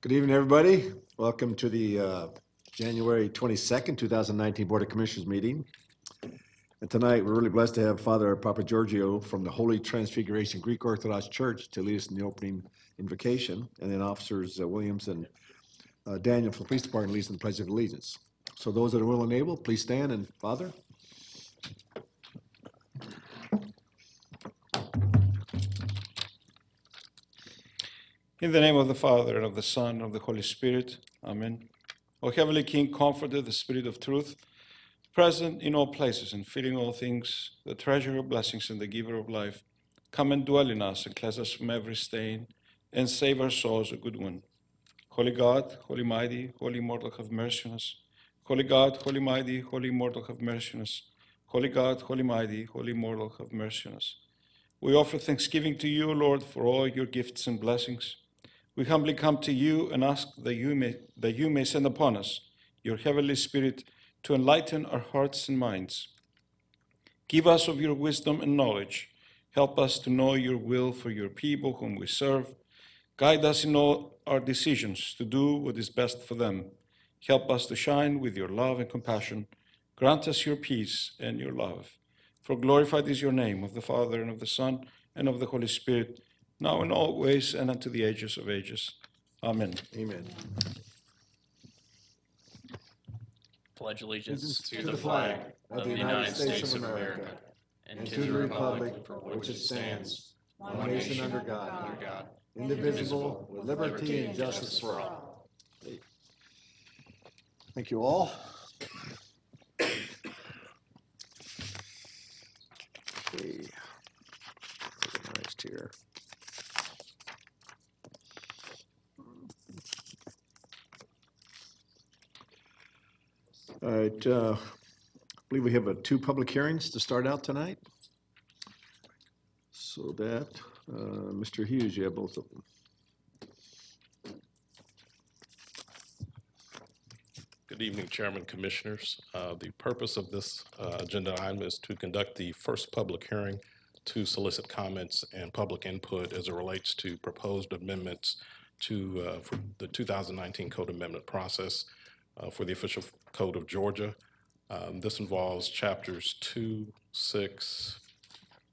Good evening, everybody. Welcome to the January 22nd, 2019 Board of Commissioners meeting. And tonight, we're really blessed to have Father Papa Giorgio from the Holy Transfiguration Greek Orthodox Church to lead us in the opening invocation, and then Officers Williams and Daniel from the Police Department leads in the Pledge of Allegiance. So those that are willing and able, please stand, and Father. In the name of the Father, and of the Son, and of the Holy Spirit. Amen. O Heavenly King, Comforter, the Spirit of truth, present in all places and filling all things, the treasure of blessings and the giver of life, come and dwell in us and cleanse us from every stain, and save our souls, O good one. Holy God, Holy Mighty, Holy Immortal, have mercy on us. Holy God, Holy Mighty, Holy Immortal, have mercy on us. Holy God, Holy Mighty, Holy Immortal, have mercy on us. We offer thanksgiving to you, Lord, for all your gifts and blessings. We humbly come to you and ask that you may send upon us your heavenly Spirit to enlighten our hearts and minds. Give us of your wisdom and knowledge. Help us to know your will for your people whom we serve. Guide us in all our decisions to do what is best for them. Help us to shine with your love and compassion. Grant us your peace and your love. For glorified is your name, of the Father, and of the Son, and of the Holy Spirit, now and always, and unto the ages of ages. Amen. Amen. Pledge allegiance To the flag of the United States of America and to the republic for which it stands, one nation under God, indivisible, with liberty and justice for all. Thank you all. Okay. Organized here. All right, I believe we have two public hearings to start out tonight. So that, Mr. Hughes, you have both of them. Good evening, Chairman, Commissioners. The purpose of this agenda item is to conduct the first public hearing to solicit comments and public input as it relates to proposed amendments to for the 2019 Code Amendment process for the official code of Georgia. This involves chapters 2, 6,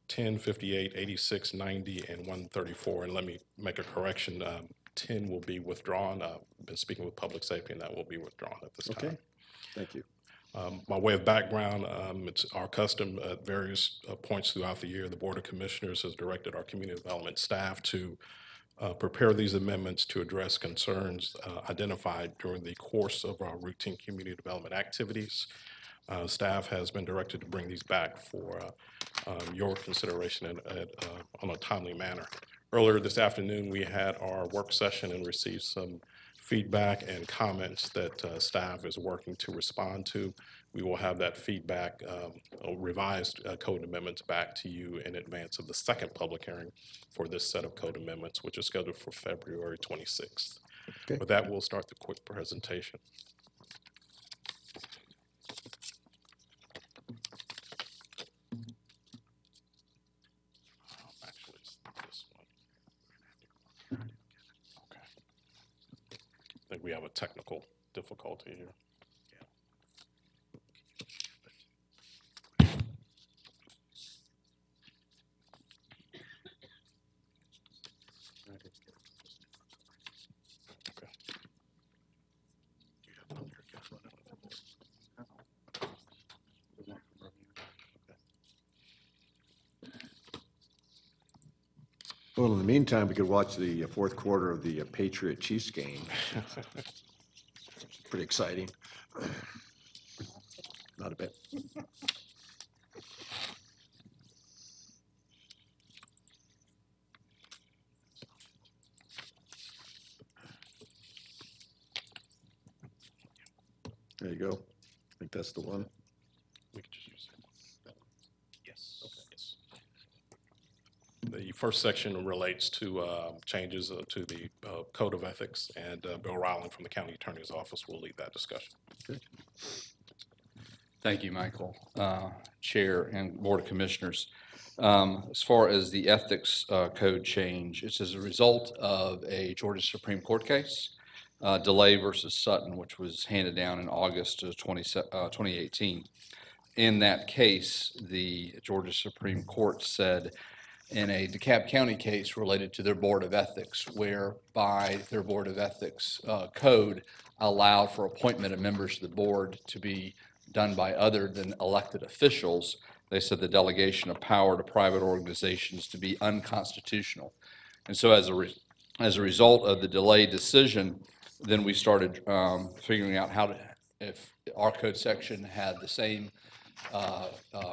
10, 58, 86, 90, and 134. And let me make a correction. 10 will be withdrawn. I've been speaking with public safety, and that will be withdrawn at this time. Okay, thank you. By way of background, it's our custom at various points throughout the year, the Board of Commissioners has directed our community development staff to prepare these amendments to address concerns identified during the course of our routine community development activities. Staff has been directed to bring these back for your consideration on a timely manner. Earlier this afternoon, we had our work session and received some feedback and comments that staff is working to respond to. We will have that feedback, revised code amendments back to you in advance of the second public hearing for this set of code amendments, which is scheduled for February 26th. Okay. With that, we'll start the quick presentation. Actually, it's this one. Okay. I think we have a technical difficulty here. Well, in the meantime, we could watch the fourth quarter of the Patriot Chiefs game. It's pretty exciting. Not a bit. There you go. I think that's the one. We could just use that. Yes. Okay. Yes. The first section relates to changes to the Code of Ethics, and Bill Rowland from the County Attorney's Office will lead that discussion. Okay. Thank you, Michael, Chair and Board of Commissioners. As far as the ethics code change, it's as a result of a Georgia Supreme Court case. DeLay versus Sutton, which was handed down in August of 2018. In that case, the Georgia Supreme Court said in a DeKalb County case related to their Board of Ethics, whereby their Board of Ethics code allowed for appointment of members of the board to be done by other than elected officials. They said the delegation of power to private organizations to be unconstitutional. And so as a result of the delayed decision, then we started figuring out if our code section had the same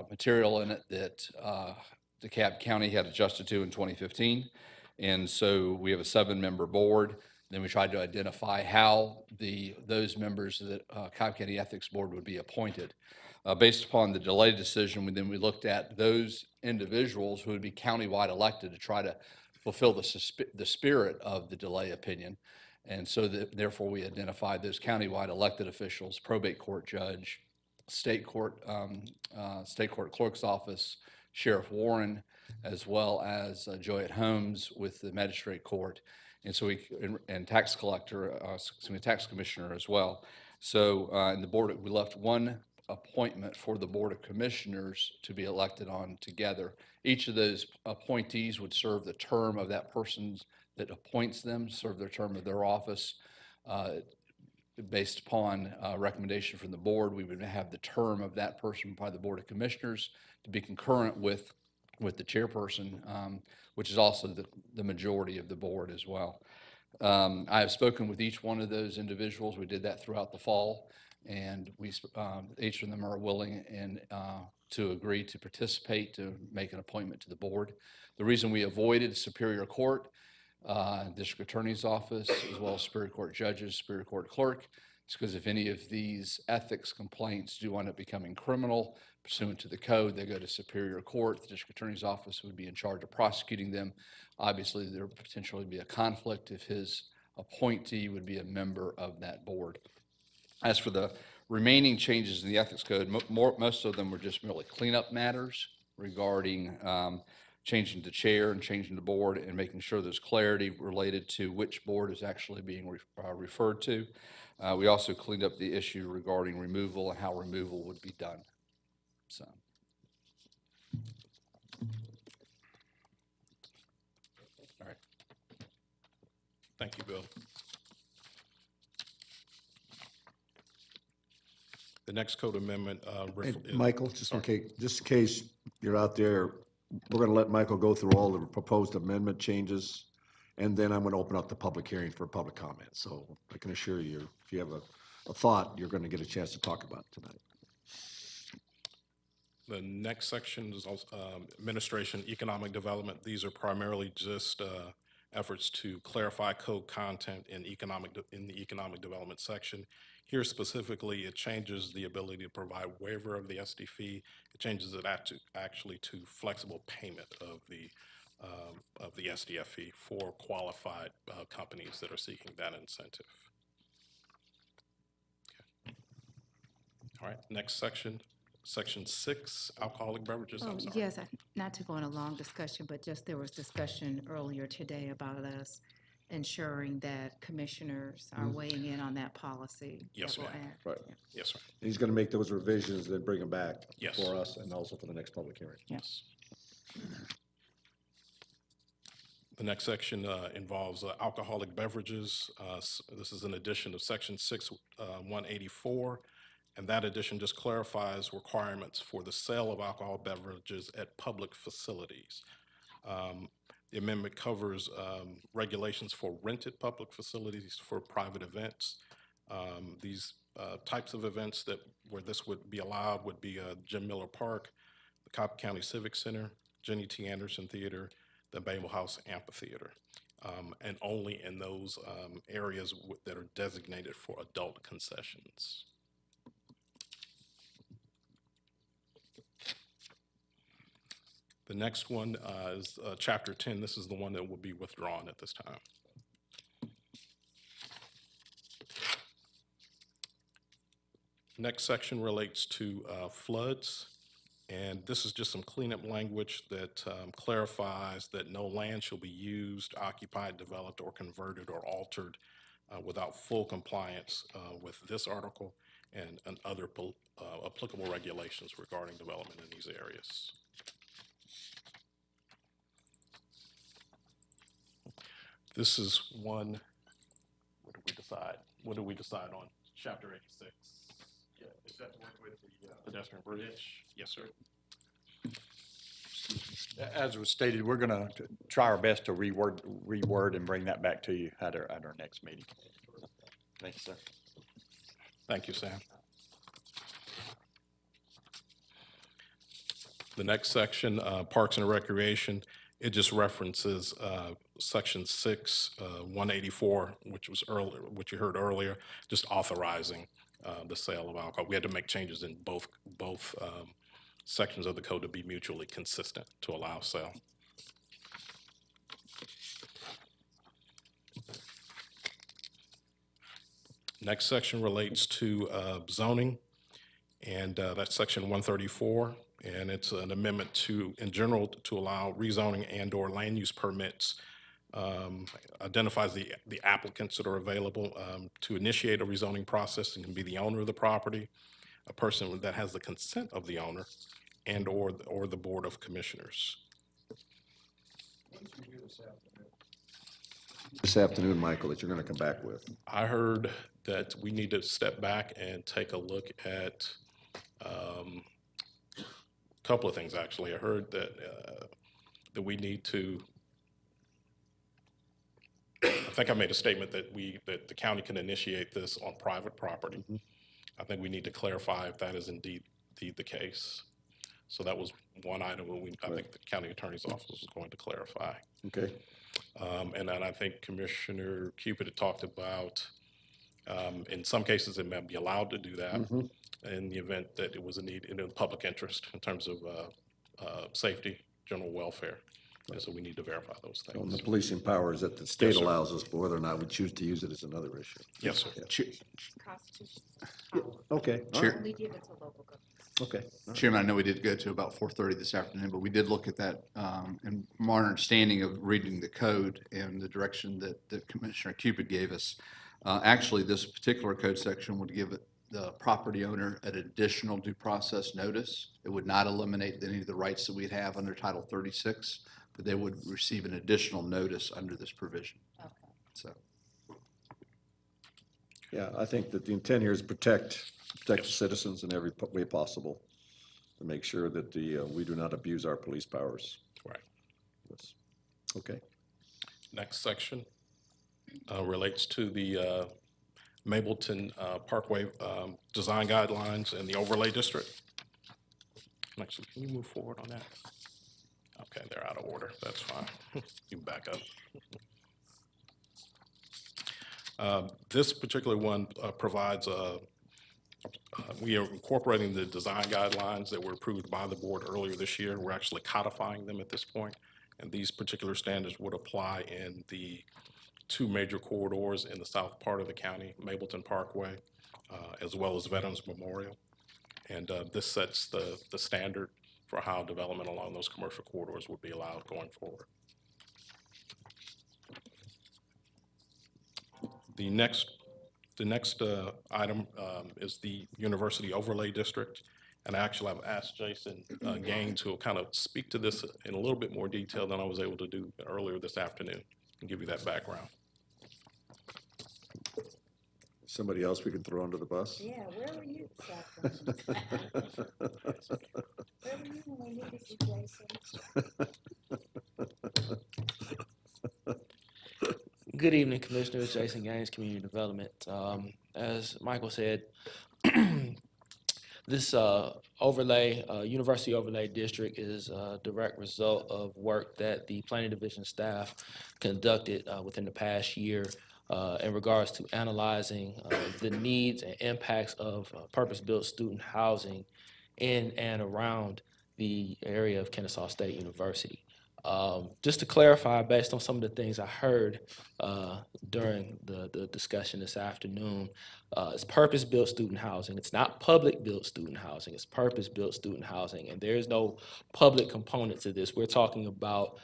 material in it that DeKalb County had adjusted to in 2015. And so we have a 7-member board. Then we tried to identify how those members of the Cobb County Ethics Board would be appointed. Based upon the delayed decision, we looked at those individuals who would be countywide elected to try to fulfill the spirit of the delay opinion. And so therefore we identified those countywide elected officials, probate court judge, state court clerk's office, Sheriff Warren, as well as Joyette Holmes with the magistrate court, and so and tax collector, tax commissioner as well. So in the board, we left one appointment for the Board of Commissioners to be elected on together. Each of those appointees would serve the term of that person that appoints them, serve their term of their office. Based upon recommendation from the board, we would have the term of that person by the Board of Commissioners to be concurrent with the chairperson, which is also the majority of the board as well. I have spoken with each one of those individuals. We did that throughout the fall, and each of them are willing and to agree to participate, to make an appointment to the board. The reason we avoided Superior Court, District Attorney's Office, as well as Superior Court judges, Superior Court clerk, is because if any of these ethics complaints do end up becoming criminal pursuant to the code, they go to Superior Court. The District Attorney's Office would be in charge of prosecuting them. Obviously, there would potentially be a conflict if his appointee would be a member of that board. As for the remaining changes in the ethics code, most of them were just merely cleanup matters regarding changing the chair and changing the board and making sure there's clarity related to which board is actually being referred to. We also cleaned up the issue regarding removal and how removal would be done. So. All right. Thank you, Bill. The next code amendment. Hey, Michael, just in case you're out there, we're going to let Michael go through all the proposed amendment changes, and then I'm going to open up the public hearing for public comment. So I can assure you, if you have a thought, you're going to get a chance to talk about it tonight. The next section is also, administration, economic development. These are primarily just efforts to clarify code content in the economic development section. Here specifically, it changes the ability to provide waiver of the SD fee. It changes it actually to flexible payment of the SDF fee for qualified companies that are seeking that incentive. Okay. All right, next section. Section 6, alcoholic beverages. I'm sorry. Yes, not to go on a long discussion, but just there was discussion earlier today about us ensuring that commissioners are weighing in on that policy. Yes, ma'am. Right. Yes, sir. He's going to make those revisions, then bring them back Yes. for us and also for the next public hearing. Yes. The next section involves alcoholic beverages. This is an addition of section 6, 184. And that addition just clarifies requirements for the sale of alcohol beverages at public facilities. The amendment covers regulations for rented public facilities for private events. These types of events where this would be allowed would be Jim Miller Park, the Cobb County Civic Center, Jenny T. Anderson Theater, the Babel House Amphitheater, and only in those areas that are designated for adult concessions. The next one is Chapter 10. This is the one that will be withdrawn at this time. Next section relates to floods, and this is just some cleanup language that clarifies that no land shall be used, occupied, developed, or converted or altered without full compliance with this article and other applicable regulations regarding development in these areas. This is one, what did we decide? What did we decide on? Chapter 86. Yeah, is that the one with the pedestrian bridge? Yes, sir. As was stated, we're going to try our best to reword and bring that back to you at our next meeting. Thank you, sir. Thank you, Sam. The next section, Parks and Recreation, it just references Section 6, 184, which was earlier, which you heard earlier, just authorizing the sale of alcohol. We had to make changes in both sections of the code to be mutually consistent to allow sale. Next section relates to zoning, and that's section 134, and it's an amendment to, in general, to allow rezoning and/or land use permits. Identifies the applicants that are available to initiate a rezoning process, and can be the owner of the property, a person that has the consent of the owner, and/or the Board of Commissioners. This afternoon, Michael, that you're going to come back with. I heard that we need to step back and take a look at a couple of things, actually. I heard that we need to, I think I made a statement that that the county can initiate this on private property. Mm-hmm. I think we need to clarify if that is indeed the case. So that was one item I think the county attorney's office was going to clarify. Okay. And then I think Commissioner Cupid had talked about, in some cases, it may be allowed to do that in the event that it was a need in the public interest in terms of safety, general welfare. And so we need to verify those things. On the policing powers that the state allows us, but whether or not we choose to use it is another issue. Yes, sir. Constitutional. Okay. all Chair- right, We give it to local government. Okay. Chairman, I know we did go to about 4:30 this afternoon, but we did look at that, and from our understanding of reading the code and the direction that Commissioner Cupid gave us, actually, this particular code section would give the property owner an additional due process notice. It would not eliminate any of the rights that we'd have under Title 36, but they would receive an additional notice under this provision. Okay. So, Yeah, I think that the intent here is protect the citizens in every way possible, to make sure that we do not abuse our police powers. Right. Yes. Okay. Next section relates to the Mableton Parkway design guidelines and the overlay district. Actually, can you move forward on that? Okay, they're out of order. That's fine. You can back up. This particular one provides we are incorporating the design guidelines that were approved by the board earlier this year. We're actually codifying them at this point, and these particular standards would apply in the two major corridors in the south part of the county, Mableton Parkway, as well as Veterans Memorial. And this sets the standard for how development along those commercial corridors would be allowed going forward. The next item is the University Overlay District. And actually, I've asked Jason Gain to kind of speak to this in a little bit more detail than I was able to do earlier this afternoon and give you that background. Somebody else we can throw under the bus? Yeah, where were you this afternoon? Where were you when we needed you, Jason? Good evening, Commissioners. Jason Gaines, Community Development. As Michael said, this University Overlay District is a direct result of work that the Planning Division staff conducted within the past year in regards to analyzing the needs and impacts of purpose-built student housing in and around the area of Kennesaw State University. Just to clarify, based on some of the things I heard during the discussion this afternoon, it's purpose-built student housing. It's not public-built student housing. It's purpose-built student housing, and there is no public component to this. We're talking about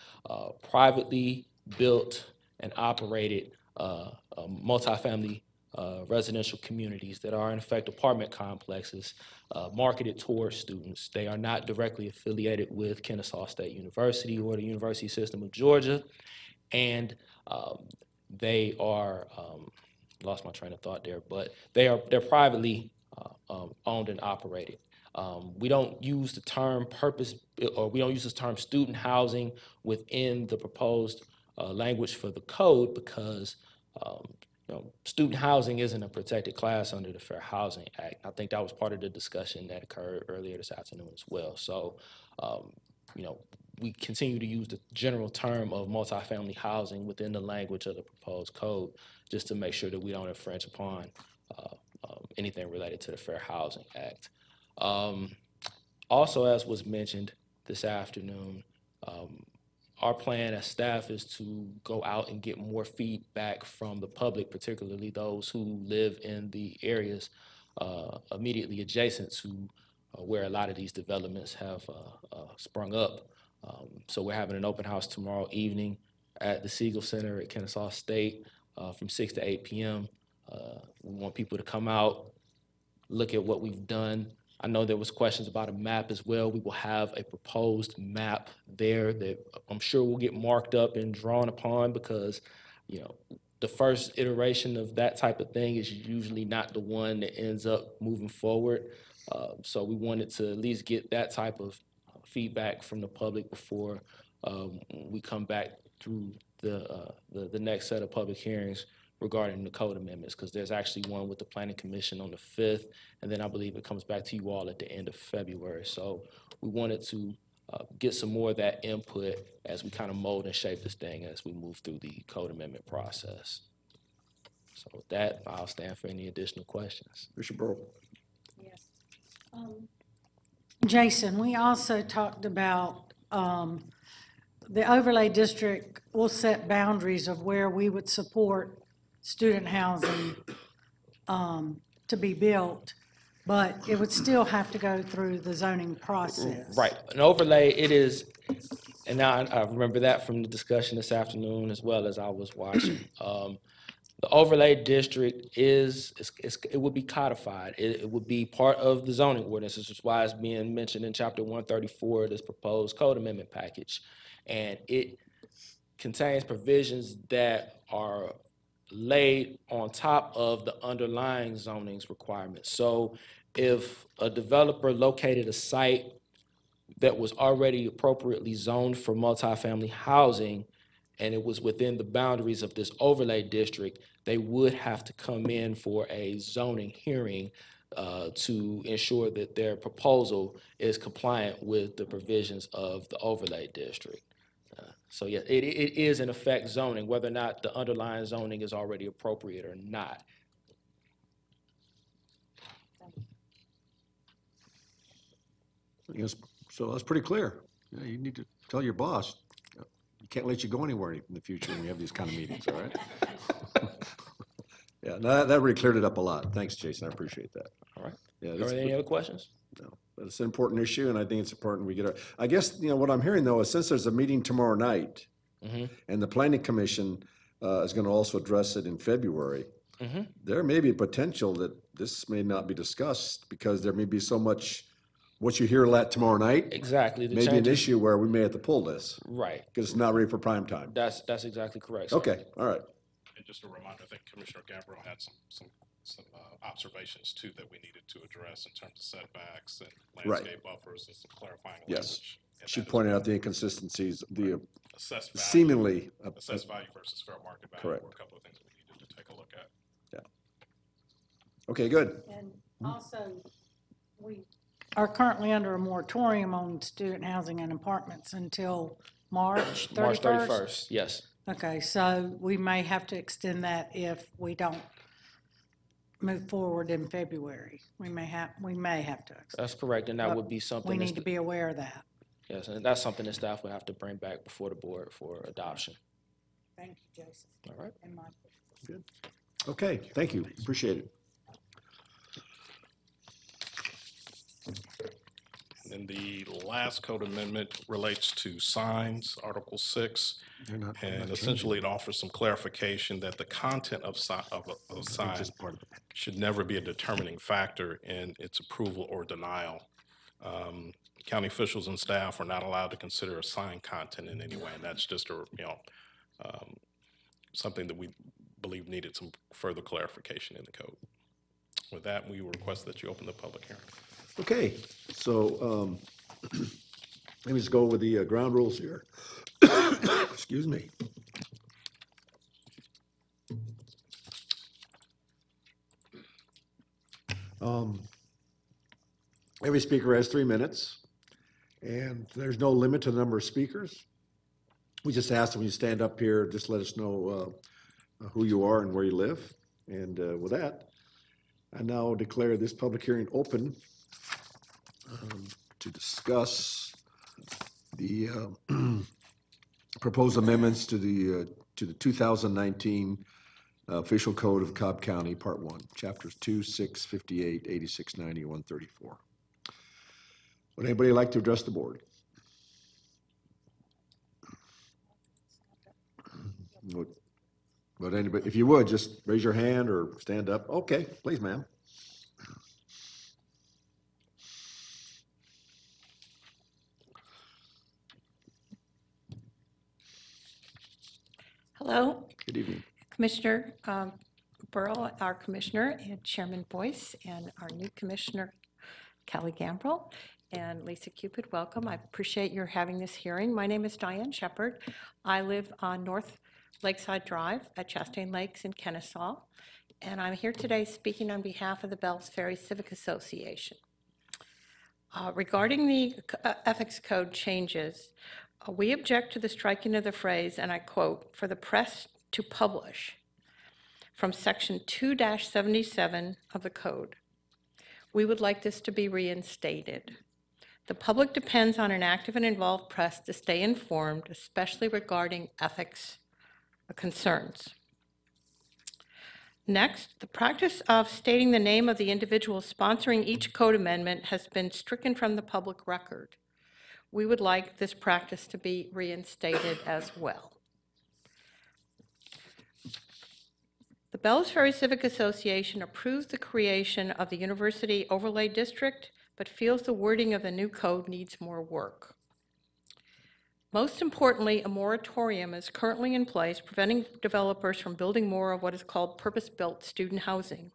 privately built and operated multifamily residential communities that are in effect apartment complexes marketed towards students. They are not directly affiliated with Kennesaw State University or the University System of Georgia, and they are lost my train of thought there, but they're privately owned and operated. We don't use the term we don't use the term student housing within the proposed language for the code because student housing isn't a protected class under the Fair Housing Act. I think that was part of the discussion that occurred earlier this afternoon as well. So, we continue to use the general term of multifamily housing within the language of the proposed code, just to make sure that we don't infringe upon anything related to the Fair Housing Act. Also, as was mentioned this afternoon, our plan as staff is to go out and get more feedback from the public, particularly those who live in the areas immediately adjacent to where a lot of these developments have sprung up. So we're having an open house tomorrow evening at the Siegel Center at Kennesaw State from 6 to 8 p.m. We want people to come out, look at what we've done. I know there was questions about a map as well. We will have a proposed map there that I'm sure will get marked up and drawn upon because, the first iteration of that type of thing is usually not the one that ends up moving forward. So we wanted to at least get that type of feedback from the public before we come back through the next set of public hearings regarding the code amendments, because there's actually one with the Planning Commission on the 5th, and then I believe it comes back to you all at the end of February. So we wanted to get some more of that input as we kind of mold and shape this thing as we move through the code amendment process. So with that, I'll stand for any additional questions. Bishop Burrow. Yes. Jason, we also talked about the overlay district will set boundaries of where we would support student housing to be built, but it would still have to go through the zoning process. Right, an overlay, it is, and now I remember that from the discussion this afternoon as well as I was watching. The overlay district it would be codified. It would be part of the zoning ordinance. This is why it's being mentioned in Chapter 134 of this proposed code amendment package. And it contains provisions that are laid on top of the underlying zoning's requirements. So if a developer located a site that was already appropriately zoned for multifamily housing and it was within the boundaries of this overlay district, they would have to come in for a zoning hearing to ensure that their proposal is compliant with the provisions of the overlay district. So yeah, it is in effect zoning, whether or not the underlying zoning is already appropriate or not. Yes, so that's pretty clear. Yeah, you need to tell your boss, you can't let you go anywhere in the future when we have these kind of meetings, all right? Yeah, no, that really cleared it up a lot. Thanks, Jason, I appreciate that. All right. Yeah, Are that's, there any other questions? no, but it's an important issue, and I think it's important we get our, I guess, what I'm hearing though is since there's a meeting tomorrow night, and the Planning Commission is gonna also address it in February, there may be a potential that this may not be discussed because there may be so much, what you hear tomorrow night, Exactly. The maybe an changes- issue where we may have to pull this, Right. because it's not ready for prime time. That's exactly correct. sir. Okay, all right. And just a reminder, I think Commissioner Gabriel had some observations too that we needed to address in terms of setbacks and Right. landscape buffers and some clarifying Yes. language. in She that as pointed well. out the inconsistencies, the Assessed value. seemingly, Assessed value versus fair market value Correct. were a couple of things that we needed to take a look at. okay, good. And also, we are currently under a moratorium on student housing and apartments until March 31st. March 31st, yes. Okay, so we may have to extend that if we don't move forward in February. We may have to. extend. That's correct, and that But would be something. We that's- need to be aware of that. Yes, and that's something that staff will have to bring back before the board for adoption. Thank you, Jason. All right. And Mike. Okay, thank you, appreciate it. And the last code amendment relates to signs, Article 6. They're not And changing. essentially, it offers some clarification that the content of a It's sign just part of it. should never be a determining factor in its approval or denial. County officials and staff are not allowed to consider a sign content in any way, and that's just something that we believe needed some further clarification in the code. With that, we request that you open the public hearing. Okay, so let me just go with the ground rules here. Excuse me. Every speaker has 3 minutes, and there's no limit to the number of speakers. We just ask that when you stand up here, just let us know who you are and where you live. And with that, I now declare this public hearing open to discuss the proposed amendments to the 2019 Official Code of Cobb County, Part 1, Chapters 2, 6, 58, 86, 90, 134. Would anybody like to address the board? Would anybody, if you would, just raise your hand or stand up. Okay, please, ma'am. Hello, Good evening. Commissioner Burrow, our commissioner, and Chairman Boyce, and our new commissioner, Kelly Gambrill, and Lisa Cupid, welcome. I appreciate your having this hearing. My name is Diane Shepard. I live on North Lakeside Drive at Chastain Lakes in Kennesaw, and I'm here today speaking on behalf of the Bells Ferry Civic Association. Regarding the ethics code changes, we object to the striking of the phrase, and I quote, "for the press to publish," from Section 2-77 of the code. We would like this to be reinstated. The public depends on an active and involved press to stay informed, especially regarding ethics concerns. Next, the practice of stating the name of the individual sponsoring each code amendment has been stricken from the public record. We would like this practice to be reinstated as well. The Bells Ferry Civic Association approves the creation of the University Overlay District, but feels the wording of the new code needs more work. Most importantly, a moratorium is currently in place preventing developers from building more of what is called purpose-built student housing.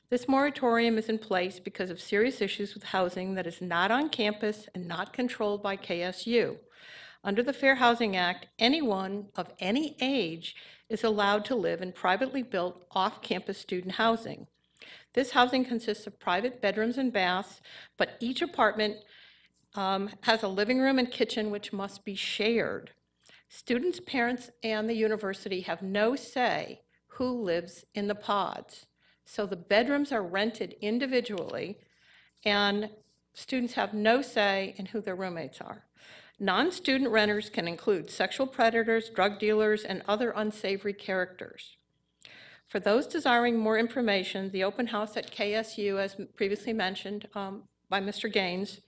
This moratorium is in place because of serious issues with housing that is not on campus and not controlled by KSU. Under the Fair Housing Act, anyone of any age is allowed to live in privately built off-campus student housing. This housing consists of private bedrooms and baths, but each apartment has a living room and kitchen which must be shared. Students, parents, and the university have no say who lives in the pods. So the bedrooms are rented individually, and students have no say in who their roommates are. Non-student renters can include sexual predators, drug dealers, and other unsavory characters. For those desiring more information, the open house at KSU, as previously mentioned by Mr. Gaines,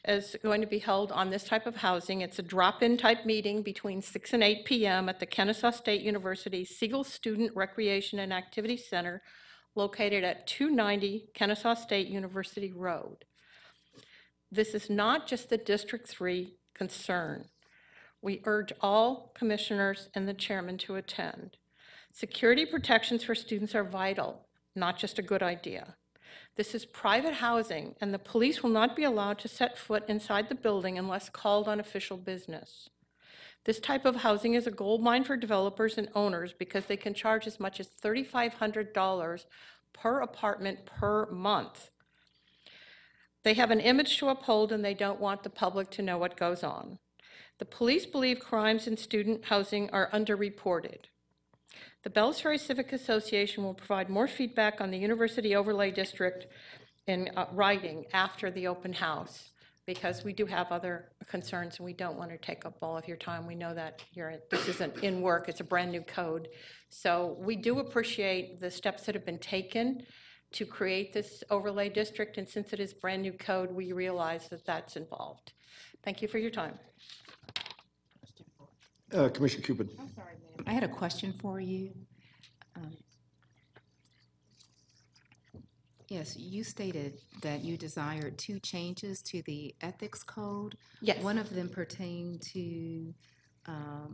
is going to be held on this type of housing. It's a drop-in type meeting between 6 and 8 p.m. at the Kennesaw State University Siegel Student Recreation and Activity Center, located at 290 Kennesaw State University Road. This is not just the District 3 concern. We urge all commissioners and the chairman to attend. Security protections for students are vital, not just a good idea. This is private housing, and the police will not be allowed to set foot inside the building unless called on official business. This type of housing is a goldmine for developers and owners because they can charge as much as $3,500 per apartment per month. They have an image to uphold, and they don't want the public to know what goes on. The police believe crimes in student housing are underreported. The Bells Ferry Civic Association will provide more feedback on the University Overlay District in writing after the open house, because we do have other concerns and we don't want to take up all of your time. We know that this isn't in work, it's a brand new code. So we do appreciate the steps that have been taken, to create this overlay district, and since it is brand-new code, we realize that that's involved. Thank you for your time. Commissioner Cupid. I had a question for you. Yes, you stated that you desired 2 changes to the ethics code. Yes. One of them pertained to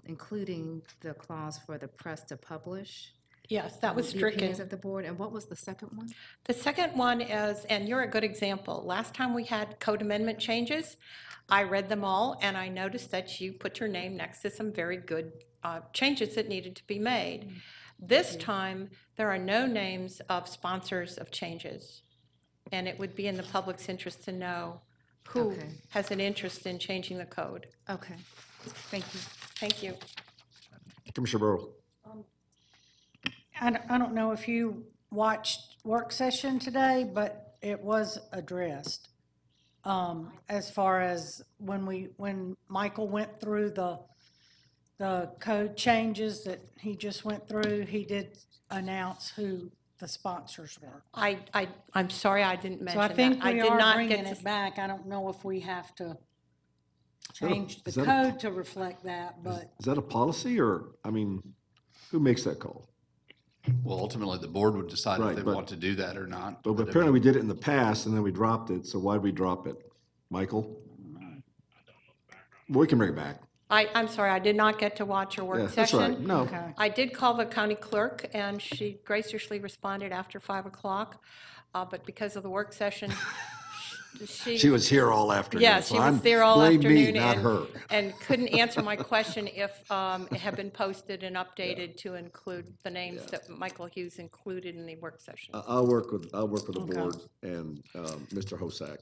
including the clause for the press to publish. Yes, that was The opinions stricken. of the board, and what was the second one? The second one is, and you're a good example, last time we had code amendment changes, I read them all, and I noticed that you put your name next to some very good changes that needed to be made. This time, there are no names of sponsors of changes, and it would be in the public's interest to know who Okay. has an interest in changing the code. Okay, thank you. Thank you. Commissioner Burrow. I don't know if you watched work session today, but it was addressed. As far as when Michael went through the code changes that he just went through, he did announce who the sponsors were. I'm sorry I didn't So mention I that. think we did are not bringing get it to- back. I don't know if we have to that a- change the is that a- code to reflect that, but Is that a policy, or, I mean, who makes that call? Well, ultimately, the board would decide Right, if they but- want to do that or not. But But if- apparently we did it in the past, and then we dropped it, so why'd we drop it? Michael? Well, we can bring it back. I'm sorry, I did not get to watch your Yeah, work that's session. right. No, okay. I did call the county clerk, and she graciously responded after 5 o'clock, but because of the work session, she was here all afternoon. Yeah, so she was I'm- there all blame me, afternoon not her. and couldn't answer my question if it had been posted and updated to include the names that Michael Hughes included in the work session. I'll work with the board and Mr. Hosack.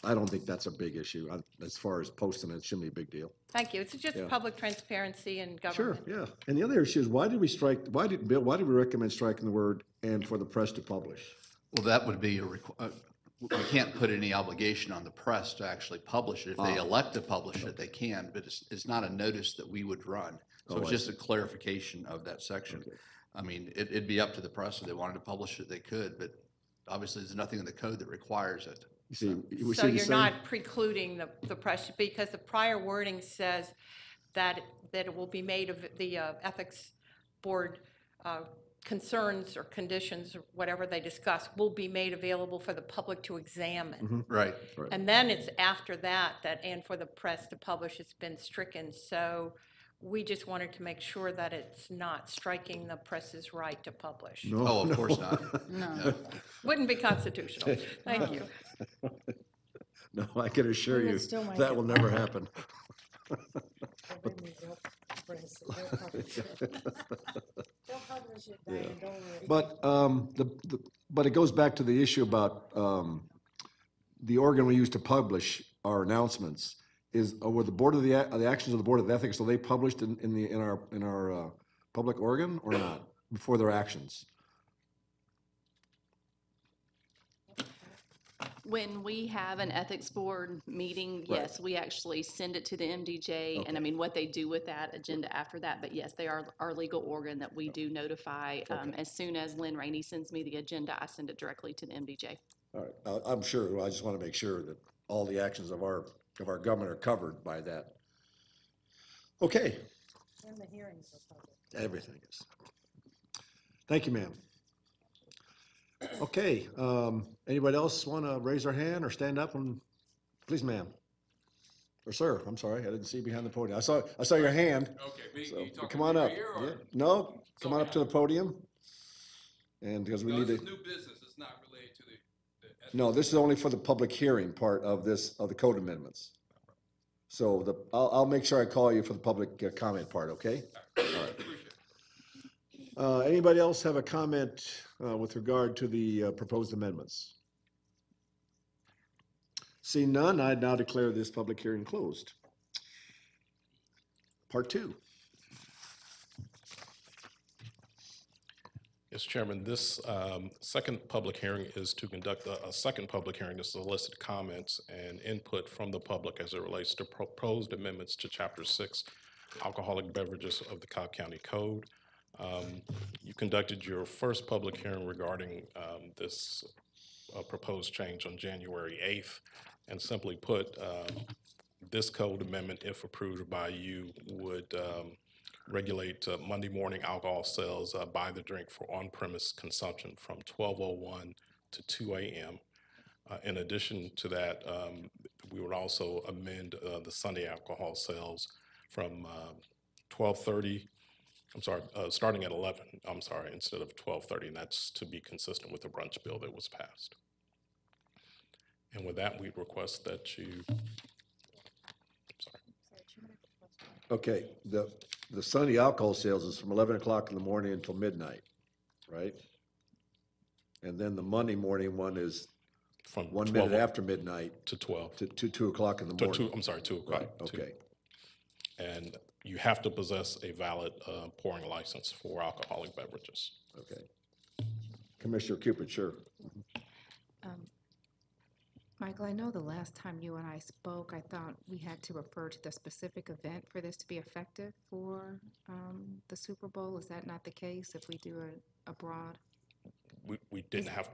I don't think that's a big issue. As far as posting it, it shouldn't be a big deal. Thank you. It's just Yeah. public transparency and Sure, government. yeah. And the other issue is, why did we strike, Bill, why did we recommend striking the word "and for the press to publish"? Well, that would be we can't put any obligation on the press to actually publish it. If they elect to publish it, they can, but it's not a notice that we would run. So it's I just a clarification of that section. I mean, it'd be up to the press. If they wanted to publish it, they could, but obviously there's nothing in the code that requires it. You see, we So see the you're same. not precluding the press, because the prior wording says that it will be made of the ethics board concerns or conditions, or whatever they discuss, will be made available for the public to examine. Right. And then it's after that, and for the press to publish, it's been stricken. So we just wanted to make sure that it's not striking the press's right to publish. No, Oh, of no. course not. No. Wouldn't be constitutional. Thank you. No, I can assure We would you, still make that it. will never happen. But, but it goes back to the issue about, the organ we use to publish our announcements is, were the board of the actions of the Board of Ethics, are they published in our public organ or not, before their actions? When we have an ethics board meeting, Right. yes, we actually send it to the MDJ, and I mean, what they do with that agenda after that, but yes, they are our legal organ that we do notify. As soon as Lynn Rainey sends me the agenda, I send it directly to the MDJ. All right, I'm sure, I just want to make sure that all the actions of our government are covered by that. Okay. And the hearings are public. Everything is. Thank you, ma'am. Okay, anybody else want to raise their hand or stand up and, please, ma'am? Or sir, I'm sorry, I didn't see you behind the podium. I saw your hand. Okay, So, you talking come on to me up. right here, or? Yeah. No, come on up to the podium. And because we No, need this to, is new business, it's not related to the ethics. no, this is only for the public hearing part of this, of the code amendments. So I'll make sure I call you for the public comment part, okay? All right. Anybody else have a comment with regard to the proposed amendments? Seeing none, I now declare this public hearing closed. Part 2. Yes, Chairman, this second public hearing is to conduct a second public hearing to solicit comments and input from the public as it relates to proposed amendments to Chapter 6, Alcoholic Beverages of the Cobb County Code. You conducted your first public hearing regarding this proposed change on January 8th. And simply put, this code amendment, if approved by you, would regulate Monday morning alcohol sales by the drink for on-premise consumption from 12:01 to 2 a.m. In addition to that, we would also amend the Sunday alcohol sales from 12:30, starting at 11, instead of 12:30, and that's to be consistent with the brunch bill that was passed. And with that, we request that you, Okay, the Sunday alcohol sales is from 11 o'clock in the morning until midnight, right? And then the Monday morning one is from 1 12 minute after midnight to 12, to 2 o'clock in the to morning. 2 o'clock. Right, okay. And you have to possess a valid pouring license for alcoholic beverages. Okay. Commissioner Cupid, sure. Michael, I know the last time you and I spoke, I thought we had to refer to the specific event for this to be effective for the Super Bowl. Is that not the case if we do it abroad? We didn't have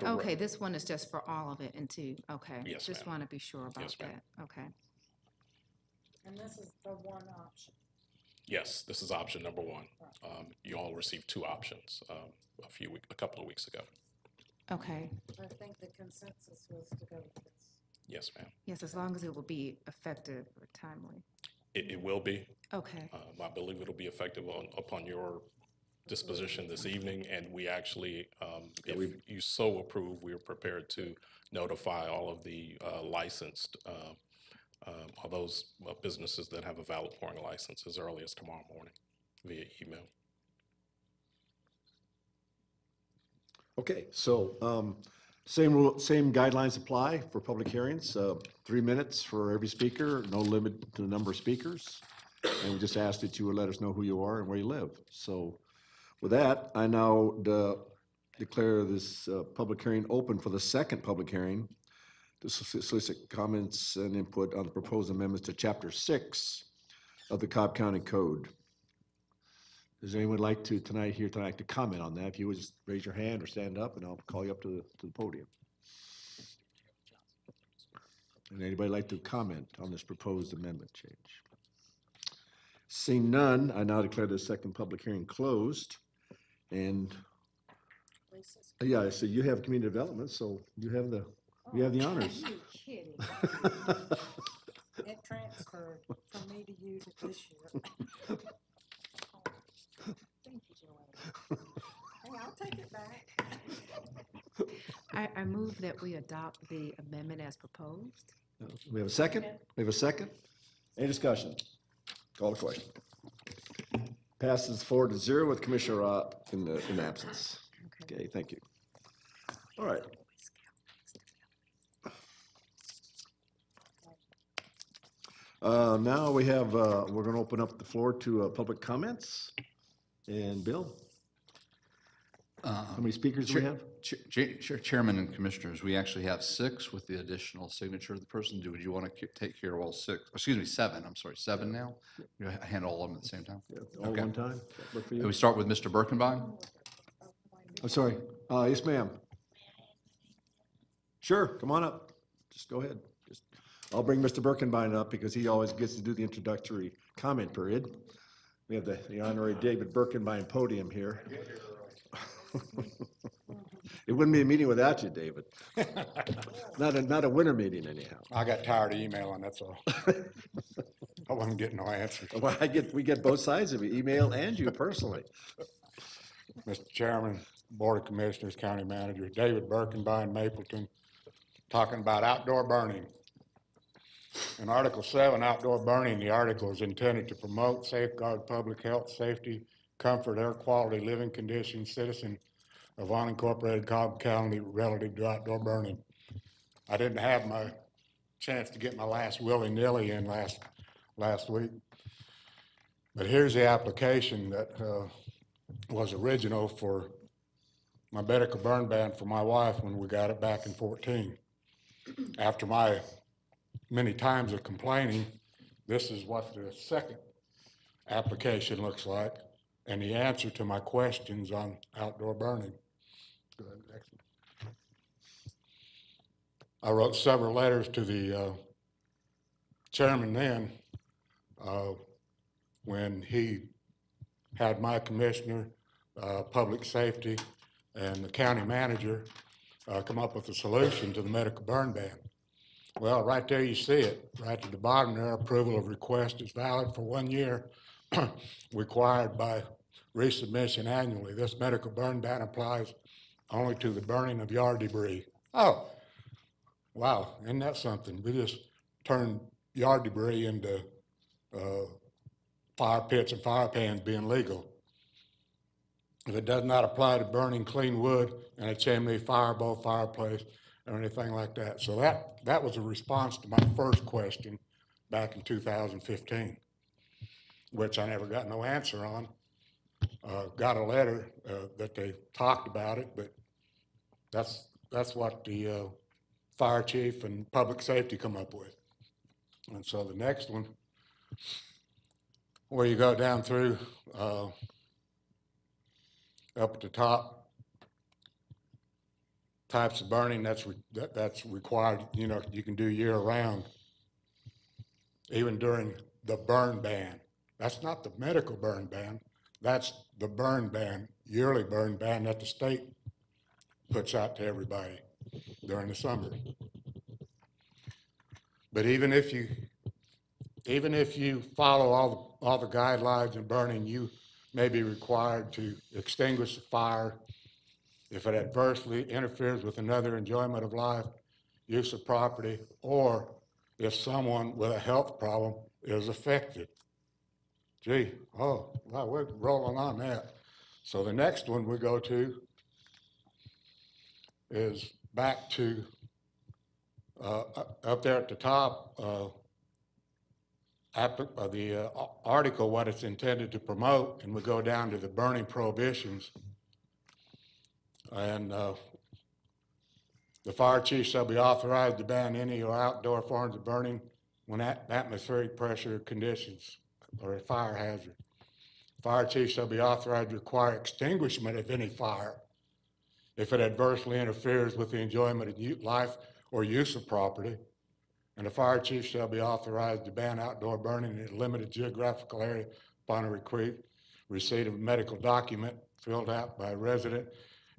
to. Okay, this one is just for all of it okay. Yes, Just ma'am. want to be sure about Yes, ma'am. that. Okay. And this is the one option. Yes, this is option number one. You all received two options a couple of weeks ago. Okay. I think the consensus was to go with this. Yes, ma'am. Yes, as long as it will be effective or timely. It will be. Okay. I believe it'll be effective upon your disposition this evening, and we actually, if you so approve, we are prepared to notify all of the licensed, all those businesses that have a valid pouring license as early as tomorrow morning via email. Okay, so same guidelines apply for public hearings. 3 minutes for every speaker, no limit to the number of speakers. And we just ask that you would let us know who you are and where you live. So with that, I now declare this public hearing open for the second public hearing to solicit comments and input on the proposed amendments to Chapter 6 of the Cobb County Code. Does anyone like to tonight to comment on that? If you would just raise your hand or stand up, and I'll call you up to the podium. And anybody like to comment on this proposed amendment change? Seeing none, I now declare the second public hearing closed. And yeah, so you have community development, so you have the honors. You kidding? It transferred from me to you to this year. Thank you, Joanne. Hey, I'll take it back. I move that we adopt the amendment as proposed. We have a second? We have a second? Any discussion? Call the question. Passes 4-0 with Commissioner Roth in absence. Okay, thank you. All right. Now we have, we're going to open up the floor to public comments. And Bill? How many speakers do we have? Chairman and Commissioners, we actually have 6 with the additional signature of the person. Would you want to take care of all 6? Excuse me, 7. I'm sorry, 7 now? You handle all of them at the same time? Yeah, all Okay. one time? Work for We you? start with Mr. Birkenbein. I'm sorry. Yes, ma'am. Sure, come on up. Just go ahead. I'll bring Mr. Birkenbein up because he always gets to do the introductory comment period. We have the honorary David Birkenbein podium here. It wouldn't be a meeting without you, David. Not a winter meeting anyhow. I got tired of emailing, that's all. I wasn't getting no answers. Well, we get both sides of it, email and you personally. Mr. Chairman, Board of Commissioners, County Manager, David Birkenbein, Mapleton, talking about outdoor burning. In Article 7, outdoor burning, the article is intended to promote, safeguard public health, safety, comfort, air quality, living conditions, citizen of unincorporated Cobb County relative to outdoor burning. I didn't have my chance to get my last willy-nilly in last week. But here's the application that was original for my medical burn ban for my wife when we got it back in 14. After my many times of complaining, this is what the second application looks like and the answer to my questions on outdoor burning. Go ahead, next one. I wrote several letters to the chairman then, when he had my commissioner, public safety, and the county manager come up with a solution to the medical burn ban. Well, right there you see it, right at the bottom there, approval of request is valid for 1 year, required by resubmission annually. This medical burn ban applies only to the burning of yard debris. Oh, wow, isn't that something? We just turned yard debris into fire pits and fire pans being legal. If it does not apply to burning clean wood in a chimney, firebowl, fireplace, or anything like that. So that was a response to my first question back in 2015, which I never got no answer on. Got a letter that they talked about it, but that's what the fire chief and public safety come up with. And so the next one, where you go down through up at the top, types of burning that's required, you know, you can do year round, even during the burn ban. That's not the medical burn ban, that's the burn ban, yearly burn ban that the state puts out to everybody during the summer. But even if you follow all the guidelines in burning, you may be required to extinguish the fire if it adversely interferes with another enjoyment of life, use of property, or if someone with a health problem is affected. Gee, oh, wow, we're rolling on that. So the next one we go to is back to up there at the top, the article, what it's intended to promote, and we go down to the burning prohibitions. And the fire chief shall be authorized to ban any or outdoor forms of burning when atmospheric pressure conditions or a fire hazard. Fire chief shall be authorized to require extinguishment of any fire if it adversely interferes with the enjoyment of life or use of property. And the fire chief shall be authorized to ban outdoor burning in a limited geographical area upon a receipt of a medical document filled out by a resident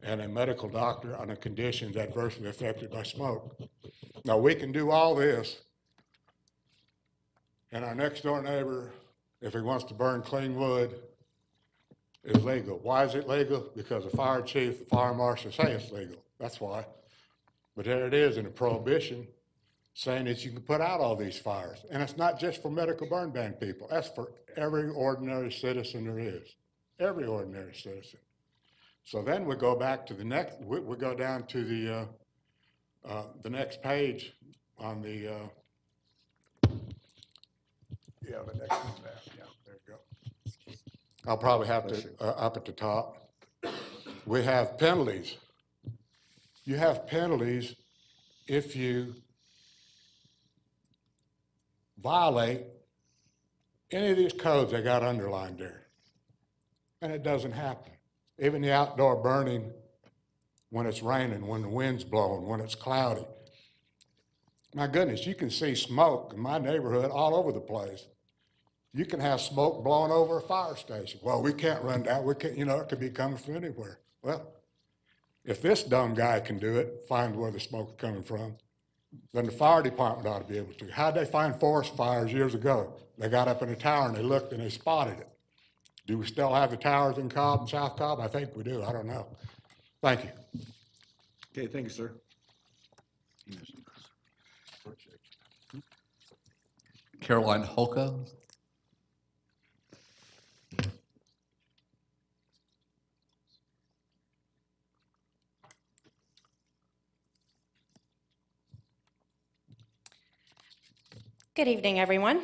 and a medical doctor on the conditions adversely affected by smoke. Now, we can do all this, and our next door neighbor, if he wants to burn clean wood, is legal. Why is it legal? Because the fire chief, the fire marshal say it's legal. That's why. But there it is in a prohibition saying that you can put out all these fires. And it's not just for medical burn ban people. That's for every ordinary citizen there is. Every ordinary citizen. So then we go back to the next, we go down to the next page on the, yeah, the next one there. Yeah, there you go. I'll probably have to, up at the top. We have penalties. You have penalties if you violate any of these codes they got underlined there. And it doesn't happen. Even the outdoor burning, when it's raining, when the wind's blowing, when it's cloudy. My goodness, you can see smoke in my neighborhood all over the place. You can have smoke blowing over a fire station. Well, we can't run that. We can't, you know, it could be coming from anywhere. Well, if this dumb guy can do it, find where the smoke is coming from, then the fire department ought to be able to. How'd they find forest fires years ago? They got up in a tower and they looked and they spotted it. Do we still have the towers in Cobb and South Cobb? I think we do. I don't know. Thank you. Okay, thank you, sir. Caroline Holka. Good evening, everyone.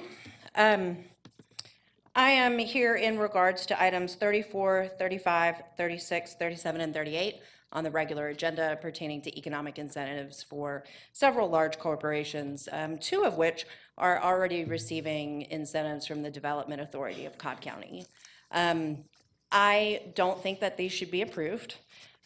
I am here in regards to items 34, 35, 36, 37, and 38 on the regular agenda pertaining to economic incentives for several large corporations, two of which are already receiving incentives from the Development Authority of Cobb County. I don't think that these should be approved.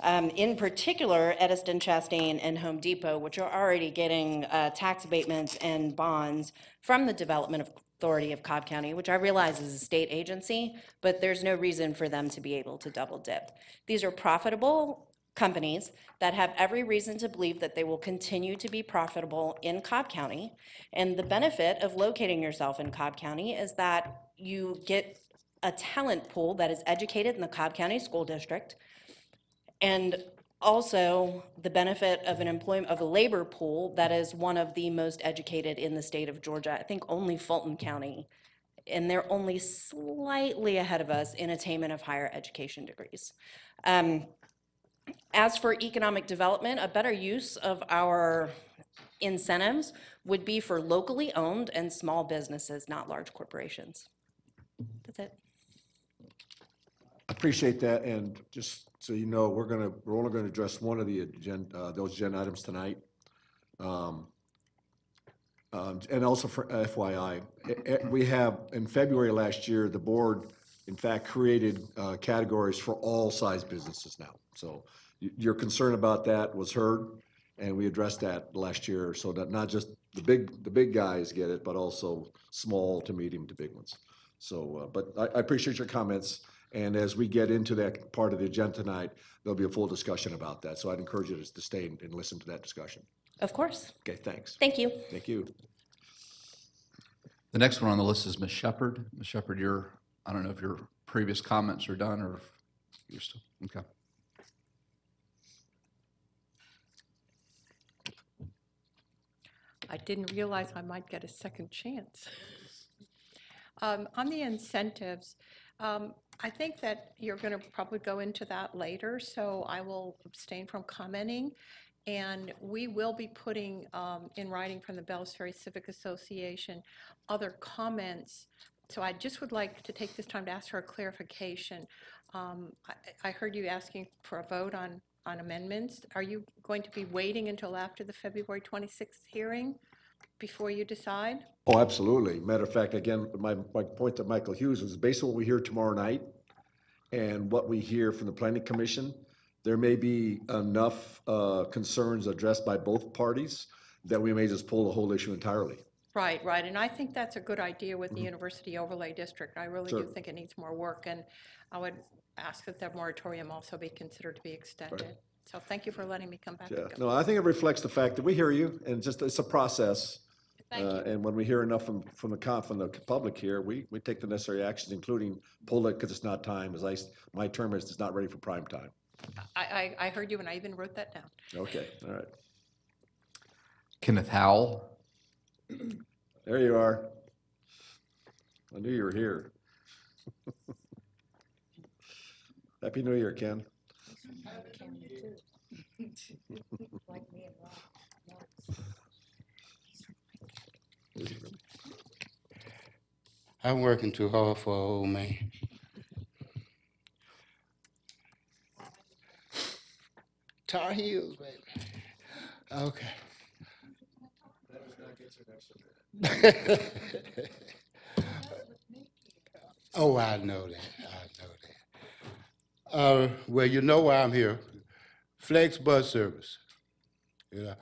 In particular, Edison, Chastain, and Home Depot, which are already getting tax abatements and bonds from the Development Authority of Cobb County, which I realize is a state agency, but there's no reason for them to be able to double dip. These are profitable companies that have every reason to believe that they will continue to be profitable in Cobb County. And the benefit of locating yourself in Cobb County is that you get a talent pool that is educated in the Cobb County School District, and also the benefit of a labor pool that is one of the most educated in the state of Georgia. I think only Fulton County, and they're only slightly ahead of us in attainment of higher education degrees. As for economic development, a better use of our incentives would be for locally owned and small businesses, not large corporations. That's it. Appreciate that, and just so you know, we're only gonna address one of the those agenda items tonight. And also for FYI, we have, in February last year, the board, in fact, created categories for all size businesses now. So your concern about that was heard, and we addressed that last year, so that not just the big guys get it, but also small to medium to big ones. So, but I appreciate your comments. And as we get into that part of the agenda tonight, there'll be a full discussion about that. So I'd encourage you to stay and listen to that discussion. Of course. Okay, thanks. Thank you. Thank you. The next one on the list is Ms. Shepherd. Ms. Shepherd, I don't know if your previous comments are done or if you're still, okay. I didn't realize I might get a second chance. On the incentives, I think that you're going to probably go into that later, so I will abstain from commenting. And we will be putting in writing from the Bells Ferry Civic Association other comments. So I just would like to take this time to ask for a clarification. I heard you asking for a vote on amendments. Are you going to be waiting until after the February 26th hearing before you decide? Oh, absolutely. Matter of fact, again, my point to Michael Hughes is based on what we hear tomorrow night and what we hear from the Planning Commission, there may be enough concerns addressed by both parties that we may just pull the whole issue entirely. Right, and I think that's a good idea with the University Overlay District. I really do think it needs more work, and I would ask that the moratorium also be considered to be extended. Right. So thank you for letting me come back. Yeah, no, I think it reflects the fact that we hear you, and just it's a process. Thank you. And when we hear enough from the public here, we take the necessary actions, including pull it because it's not time. My term is it's not ready for prime time. I heard you, and I even wrote that down. Okay, all right. Kenneth Howell. There you are. I knew you were here. Happy New Year, Ken. I'm working too hard for an old man. Tar Heels, baby. Okay. Oh, I know that. Well, you know why I'm here. Flex bus service. You know,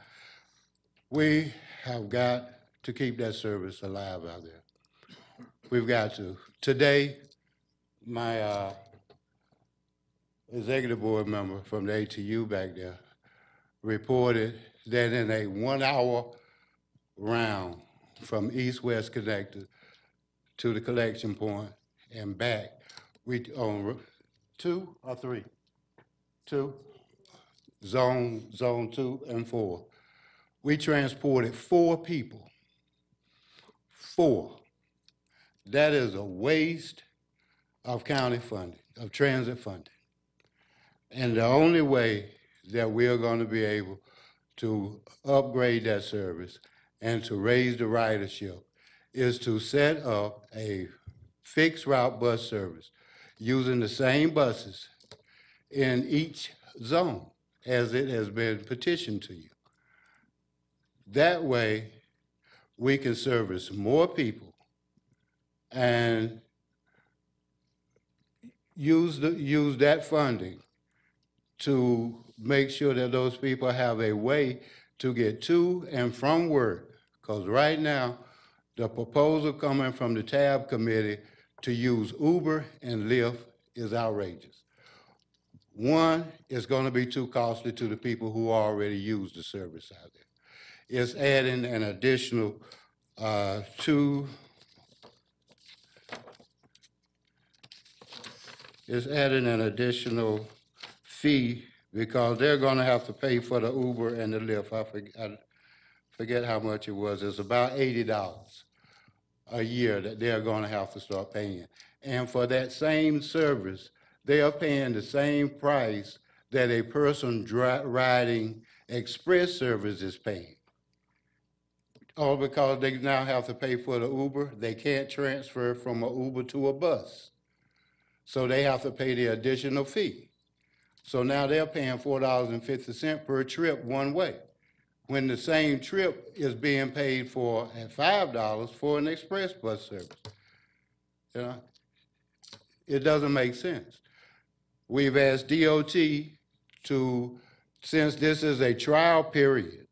we have got to keep that service alive out there. We've got to. Today, my executive board member from the ATU back there reported that in a 1 hour round from east-west connector to the collection point and back, we on 2 or 3? 2? Zone 2 and 4. We transported 4 people. 4. That is a waste of county funding, of transit funding. And the only way that we're going to be able to upgrade that service and to raise the ridership is to set up a fixed route bus service using the same buses in each zone as it has been petitioned to you. That way, we can service more people and use that funding to make sure that those people have a way to get to and from work. Because right now, the proposal coming from the TAB committee to use Uber and Lyft is outrageous. One, it's going to be too costly to the people who already use the service out there. It's adding an additional fee because they're going to have to pay for the Uber and the Lyft. I forget how much it was. It's about $80 a year that they're going to have to start paying. And for that same service, they are paying the same price that a person riding express service is paying. All because they now have to pay for the Uber. They can't transfer from an Uber to a bus. So they have to pay the additional fee. So now they're paying $4.50 per trip one way, when the same trip is being paid for at $5 for an express bus service. You know, it doesn't make sense. We've asked DOT to, since this is a trial period,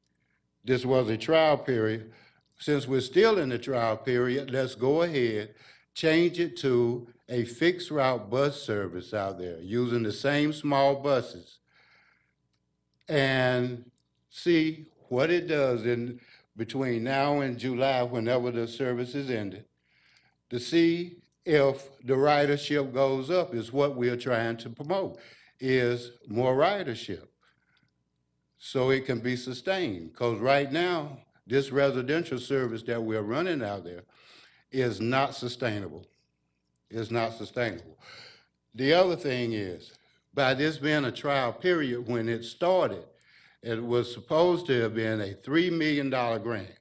this was a trial period, since we're still in the trial period, let's go ahead, change it to a fixed route bus service out there using the same small buses and see what it does in between now and July, whenever the service is ended, to see if the ridership goes up is what we're trying to promote, is more ridership so it can be sustained. Because right now, this residential service that we're running out there is not sustainable. It's not sustainable. The other thing is, by this being a trial period, when it started, it was supposed to have been a $3 million grant.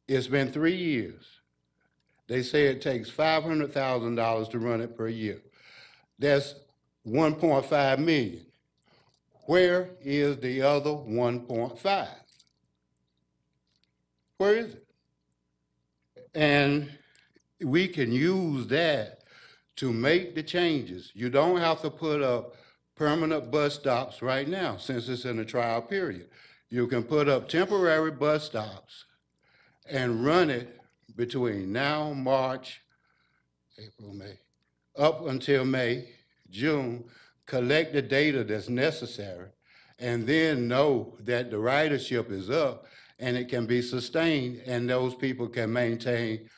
It's been 3 years. They say it takes $500,000 to run it per year. That's $1.5 million. Where is the other 1.5? Where is it? And we can use that to make the changes. You don't have to put up permanent bus stops right now, since it's in a trial period. You can put up temporary bus stops and run it between now, March, April, May, up until May, June, collect the data that's necessary, and then know that the ridership is up and it can be sustained, and those people can maintain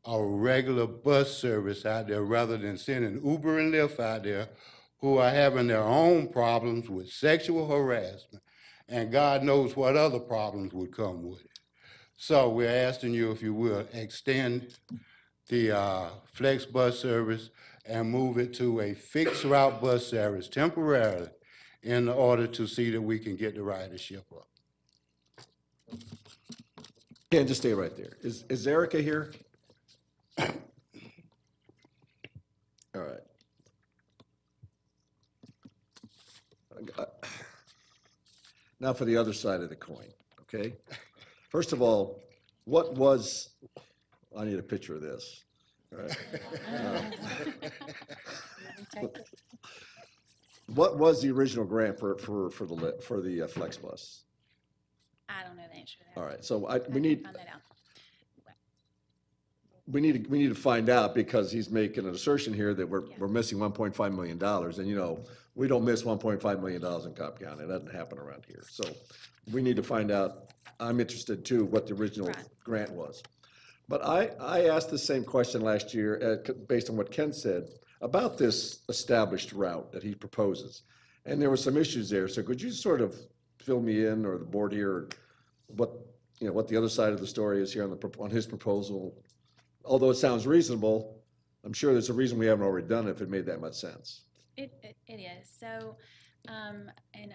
a regular bus service out there rather than sending Uber and Lyft out there who are having their own problems with sexual harassment, and God knows what other problems would come with it. So we're asking you, if you will, extend the flex bus service and move it to a fixed route bus service temporarily in order to see that we can get the ridership up. Ken, just stay right there. Is Erica here? All right. Now for the other side of the coin, okay? First of all, what was, I need a picture of this. All right. What was the original grant for the Flex Bus? I don't know the answer to that. All right, so we need, Find that out. we need to find out, because he's making an assertion here that we're missing $1.5 million, and you know, we don't miss $1.5 million in Cobb County. It doesn't happen around here. So we need to find out. I'm interested too, what the original grant was. But I asked the same question last year, based on what Ken said, about this established route that he proposes. And there were some issues there. So could you sort of fill me in, or the board here, what the other side of the story is here on his proposal? Although it sounds reasonable, I'm sure there's a reason we haven't already done it if it made that much sense. It is. So, and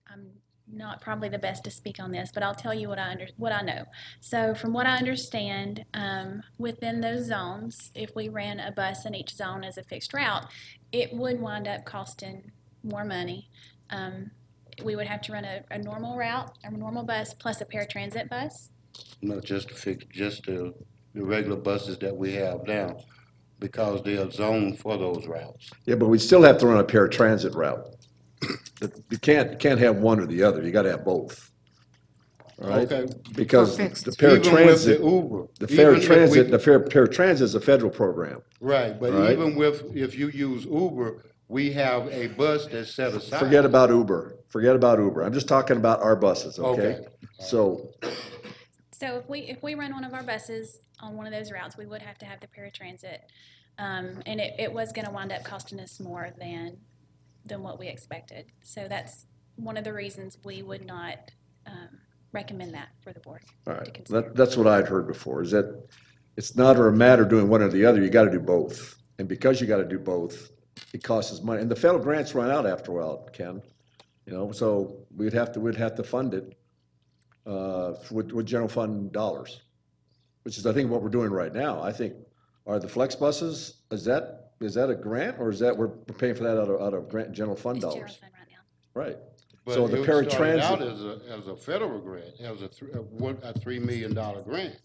I'm not probably the best to speak on this, but I'll tell you what I know. So from what I understand, within those zones, if we ran a bus in each zone as a fixed route, it would wind up costing more money. We would have to run a normal route, a normal bus, plus a paratransit bus. Not just to fix, just the regular buses that we have now. because they are zoned for those routes. Yeah, but we still have to run a paratransit route. You can't have one or the other, you gotta have both. All right? Okay. Because Fixed. the Even with the paratransit, Uber. the even if we- paratransit is a federal program. Right, but Right. even if you use Uber, we have a bus that's set aside. Forget about Uber, I'm just talking about our buses, okay? Okay. So, So if we run one of our buses on one of those routes, we would have to have the paratransit. And it was gonna wind up costing us more than what we expected. So that's one of the reasons we would not, recommend that for the board. all to right, consider. that's what I'd heard before, is that it's not a matter of doing one or the other, you gotta do both. And because you gotta do both, it costs us money, and the federal grants run out after a while, Ken. You know, so we'd have to fund it, with general fund dollars, which is, I think, what we're doing right now. I think, are the flex buses, is that a grant, or is that, we're paying for that out of grant, general fund It's general dollars? fund right now. Right. But So the it started out paratransit, as a federal grant, as a $3 million grant.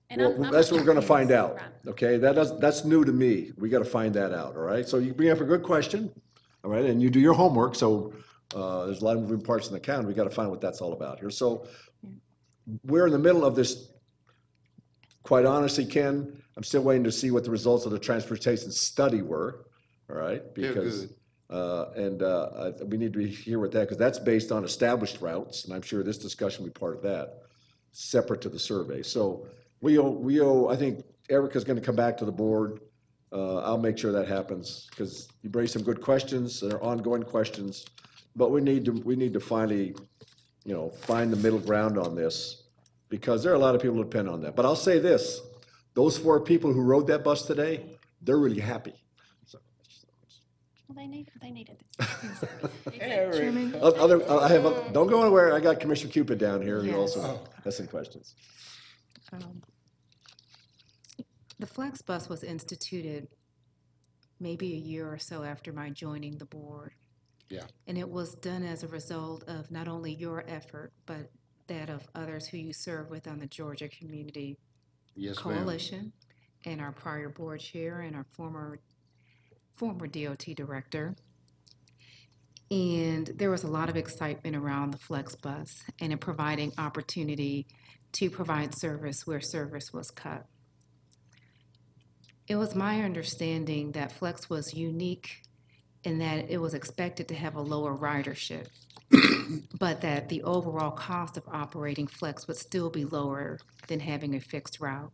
And well, I'm that's what we're gonna find Right. out, okay? That's new to me. We gotta find that out, all right? So you bring up a good question, all right, and you do your homework, so, there's a lot of moving parts in the county. We gotta find what that's all about here. So we're in the middle of this. Quite honestly, Ken, I'm still waiting to see what the results of the transportation study were, all right? They're Because, good. we need to hear what that, because that's based on established routes, and I'm sure this discussion will be part of that, separate to the survey. So we owe, I think Erica's gonna come back to the board. I'll make sure that happens, because you raised some good questions, they're ongoing questions, but we need to finally, find the middle ground on this, because there are a lot of people who depend on that. But I'll say this, those 4 people who rode that bus today, they're really happy. So, Well, they needed it. Chairman? don't go anywhere, I got Commissioner Cupid down here, who Yes. also has some questions. The Flex Bus was instituted maybe a year or so after my joining the board. Yeah. And it was done as a result of not only your effort, but that of others who you serve with on the Georgia Community Yes, ma'am. Coalition, and our prior board chair and our former DOT director. And there was a lot of excitement around the Flex Bus and in providing opportunity to provide service where service was cut. It was my understanding that Flex was unique in that it was expected to have a lower ridership, but that the overall cost of operating Flex would still be lower than having a fixed route.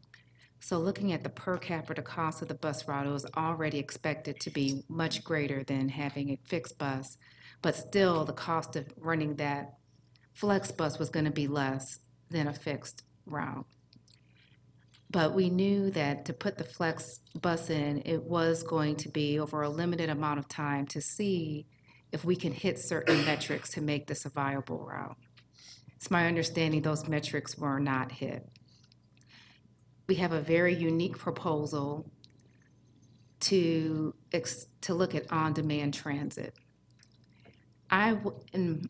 So looking at the per capita cost of the bus route, it was already expected to be much greater than having a fixed bus, but still the cost of running that Flex bus was going to be less than a fixed route. But we knew that to put the Flex bus in, it was going to be over a limited amount of time to see if we can hit certain metrics to make this a viable route. It's my understanding those metrics were not hit. We have a very unique proposal to look at on-demand transit. In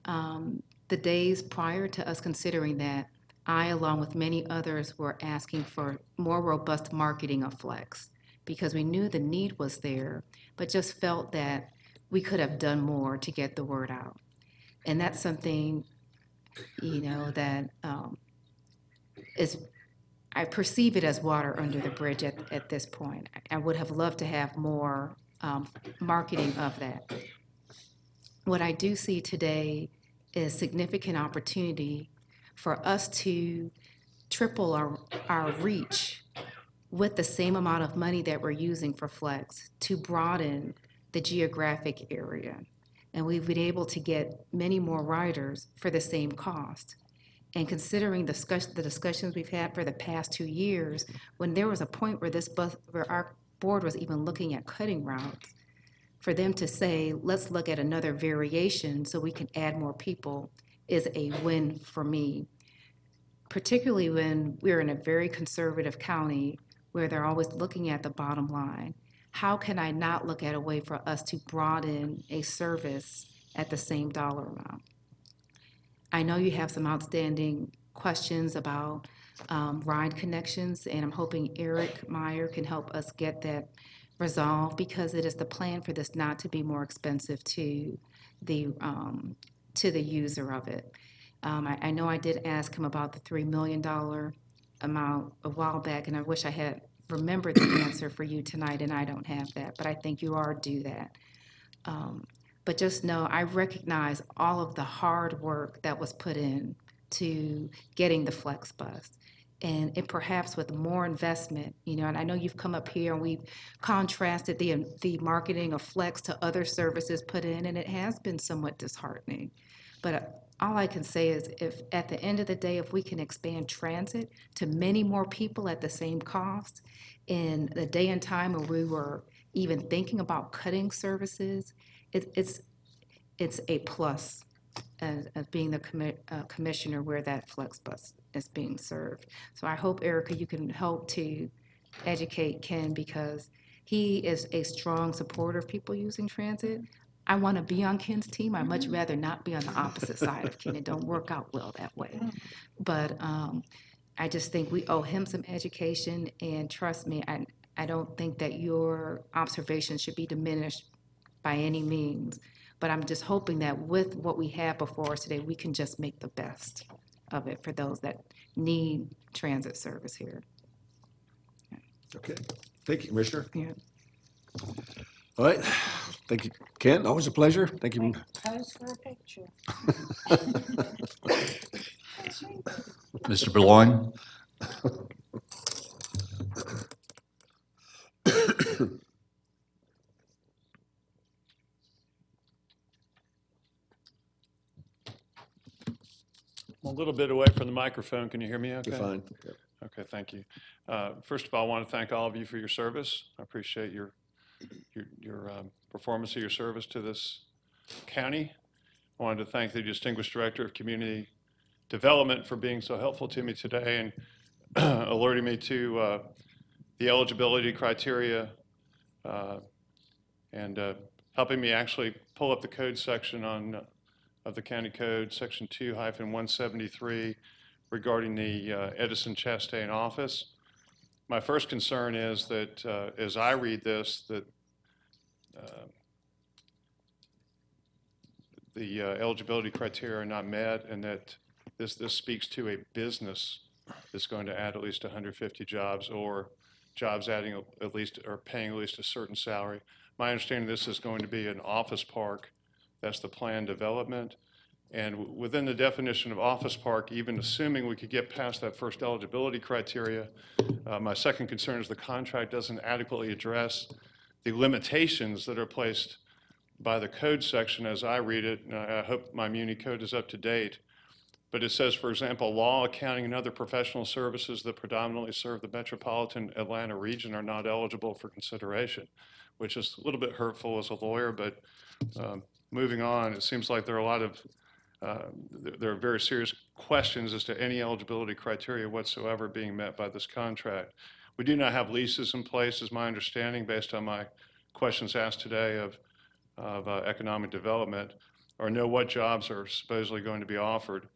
the days prior to us considering that, I, along with many others, were asking for more robust marketing of Flex because we knew the need was there, but just felt that we could have done more to get the word out. And that's something, that I perceive it as water under the bridge at this point. I would have loved to have more marketing of that. What I do see today is significant opportunity for us to triple our reach with the same amount of money that we're using for Flex to broaden the geographic area. And we've been able to get many more riders for the same cost. And considering the discussions we've had for the past 2 years, when there was a point where our board was even looking at cutting routes, for them to say, let's look at another variation so we can add more people is a win for me. Particularly when we're in a very conservative county where they're always looking at the bottom line. How can I not look at a way for us to broaden a service at the same dollar amount? I know you have some outstanding questions about ride connections, and I'm hoping Eric Meyer can help us get that resolved because it is the plan for this not to be more expensive to the user of it. I know I did ask him about the $3 million amount a while back, and I wish I had remembered the answer for you tonight, and I don't have that, but I think you are due that. But just know, I recognize all of the hard work that was put in to getting the Flex Bus. And it perhaps with more investment, you know, and I know you've come up here and we've contrasted the marketing of Flex to other services put in, and it has been somewhat disheartening. But all I can say is if at the end of the day, if we can expand transit to many more people at the same cost, in the day and time where we were even thinking about cutting services, it's a plus of being the commissioner where that Flex Bus is being served. So I hope, Erica, you can help to educate Ken because he is a strong supporter of people using transit. I want to be on Ken's team. I'd much rather not be on the opposite side of Ken. It don't work out well that way. But I just think we owe him some education, and trust me, I don't think that your observations should be diminished by any means. But I'm just hoping that with what we have before us today, we can just make the best of it for those that need transit service here. Okay, thank you, Commissioner. Yeah. All right, thank you, Ken, always a pleasure. Thank you. Pose for a picture. Mr. Burloin? I'm a little bit away from the microphone. Can you hear me okay? You're fine. Okay, thank you. First of all, I want to thank all of you for your service. I appreciate your performance of your service to this county. I wanted to thank the Distinguished Director of Community Development for being so helpful to me today and alerting me to the eligibility criteria and helping me actually pull up the code section of the county code, section 2-173, regarding the Edison Chastain office. My first concern is that as I read this, that the eligibility criteria are not met, and that this speaks to a business that's going to add at least 150 jobs, or jobs adding at least or paying at least a certain salary. My understanding, this is going to be an office park. That's the planned development. And within the definition of office park, even assuming we could get past that first eligibility criteria, my second concern is the contract doesn't adequately address the limitations that are placed by the code section as I read it. And I hope my Muni code is up to date. But it says, for example, law, accounting, and other professional services that predominantly serve the metropolitan Atlanta region are not eligible for consideration, which is a little bit hurtful as a lawyer. But moving on, it seems like there are a lot of there are very serious questions as to any eligibility criteria whatsoever being met by this contract. We do not have leases in place, is my understanding, based on my questions asked today of economic development, or know what jobs are supposedly going to be offered.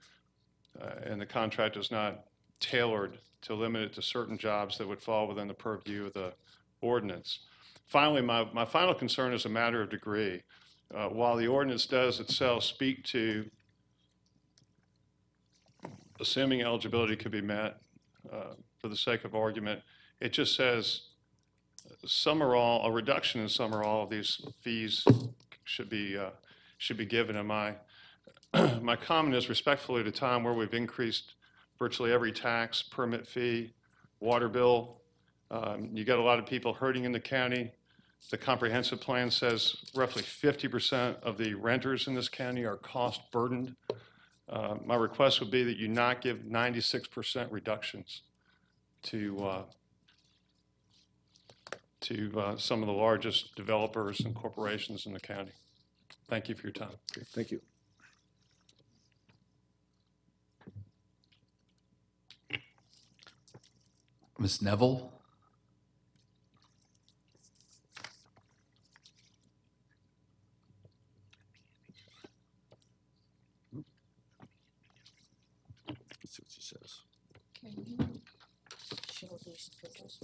And the contract is not tailored to limit it to certain jobs that would fall within the purview of the ordinance. Finally, my final concern is a matter of degree. While the ordinance does itself speak to assuming eligibility could be met for the sake of argument, it just says some or all, a reduction in some or all of these fees should be given. And my comment is respectfully at a time where we've increased virtually every tax, permit fee, water bill. You got a lot of people hurting in the county. The comprehensive plan says roughly 50% of the renters in this county are cost burdened. My request would be that you not give 96% reductions to some of the largest developers and corporations in the county. Thank you for your time. Okay, thank you. Ms. Neville? Let's see what she says. Can you show these pictures?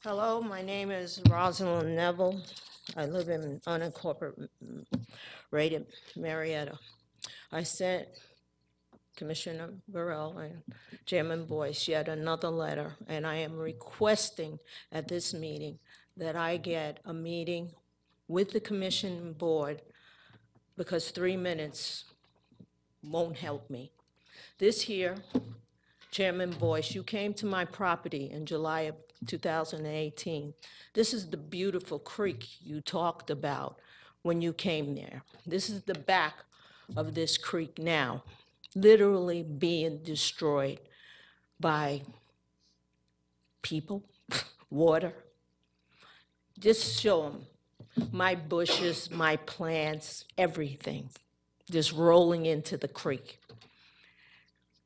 Hello, my name is Rosalind Neville. I live in unincorporated Marietta. I sent Commissioner Burrell and Chairman Boyce yet another letter, and I am requesting at this meeting that I get a meeting with the commission board because 3 minutes won't help me. This here, Chairman Boyce, you came to my property in July of 2018. This is the beautiful creek you talked about when you came there. This is the back of this creek now, literally being destroyed by people, water. Just show them my bushes, my plants, everything, just rolling into the creek.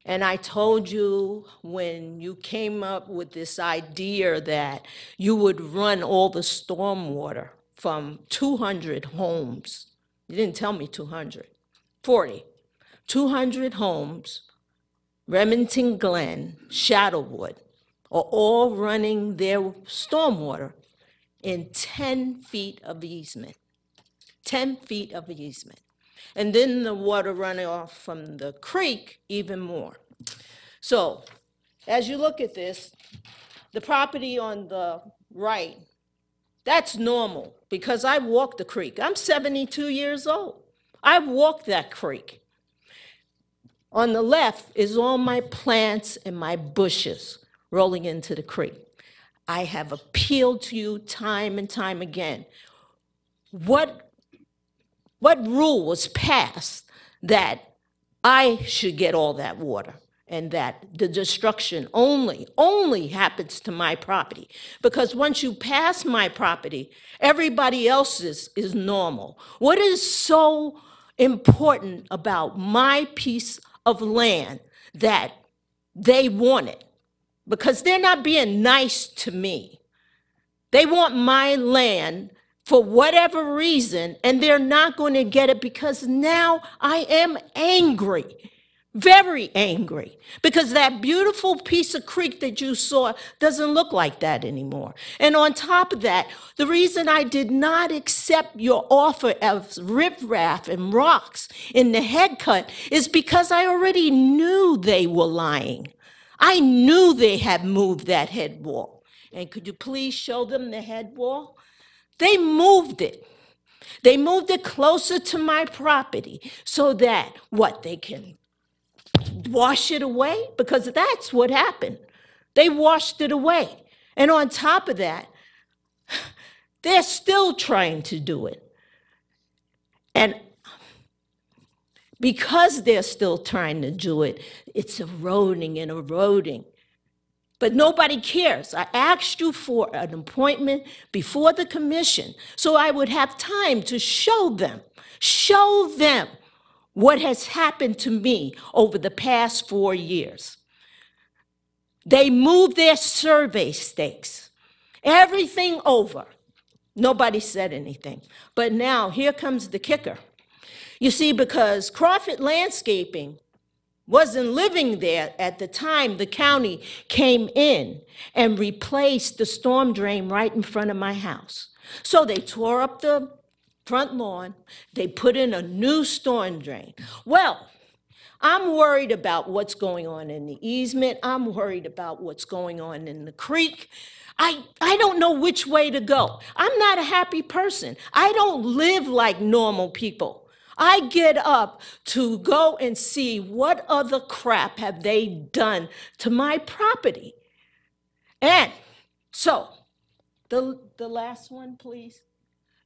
And I told you when you came up with this idea that you would run all the stormwater from 200 homes. You didn't tell me 200, 40. 200 homes, Remington Glen, Shadowwood, are all running their stormwater in 10 feet of easement. 10 feet of easement. And then the water running off from the creek even more. So as you look at this, the property on the right, that's normal because I walked the creek. I'm 72 years old. I walked that creek. On the left is all my plants and my bushes rolling into the creek. I have appealed to you time and time again. What rule was passed that I should get all that water and that the destruction only happens to my property? Because once you pass my property, everybody else's is normal. What is so important about my piece of land that they want it? Because they're not being nice to me. They want my land for whatever reason, and they're not going to get it because now I am angry, very angry, because that beautiful piece of creek that you saw doesn't look like that anymore. And on top of that, the reason I did not accept your offer of riprap and rocks in the head cut is because I already knew they were lying. I knew they had moved that head wall. And could you please show them the head wall? They moved it. They moved it closer to my property so that, what, they can wash it away? Because that's what happened. They washed it away. And on top of that, they're still trying to do it. And because they're still trying to do it, it's eroding and eroding. But nobody cares. I asked you for an appointment before the commission so I would have time to show them what has happened to me over the past 4 years. They moved their survey stakes, everything over. Nobody said anything. But now here comes the kicker. You see, because Crawford Landscaping wasn't living there at the time the county came in and replaced the storm drain right in front of my house. So they tore up the front lawn, they put in a new storm drain. Well, I'm worried about what's going on in the easement. I'm worried about what's going on in the creek. I don't know which way to go. I'm not a happy person. I don't live like normal people. I get up to go and see what other crap have they done to my property. And so, the last one, please.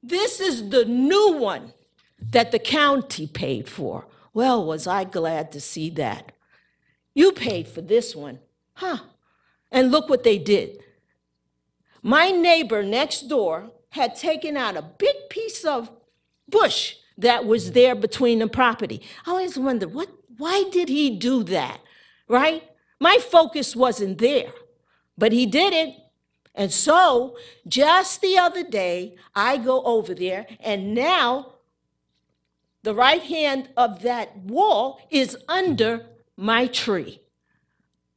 This is the new one that the county paid for. Well, was I glad to see that. You paid for this one, huh? And look what they did. My neighbor next door had taken out a big piece of bush that was there between the property. I always wondered, why did he do that, right? My focus wasn't there, but he did it. And so just the other day, I go over there, and now the right hand of that wall is under my tree,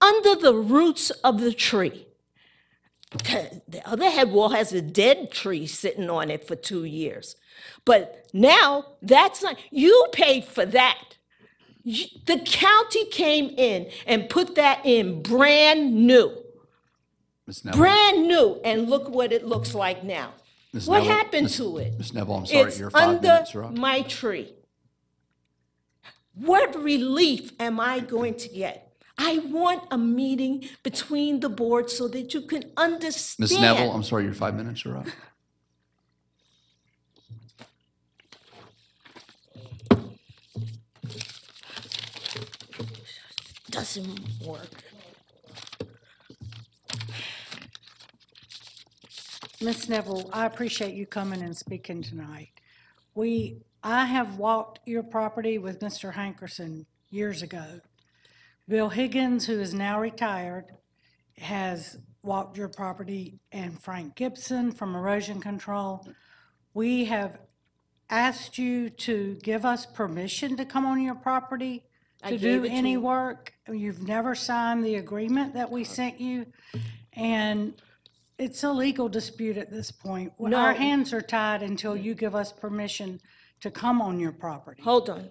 under the roots of the tree. The other head wall has a dead tree sitting on it for 2 years. But now, that's not, you paid for that. The county came in and put that in brand new. Ms. Neville, Brand new, and look what it looks like now. Ms. What Neville, happened Ms. to it? Ms. Neville, I'm sorry, It's your 5 minutes are up. under my tree. What relief am I going to get? I want a meeting between the boards so that you can understand. Ms. Neville, I'm sorry, your 5 minutes are up. Doesn't work. Ms. Neville, I appreciate you coming and speaking tonight. I have walked your property with Mr. Hankerson years ago. Bill Higgins, who is now retired, has walked your property, and Frank Gibson from Erosion Control. We have asked you to give us permission to come on your property I to gave do it to any you. work. You've never signed the agreement that we sent you, and it's a legal dispute at this point. No. Our hands are tied until you give us permission to come on your property. Hold on.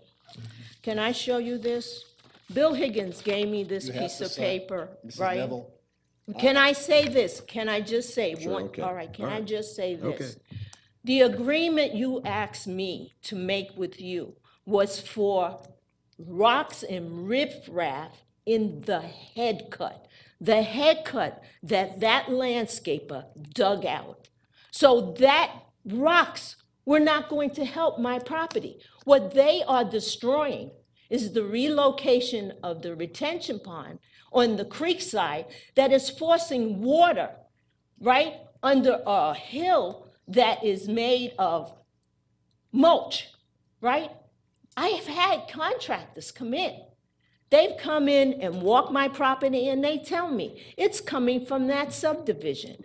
Can I show you this? Bill Higgins gave me this piece of paper, right? Neville? Can I say this? Can I just say Sure, one? okay. All right, can All I right. just say Okay. this? The agreement you asked me to make with you was for rocks and riprap in the head cut. The head cut that landscaper dug out. So that rocks were not going to help my property. What they are destroying is the relocation of the retention pond on the creek side that is forcing water right under a hill that is made of mulch, right? I have had contractors come in. They've come in and walked my property and they tell me it's coming from that subdivision.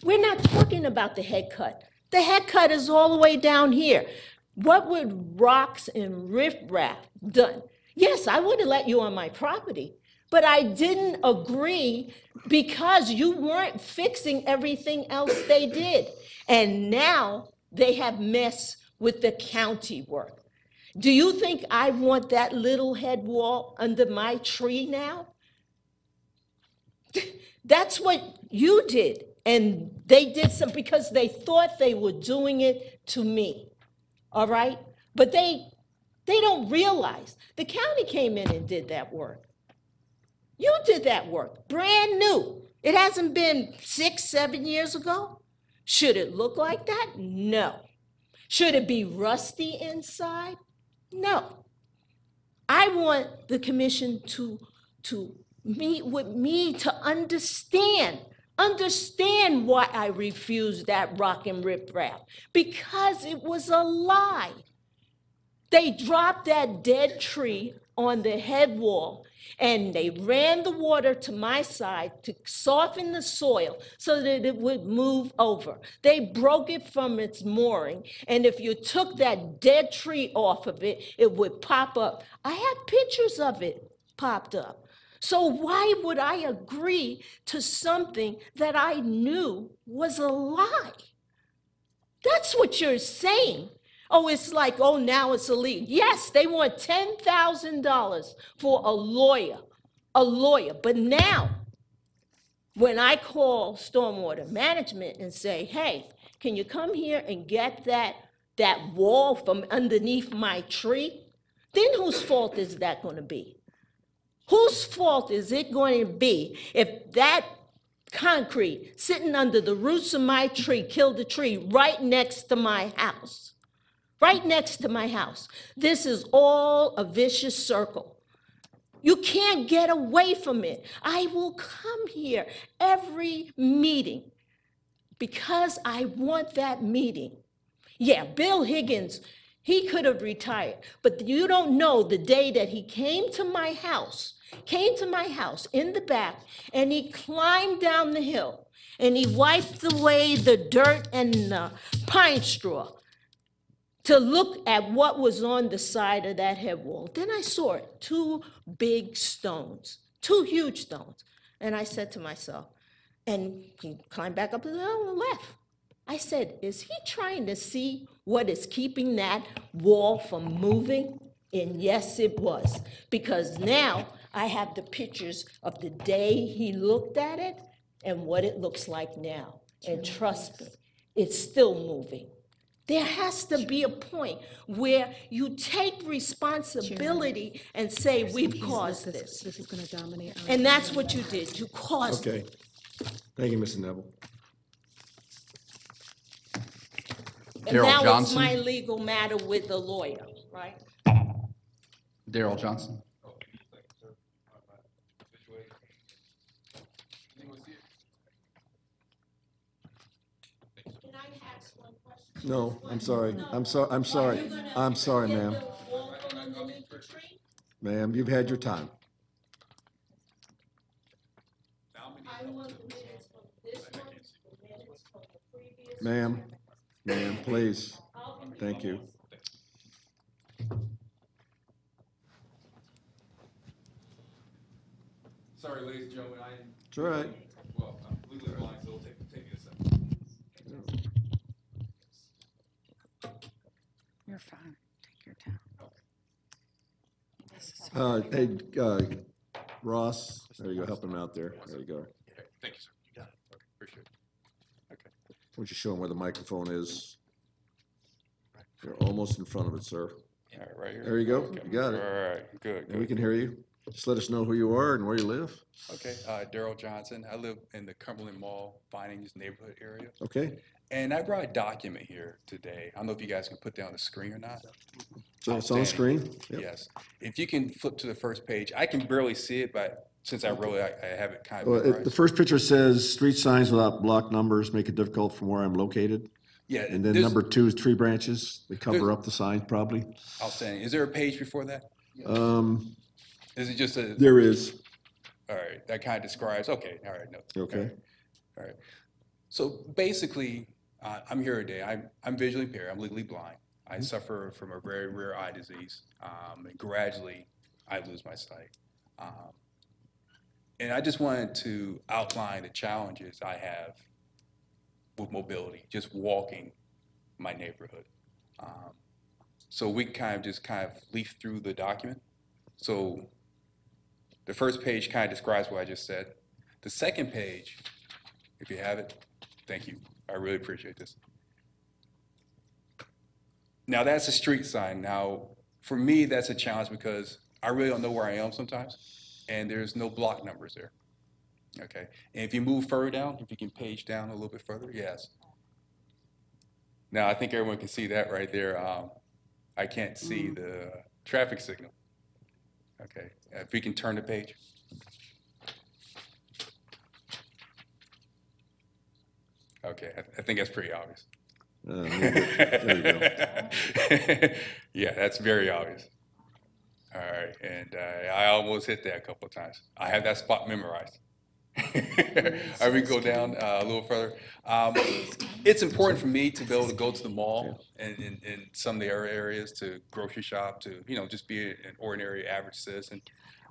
We're not talking about the head cut. The head cut is all the way down here. What would rocks and riprap done? Yes, I would have let you on my property, but I didn't agree because you weren't fixing everything else they did. And now they have messed with the county work. Do you think I want that little head wall under my tree now? That's what you did. And they did some because they thought they were doing it to me. All right? But they don't realize the county came in and did that work. You did that work, brand new. It hasn't been 6, 7 years ago. Should it look like that? No. Should it be rusty inside? No. I want the commission to meet with me to understand why I refused that rock and riprap, because it was a lie. They dropped that dead tree on the head wall and they ran the water to my side to soften the soil so that it would move over. They broke it from its mooring, and if you took that dead tree off of it, it would pop up. I had pictures of it popped up. So why would I agree to something that I knew was a lie? That's what you're saying. Oh, it's like, oh, now it's illegal. Yes, they want $10,000 for a lawyer. But now, when I call Stormwater Management and say, hey, can you come here and get that wall from underneath my tree? Then whose fault is that going to be? Whose fault is it going to be if that concrete sitting under the roots of my tree killed the tree right next to my house? Right next to my house. This is all a vicious circle. You can't get away from it. I will come here every meeting because I want that meeting. Yeah, Bill Higgins, he could have retired, but you don't know the day that he came to my house in the back, and he climbed down the hill, and he wiped away the dirt and the pine straw to look at what was on the side of that head wall. Then I saw it, 2 big stones, 2 huge stones. And I said to myself, And he climbed back up to the hill and left. I said, is he trying to see what is keeping that wall from moving? And yes, it was, because now I have the pictures of the day he looked at it and what it looks like now. And trust me, it's still moving. There has to be a point where you take responsibility and say, we've caused this. This is gonna dominate. And that's what you did, you caused it. Okay. Thank you, Mrs. Neville. And Daryl now it's Johnson. my legal matter with the lawyer, right? Daryl Johnson. No, I'm sorry. I'm sorry. I'm sorry, ma'am. Ma'am, you've had your time. Ma'am, please. Thank you. Sorry, ladies and gentlemen, It's all right. well, I'm legally blind, so it'll take me a second. You're fine. Take your time. Hey, Ross, there you go, help him out there. There you go. Thank you, sir. You got it. Okay, appreciate it. Okay. Why don't you show him where the microphone is? You're almost in front of it, sir. All right, right here. There you go. Okay. You got it. All right, good, And we good. can hear you. Just let us know who you are and where you live. Okay, Daryl Johnson. I live in the Cumberland Mall, Vinings neighborhood area. Okay? And I brought a document here today. I don't know if you guys can put that on the screen or not. So it's on the screen? Yep. Yes. If you can flip to the first page, I can barely see it, but since I wrote it, I have it kind Well, of the memorized. first picture says, street signs without block numbers make it difficult from where I'm located. Yeah. And then there's- number two is tree branches. They cover There's- up the signs probably. Outstanding. Is there a page before that? Is it just a? There is. All right, that kind of describes, okay, all right, no. Okay. All right. So basically, I'm here today. I'm visually impaired. I'm legally blind. I suffer from a very rare eye disease. And gradually, I lose my sight. And I just wanted to outline the challenges I have with mobility, just walking my neighborhood. So we kind of leaf through the document. So the first page kind of describes what I just said. The second page, if you have it, thank you. I really appreciate this. Now that's a street sign. Now, for me, that's a challenge because I really don't know where I am sometimes, and there's no block numbers there. Okay, and if you move further down, if you can page down a little bit further, yes. Now, I think everyone can see that right there. I can't see the traffic signal. Okay, if we can turn the page. Okay, I think that's pretty obvious. There you go. Yeah, that's very obvious. All right, and I almost hit that a couple of times. I have that spot memorized. All right, we can go down a little further. It's important for me to be able to go to the mall and in some of the area areas to grocery shop, to, just be an ordinary average citizen.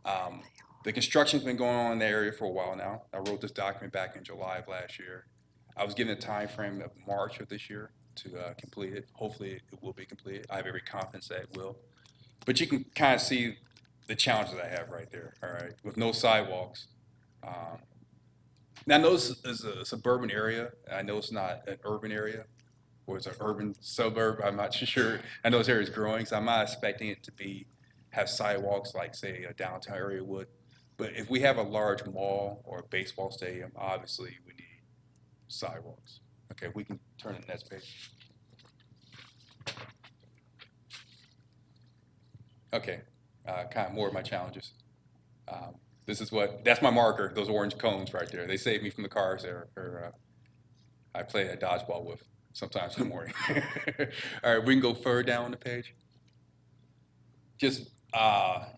The construction's been going on in the area for a while now. I wrote this document back in July of last year. I was given a time frame of March of this year to complete it. Hopefully it will be completed. I have every confidence that it will. But you can kind of see the challenges I have right there, all right, with no sidewalks. Now, I know this is a suburban area. I know it's not an urban area, or it's an urban suburb. I'm not sure. I know this area is growing, so I'm not expecting it to have sidewalks like, say, a downtown area would. But if we have a large mall or a baseball stadium, obviously we need sidewalks. Okay, we can turn to the next page. Okay, kind of more of my challenges. That's my marker, those orange cones right there. They save me from the cars there, I play a dodgeball with sometimes in the morning. All right, we can go further down on the page. Just, that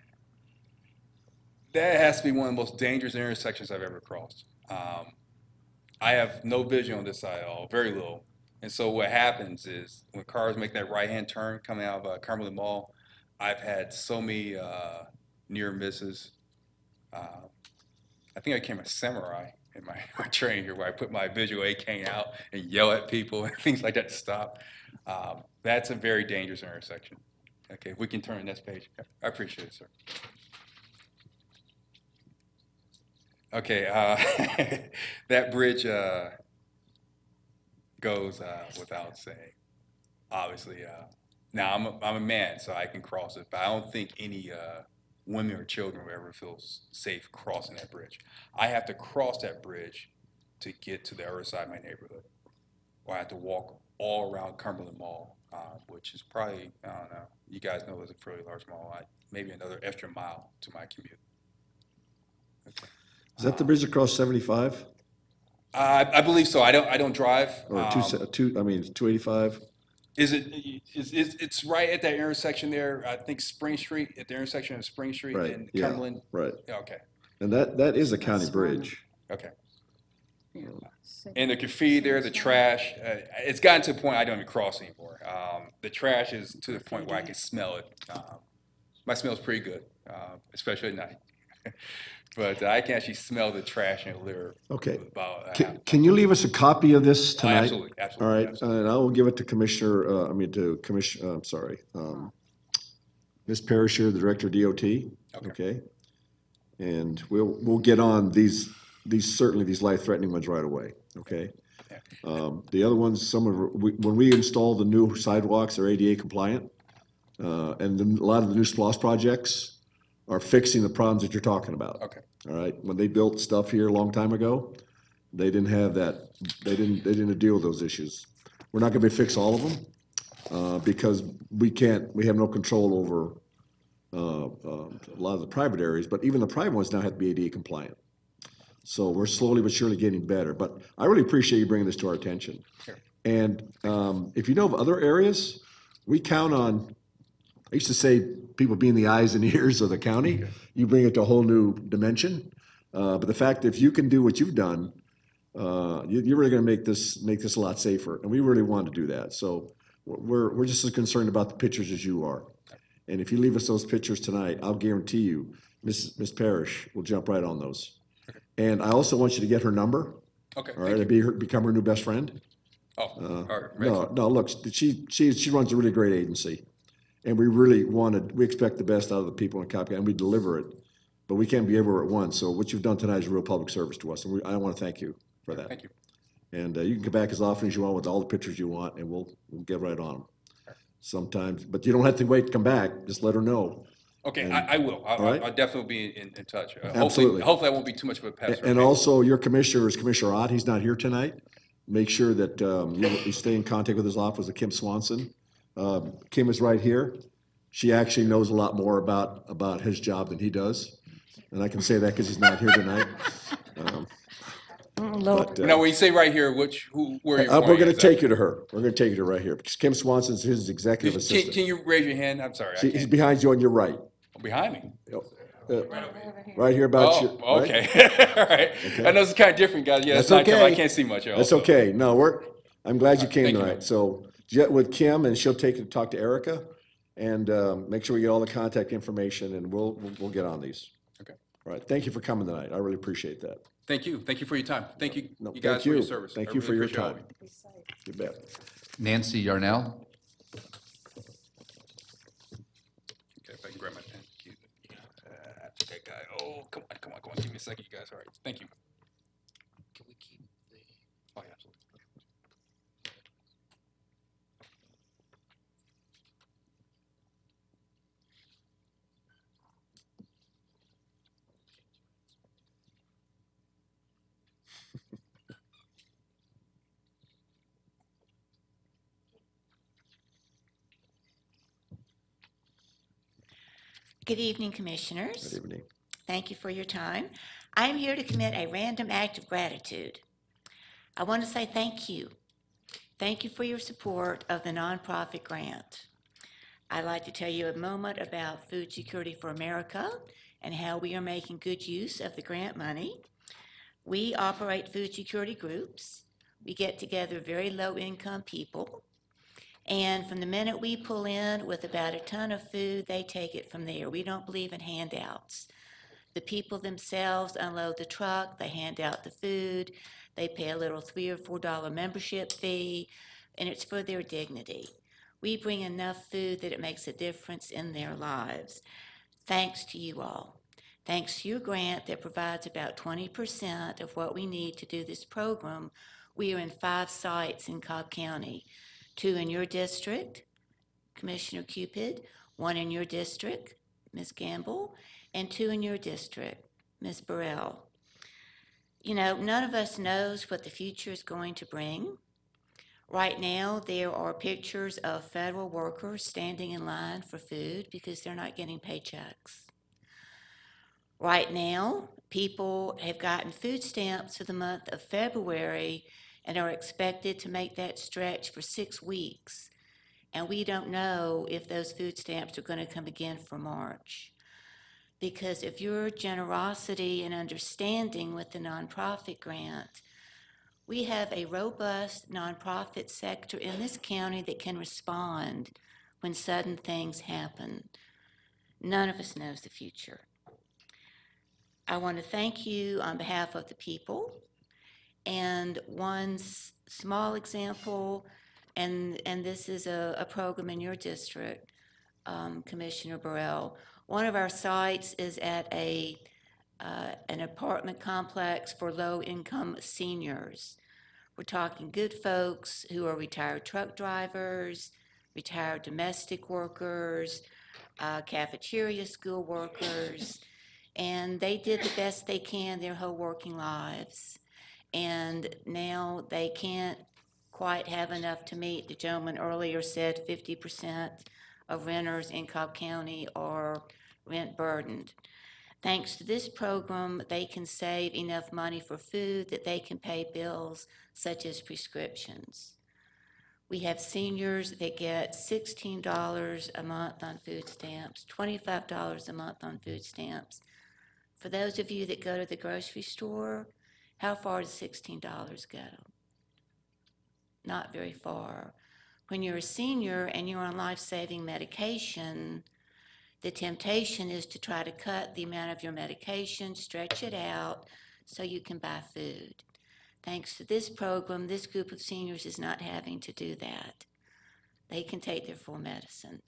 has to be one of the most dangerous intersections I've ever crossed. I have no vision on this side at all, very little. And so what happens is when cars make that right-hand turn coming out of Cumberland Mall, I've had so many near misses. I think I became a samurai in my, my training here where I put my visual aid cane out and yell at people and things like that to stop. That's a very dangerous intersection. Okay, if we can turn to the next page. I appreciate it, sir. Okay, that bridge goes without saying. Obviously, now I'm a man, so I can cross it, but I don't think any women or children will ever feel safe crossing that bridge. I have to cross that bridge to get to the other side of my neighborhood, or I have to walk all around Cumberland Mall, which is probably, I don't know, you guys know it's a fairly large mall, maybe another extra mile to my commute. Okay. Is that the bridge across 75? I believe so. I don't drive. Or 285? Is it? It's right at that intersection there. I think Spring Street, at the intersection of Spring Street Right, and yeah, Cumberland. right. Yeah, okay. And that is a county bridge. Okay. And the graffiti there, the trash, it's gotten to the point I don't even cross anymore. The trash is to the point where I can smell it. My smell's pretty good, especially at night. But I can actually smell the trash and litter. Okay. About Can you leave us a copy of this tonight? Absolutely, absolutely. All right, Absolutely. and I will give it to Ms. Parrish here, the Director of DOT. Okay. And we'll get on these life-threatening ones right away, okay? The other ones, when we install the new sidewalks, they're ADA compliant. And a lot of the new SPLOST projects are fixing the problems that you're talking about. Okay. All right, when they built stuff here a long time ago, they didn't have that, they didn't deal with those issues. We're not gonna be able to fix all of them, because we have no control over, a lot of the private areas, but even the private ones now have to be ADA compliant. So we're slowly but surely getting better, but I really appreciate you bringing this to our attention. Sure. And, if you know of other areas, we count on, I used to say people being the eyes and ears of the county. You bring it to a whole new dimension. But the fact that if you can do what you've done, you're really gonna make this a lot safer, and we really want to do that. So we're just as concerned about the pictures as you are. And if you leave us those pictures tonight, I'll guarantee you, Ms. Parrish will jump right on those. And I also want you to get her number. Okay. All right, and become her new best friend. Oh, all right. No, look, she runs a really great agency. And we expect the best out of the people in Cobb County, and we deliver it. But we can't be everywhere at once, so what you've done tonight is a real public service to us, and I want to thank you for that. Thank you. And you can come back as often as you want with all the pictures you want, and we'll get right on them. Sometimes, but you don't have to wait to come back, just let her know. Okay, And- I will. right? I'll definitely be in touch. Absolutely. Hopefully I won't be too much of a pest. And also, your commissioner is Commissioner Ott, he's not here tonight. Make sure that you stay in contact with his office of Kim Swanson. Kim is right here. She actually knows a lot more about his job than he does. And I can say that because he's not here tonight. But, Now, when you say right here, where are you we're pointing? gonna take you to her. We're gonna take you to right here, because Kim Swanson's his executive assistant. Can you raise your hand? I'm sorry. I He's can't. behind you on your right. Behind me? Right here about you. Oh, right? okay. All right. I know it's kind of different, guys. Yeah, That's it's nighttime. okay. I can't see much. That's also. okay. No, I'm glad you came thank you, tonight. So get with Kim, and she'll take you to talk to Erica, and make sure we get all the contact information, and we'll get on these. Okay. All right. Thank you for coming tonight. I really appreciate that. Thank you. Thank you for your time. Thank you, No, you guys, thank for your you. service. Thank I you really for your appreciate all time. of You you. bet. Nancy Yarnell. Okay, if I can grab my pen. Okay, guy. Oh, come on. Give me a second, you guys. All right. Thank you. Can we keep the? Oh, yeah, absolutely. Good evening, Commissioners. Good evening. Thank you for your time. I am here to commit a random act of gratitude. I want to say thank you. Thank you for your support of the nonprofit grant. I'd like to tell you a moment about Food Security for America and how we are making good use of the grant money. We operate food security groups. We get together very low-income people. And from the minute we pull in with about a ton of food, they take it from there. We don't believe in handouts. The people themselves unload the truck, they hand out the food, they pay a little $3 or $4 membership fee, and it's for their dignity. We bring enough food that it makes a difference in their lives. Thanks to you all. Thanks to your grant that provides about 20% of what we need to do this program, we are in 5 sites in Cobb County, 2 in your district, Commissioner Cupid, 1 in your district, Ms. Gamble, and 2 in your district, Ms. Burrell. You know, none of us knows what the future is going to bring. Right now, there are pictures of federal workers standing in line for food because they're not getting paychecks. Right now, people have gotten food stamps for the month of February and are expected to make that stretch for 6 weeks. And we don't know if those food stamps are going to come again for March. Because of your generosity and understanding with the nonprofit grant, we have a robust nonprofit sector in this county that can respond when sudden things happen. None of us knows the future. I want to thank you on behalf of the people. And one small example, and this is a program in your district, Commissioner Burrell. One of our sites is at an apartment complex for low-income seniors. We're talking good folks who are retired truck drivers, retired domestic workers, cafeteria school workers, and they did the best they can their whole working lives. And now they can't quite have enough to meet. The gentleman earlier said 50% of renters in Cobb County are rent burdened. Thanks to this program, they can save enough money for food that they can pay bills such as prescriptions. We have seniors that get $16 a month on food stamps, $25 a month on food stamps. For those of you that go to the grocery store, how far does $16 go? Not very far. When you're a senior and you're on life-saving medication, the temptation is to try to cut the amount of your medication, stretch it out so you can buy food. Thanks to this program, this group of seniors is not having to do that. They can take their full medicine.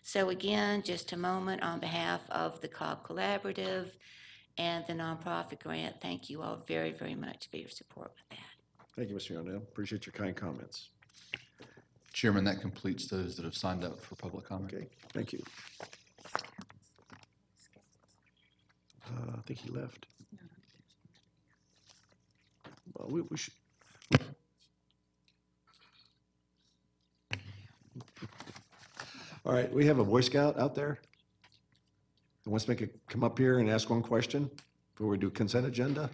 So again, just a moment on behalf of the Cobb Collaborative and the nonprofit grant, thank you all very, very much for your support with that. Thank you, Mr. Yarnell. Appreciate your kind comments. Chairman, that completes those that have signed up for public comment. Okay, thank you. I think he left. Well, we should. All right, we have a Boy Scout out there who wants to come up here and ask one question before we do consent agenda.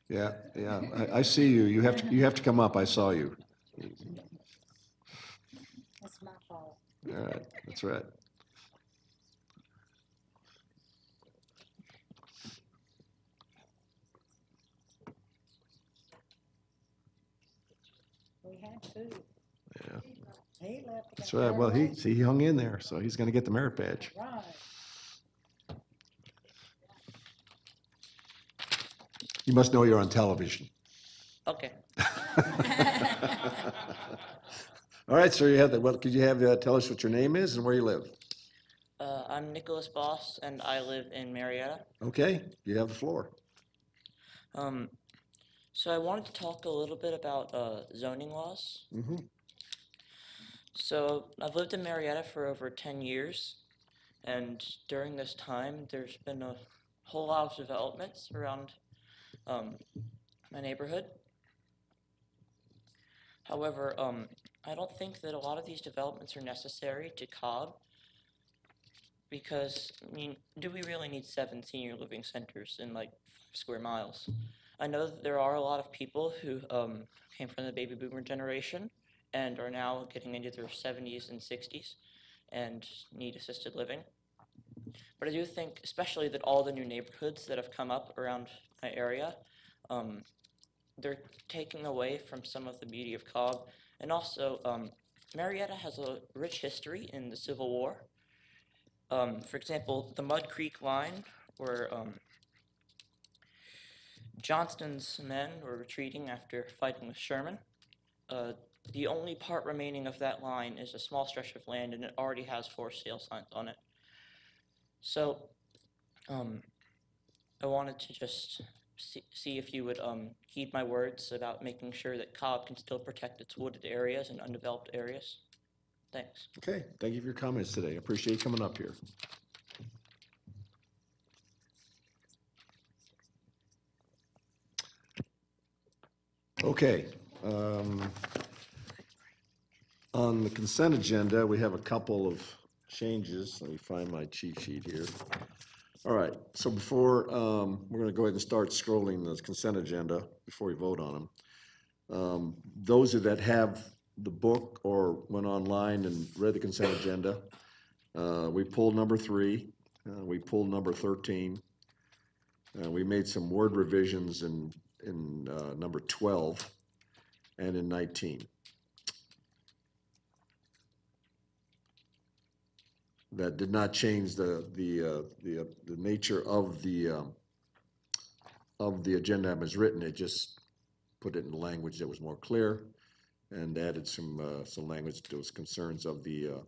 Yeah, I see you. You have to come up. I saw you. That's my fault. All right, that's right. We had food. Yeah, He left. that's right. Well, he hung in there, so he's going to get the merit badge. Right. You must know you're on television. Okay. All right, sir, you have that. Well, could you have tell us what your name is and where you live? I'm Nicholas Boss, and I live in Marietta. Okay, you have the floor. So I wanted to talk a little bit about zoning laws. Mm-hmm. So I've lived in Marietta for over 10 years, and during this time, there's been a whole lot of developments around my neighborhood. However, I don't think that a lot of these developments are necessary to Cobb because, I mean, do we really need 7 senior living centers in like 5 square miles? I know that there are a lot of people who came from the baby boomer generation and are now getting into their 70s and 60s and need assisted living. But I do think, especially that all the new neighborhoods that have come up around my area, they're taking away from some of the beauty of Cobb. And also, Marietta has a rich history in the Civil War. For example, the Mud Creek line, where Johnston's men were retreating after fighting with Sherman. The only part remaining of that line is a small stretch of land, and it already has 4 sale signs on it. So, I wanted to just see if you would heed my words about making sure that Cobb can still protect its wooded areas and undeveloped areas. Thanks. Okay, thank you for your comments today. I appreciate you coming up here. Okay. On the consent agenda, we have a couple of changes. Let me find my cheat sheet here. All right, so before, we're gonna go ahead and start scrolling the consent agenda before we vote on them. Those that have the book or went online and read the consent agenda, we pulled number 3, we pulled number 13. We made some word revisions in number 12 and in 19. That did not change the nature of the agenda as written. It just put it in language that was more clear and added some language to those concerns of the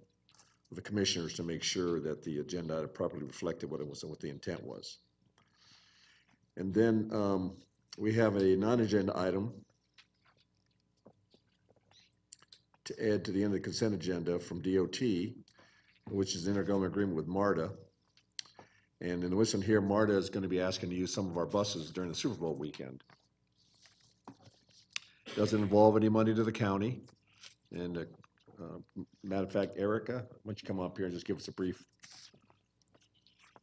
commissioners to make sure that the agenda properly reflected what it was and what the intent was. And then we have a non-agenda item to add to the end of the consent agenda from DOT, which is an intergovernmental agreement with MARTA. And in listen here, MARTA is going to be asking to use some of our buses during the Super Bowl weekend. Doesn't involve any money to the county. And matter of fact, Erica, why don't you come up here and just give us a brief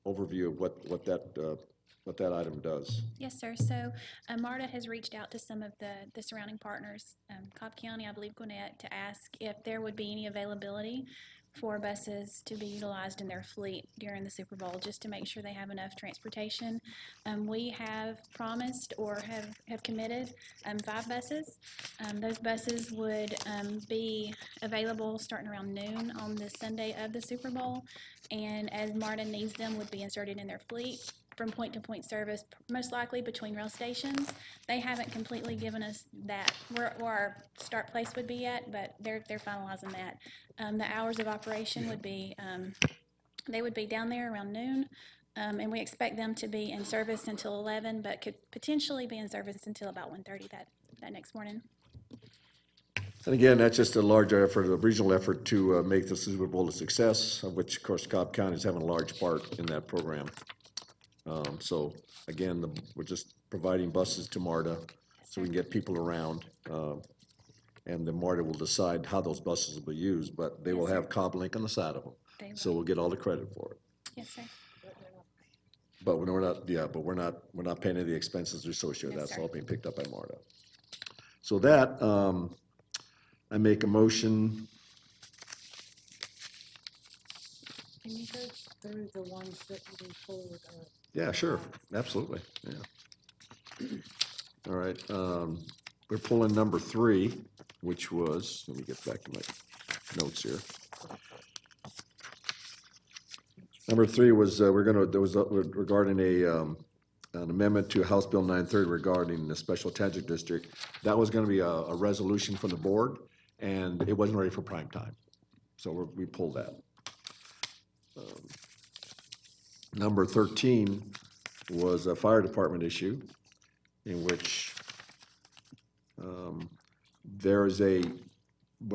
overview of what that item does. Yes, sir. So MARTA has reached out to some of the surrounding partners, Cobb County, I believe Gwinnett, to ask if there would be any availability for buses to be utilized in their fleet during the Super Bowl, just to make sure they have enough transportation. We have promised or have committed 5 buses. Those buses would be available starting around noon on the Sunday of the Super Bowl, and as MARTA needs them, would be inserted in their fleet from point-to-point service, most likely between rail stations. They haven't completely given us that, where our start place would be yet, but they're finalizing that. The hours of operation would be, they would be down there around noon, and we expect them to be in service until 11, but could potentially be in service until about 1:30 that next morning. And again, that's just a larger effort, a regional effort to make the Super Bowl a success, of which, of course, Cobb County is having a large part in that program. So again, we're just providing buses to MARTA so we can get people around. And then MARTA will decide how those buses will be used, but they will have Cobb Link on the side of them. So we'll get all the credit for it. Yes, sir. But we're not paying any of the expenses associated. That's all being picked up by MARTA. So that, I make a motion. Can you go through the ones that we pulled? Yeah, sure, absolutely, yeah. All right, we're pulling number 3, which was, let me get back to my notes here. Number 3 was, regarding an amendment to House Bill 930 regarding the Special Transit District. That was gonna be a resolution from the board, and it wasn't ready for prime time. So we pulled that. Number 13 was a fire department issue in which we're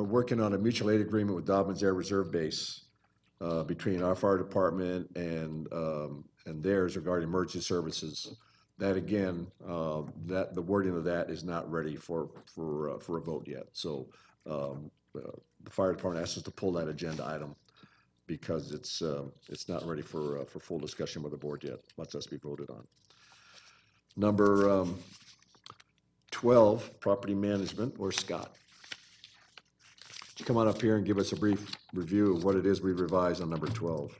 working on a mutual aid agreement with Dobbins Air Reserve Base between our fire department and theirs regarding emergency services. That again, the wording of that is not ready for a vote yet. So the fire department asked us to pull that agenda item because it's not ready for full discussion with the board yet. Wants us to be voted on. Number 12, property management, or Scott. Would you come on up here and give us a brief review of what it is we revised on number 12?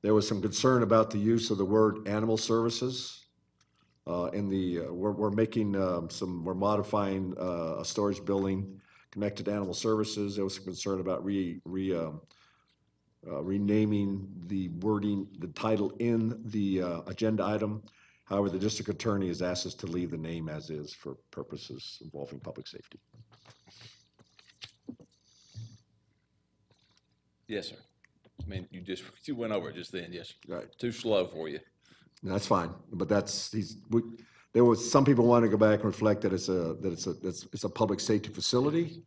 There was some concern about the use of the word animal services We're making we're modifying a storage building connected to animal services. There was some concern about renaming the wording, the title in the agenda item. However, the district attorney has asked us to leave the name as is for purposes involving public safety. Yes, sir. I mean, you went over it just then, yes. Right. Too slow for you. No, that's fine, but there was, some people want to go back and reflect that it's a public safety facility.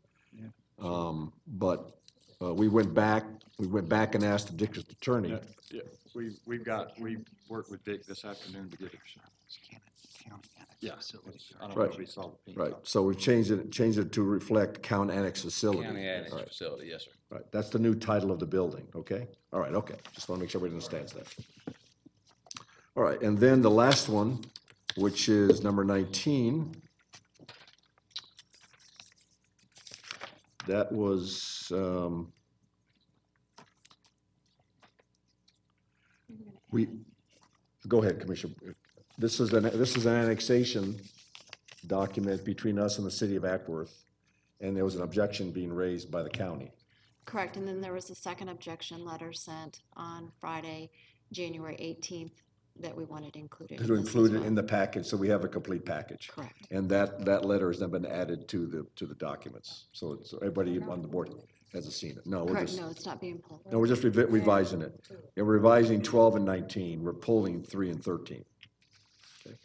But we went back and asked the district attorney. Yeah, we worked with Vic this afternoon to get it. Yeah. I don't know if we saw the pink Right, box. so we've changed it to reflect County Annex Facility. County Annex Right. Facility, yes, sir. Right, that's the new title of the building, okay? All right, okay, just want to make sure everybody understands that. All right, and then the last one, which is number 19. That was, go ahead, Commissioner. This is an annexation document between us and the city of Ackworth, and there was an objection being raised by the county. Correct, and then there was a second objection letter sent on Friday, January 18th, that we wanted included. To include it in the package, so we have a complete package. Correct. And that letter has then been added to the documents, so everybody on the board hasn't seen it. No, we're Correct, just, no, it's not being pulled. no, we're just revising it. And we're revising 12 and 19, we're pulling 3 and 13. Okay.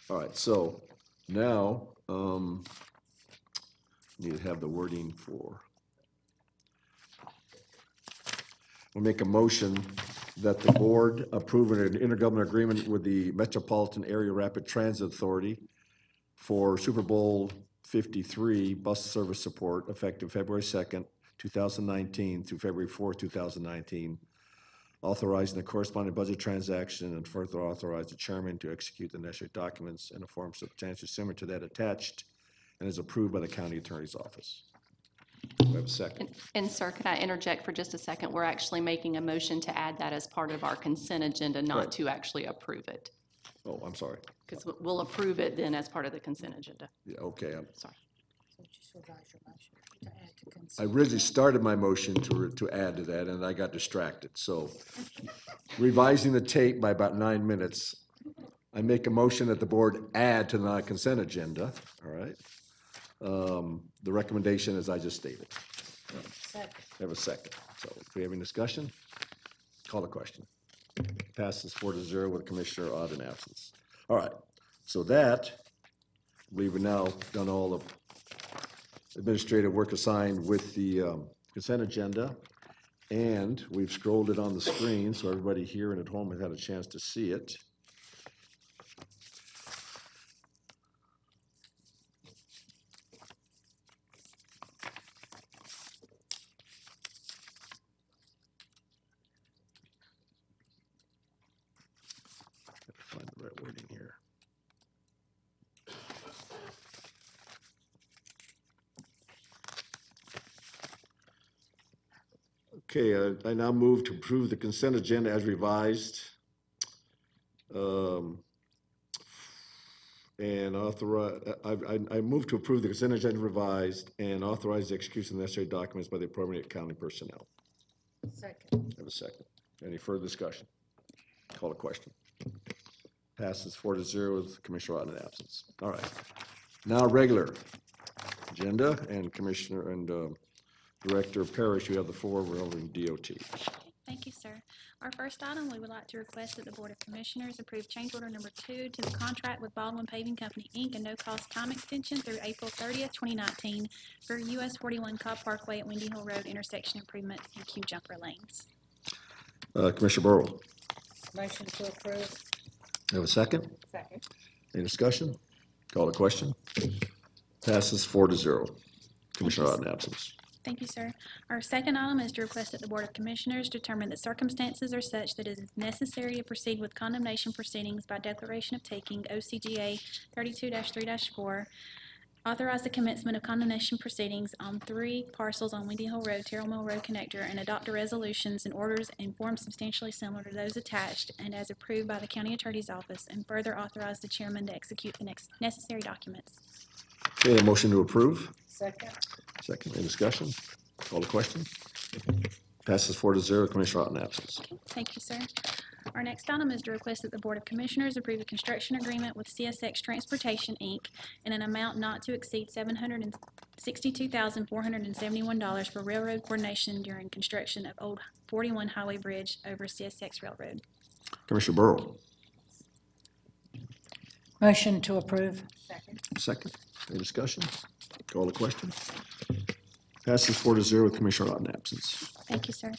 All right, so now, need to have the wording for. We'll make a motion that the board approve an intergovernmental agreement with the Metropolitan Area Rapid Transit Authority for Super Bowl 53 bus service support effective February 2nd, 2019 through February 4th, 2019, authorizing the corresponding budget transaction and further authorize the chairman to execute the necessary documents in a form substantially similar to that attached and is approved by the county attorney's office. Do I have a second? And sir, can I interject for just a second? We're actually making a motion to add that as part of our consent agenda, not Right. to actually approve it. Oh, I'm sorry. Because we'll approve it then as part of the consent agenda. Yeah, okay. Sorry. I originally started my motion to add to that, and I got distracted. So revising the tape by about 9 minutes, I make a motion that the board add to the non-consent agenda, all right? The recommendation as I just stated. Have a second. So do we have any discussion? Call the question. Passes 4-0 with Commissioner Ott in absence. All right, so that, we've now done all the administrative work assigned with the consent agenda, and we've scrolled it on the screen, so everybody here and at home has had a chance to see it. Find the right wording here. Okay, I now move to approve the consent agenda as revised. And authorize, I move to approve the consent agenda revised and authorize the execution of necessary documents by the appropriate county personnel. Second. Have a second. Any further discussion? Call a question. Passes 4-0 with Commissioner Ott in absence. All right. Now, regular agenda, and Commissioner and Director Parrish, you have the floor. We're over in DOT. Thank you, sir. Our first item, we would like to request that the Board of Commissioners approve change order number 2 to the contract with Baldwin Paving Company, Inc., a no-cost time extension through April 30th, 2019 for US 41 Cobb Parkway at Windy Hill Road intersection improvements and Q jumper lanes. Commissioner Burrow, Motion to approve. have a second? Second. Any discussion? Call the question. Passes 4-0. Commissioner Ott in absence. Thank you, sir. Our second item is to request that the Board of Commissioners determine that circumstances are such that it is necessary to proceed with condemnation proceedings by declaration of taking OCGA 32-3-4 Authorize the commencement of condemnation proceedings on 3 parcels on Windy Hill Road, Terrell Mill Road connector, and adopt resolutions and orders in form substantially similar to those attached and as approved by the county attorney's office, and further authorize the chairman to execute the necessary documents. Okay, a motion to approve. Second. Second, any discussion? Call the question. Passes 4-0, Commissioner Ott in absence. Thank you, sir. Our next item is to request that the Board of Commissioners approve a construction agreement with CSX Transportation, Inc. in an amount not to exceed $762,471 for railroad coordination during construction of Old 41 Highway Bridge over CSX Railroad. Commissioner Burrow. Motion to approve. Second, any discussion? Call the question. Passes 4-0 with Commissioner Ott in absence. Thank you, sir.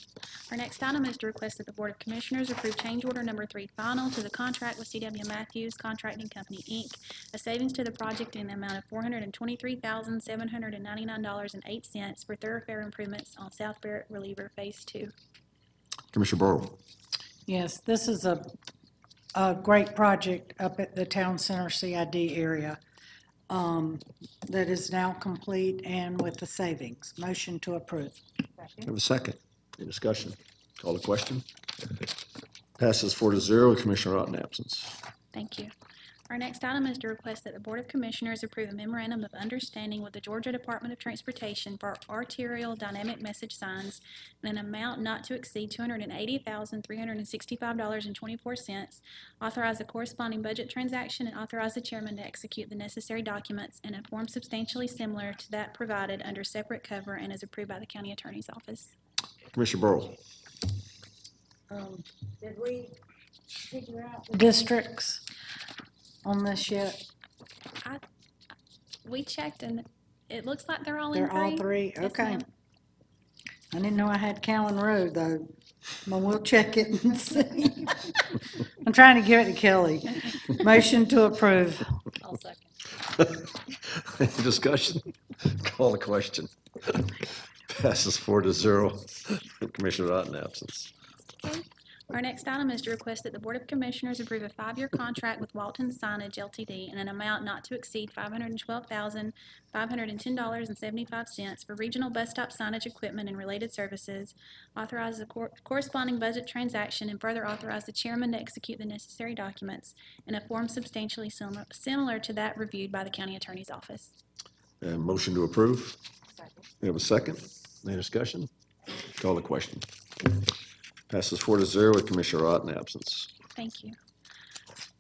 Our next item is to request that the Board of Commissioners approve change order number 3 final to the contract with C.W. Matthews Contracting Company, Inc., a savings to the project in the amount of $423,799.08 for thoroughfare improvements on South Barrett Reliever Phase 2. Commissioner Burrow. Yes, this is a great project up at the Town Center CID area that is now complete and with the savings. Motion to approve. Have a second. Any discussion? Call the question. Passes 4-0 with Commissioner Ott in absence. Thank you. Our next item is to request that the Board of Commissioners approve a memorandum of understanding with the Georgia Department of Transportation for arterial dynamic message signs in an amount not to exceed $280,365.24, authorize the corresponding budget transaction, and authorize the chairman to execute the necessary documents in a form substantially similar to that provided under separate cover and is approved by the county attorney's office. Commissioner Burrow. Did we figure out the districts on this yet? We checked and it looks like they're all in They're 3. all 3? Yes, Okay. ma'am. I didn't know I had Cowan Road, though. But we'll check it and see. I'm trying to give it to Kelly. Motion to approve. I'll second. Any discussion? Call the question. Passes 4-0 with Commissioner Ott in absence. Okay. Our next item is to request that the Board of Commissioners approve a 5-year contract with Walton Signage LTD in an amount not to exceed $512,510.75 for regional bus stop signage equipment and related services, authorize the corresponding budget transaction, and further authorize the chairman to execute the necessary documents in a form substantially similar to that reviewed by the county attorney's office. And motion to approve. We have a second. Any discussion? Call the question. Passes 4-0 with Commissioner Ott in absence. Thank you.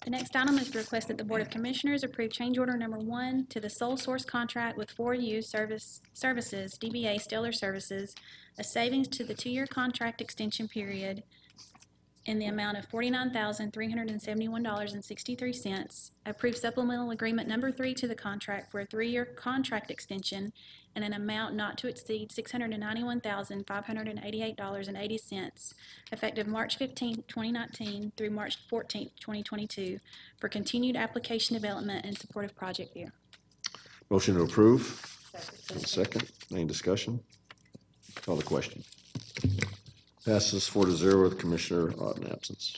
The next item is to request that the Board of Commissioners approve change order number 1 to the sole source contract with 4U Services, DBA Stellar Services, a savings to the 2-year contract extension period in the amount of $49,371.63. Approve supplemental agreement number 3 to the contract for a 3-year contract extension in an amount not to exceed $691,588.80, effective March 15, 2019 through March 14, 2022, for continued application development and support of Project View. Motion to approve. Second. Any discussion? Call the question. Passes 4-0 with Commissioner Ott in absence.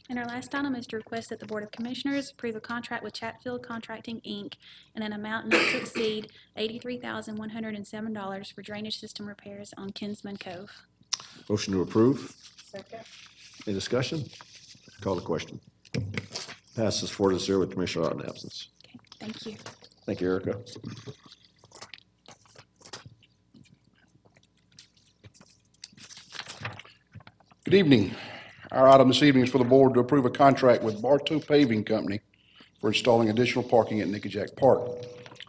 And our last item is to request that the Board of Commissioners approve a contract with Chatfield Contracting, Inc. in an amount not to exceed $83,107 for drainage system repairs on Kinsman Cove. Motion to approve. Second. Any discussion? Call the question. Passes 4-0 with Commissioner Ott in absence. Okay, thank you. Thank you, Erica. Good evening. Our item this evening is for the board to approve a contract with Bartow Paving Company for installing additional parking at Nickajack Park.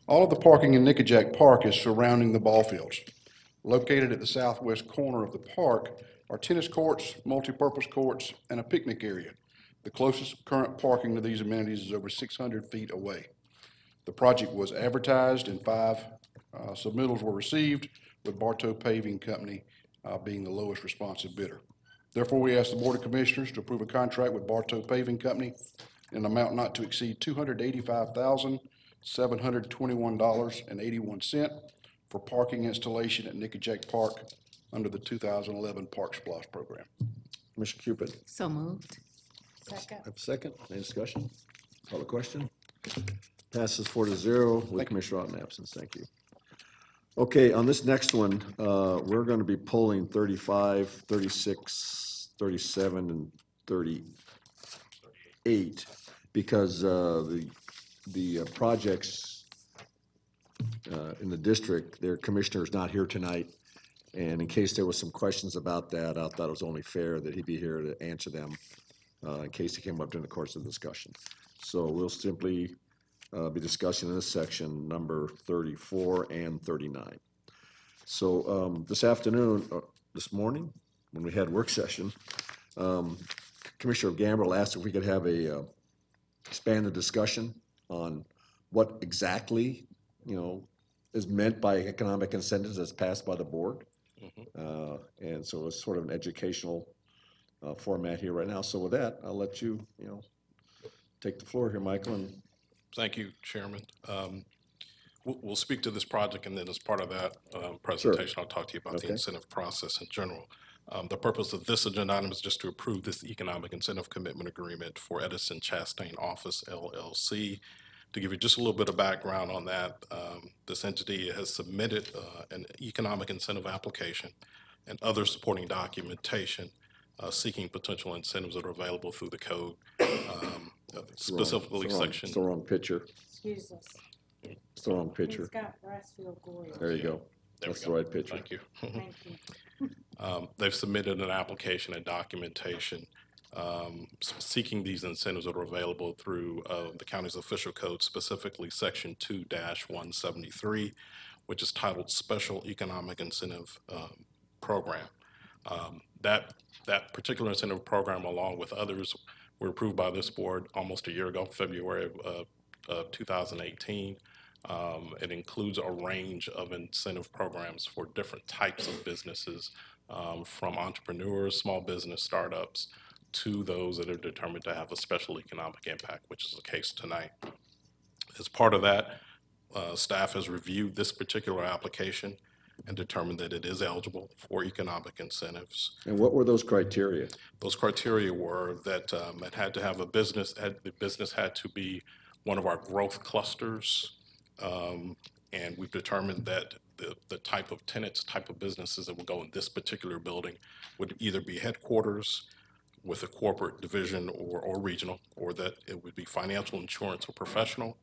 All of the parking in Nickajack Park is surrounding the ball fields. Located at the southwest corner of the park are tennis courts, multipurpose courts, and a picnic area. The closest current parking to these amenities is over 600 feet away. The project was advertised and 5 submittals were received, with Bartow Paving Company being the lowest responsive bidder. Therefore, we ask the Board of Commissioners to approve a contract with Bartow Paving Company in an amount not to exceed $285,721.81 for parking installation at Nickajack Park under the 2011 Park Splosh program. Commissioner Cupid. So moved. Second. Have a second. Any discussion? Call the question. Passes 4-0 with Commissioner Ott in absence. Thank you. Okay, on this next one, we're going to be pulling 35, 36, 37, and 38 because the projects in the district, their commissioner is not here tonight. And in case there was some questions about that, I thought it was only fair that he be here to answer them in case he came up during the course of the discussion. So we'll simply be discussing in this section number 34 and 39. So this afternoon, this morning, when we had work session, Commissioner Gambrill asked if we could have a expanded discussion on what exactly, is meant by economic incentives as passed by the board. And so it's sort of an educational format here right now. So with that, I'll let you, take the floor here, Michael. And thank you, Chairman. We'll speak to this project, and then as part of that presentation, I'll talk to you about the incentive process in general. The purpose of this agenda item is just to approve this economic incentive commitment agreement for Edison Chastain Office LLC. To give you just a little bit of background on that, this entity has submitted an economic incentive application and other supporting documentation seeking potential incentives that are available through the code, specifically section. It's the wrong picture. Excuse us. It's the wrong picture. It's got Brassfield Goyle. There you go. That's the right picture. Thank you. Thank you. They've submitted an application and documentation seeking these incentives that are available through the county's official code, specifically section 2-173, which is titled Special Economic Incentive Program. That particular incentive program, along with others, were approved by this board almost a year ago, February of 2018. It includes a range of incentive programs for different types of businesses, from entrepreneurs, small business startups, to those that are determined to have a special economic impact, which is the case tonight. As part of that, staff has reviewed this particular application and determined that it is eligible for economic incentives. And what were those criteria? Those criteria were that it had to have the business had to be one of our growth clusters, and we've determined that the type of tenants, type of businesses that would go in this particular building would either be headquarters with a corporate division or regional, or that it would be financial, insurance, or professional,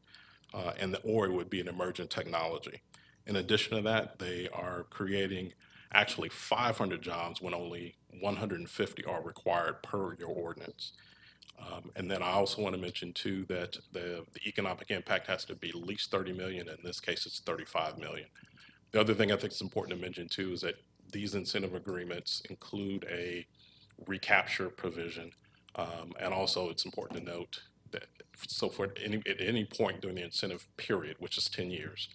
or it would be an emergent technology. In addition to that, they are creating actually 500 jobs when only 150 are required per your ordinance. And then I also want to mention too that the economic impact has to be at least 30 million. In this case, it's 35 million. The other thing I think is important to mention too is that these incentive agreements include a recapture provision. And also it's important to note that at any point during the incentive period, which is 10 years,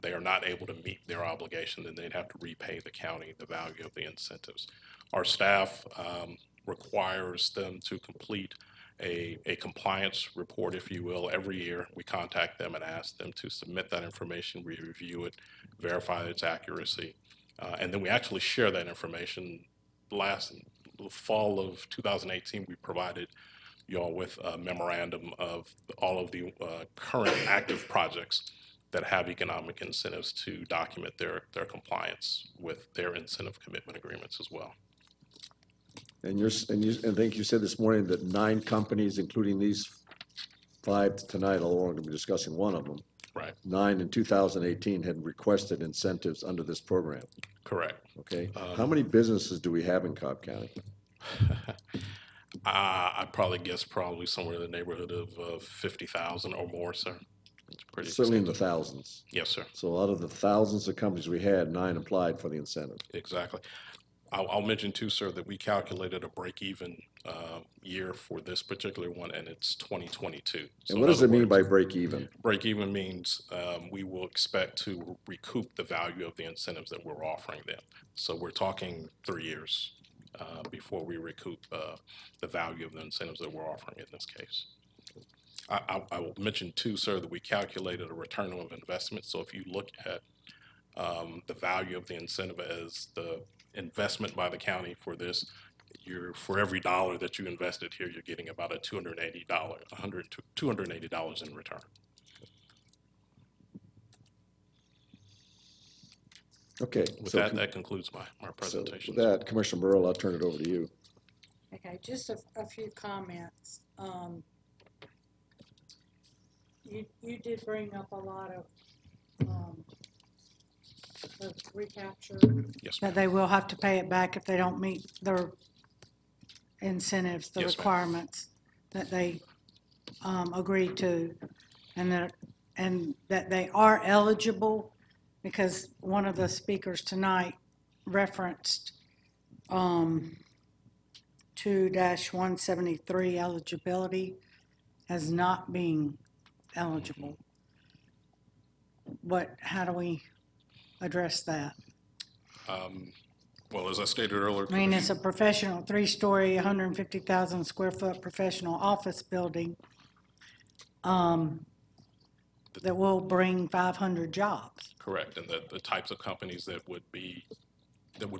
they are not able to meet their obligation, then they'd have to repay the county the value of the incentives. Our staff requires them to complete a compliance report, if you will, every year. We contact them and ask them to submit that information, we review it, verify its accuracy, and then we actually share that information. Last fall of 2018, we provided y'all with a memorandum of all of the current active projects that have economic incentives to document their compliance with their incentive commitment agreements as well. And I think you said this morning that 9 companies, including these 5 tonight, although we're going to be discussing one of them. Right. 9 in 2018 had requested incentives under this program. Correct. Okay. How many businesses do we have in Cobb County? I'd probably guess somewhere in the neighborhood of 50,000 or more, sir. It's pretty Certainly in the thousands. Yes, sir. So out of the thousands of companies we had, 9 applied for the incentive. Exactly. I'll mention too, sir, that we calculated a break-even year for this particular one, and it's 2022. So and what does it mean by break-even? Break-even means we will expect to recoup the value of the incentives that we're offering them. So we're talking 3 years before we recoup the value of the incentives that we're offering in this case. I will mention too, sir, that we calculated a return on investment. So if you look at the value of the incentive as the investment by the county for this, for every dollar that you invested here, you're getting about a $280 in return. Okay. With so that, com- that concludes my so presentation. With that, Commissioner Burrow, I'll turn it over to you. Okay, just a few comments. You did bring up a lot of recapture. Yes, That they will have to pay it back if they don't meet their incentives, the Yes, ma'am. requirements that they agreed to, and that they are eligible, because one of the speakers tonight referenced 2-173 eligibility as not being eligible. How do we address that? Well, as I stated earlier, I mean, it's a professional, 3-story, 150,000 square foot professional office building that will bring 500 jobs. correct, and the types of companies that would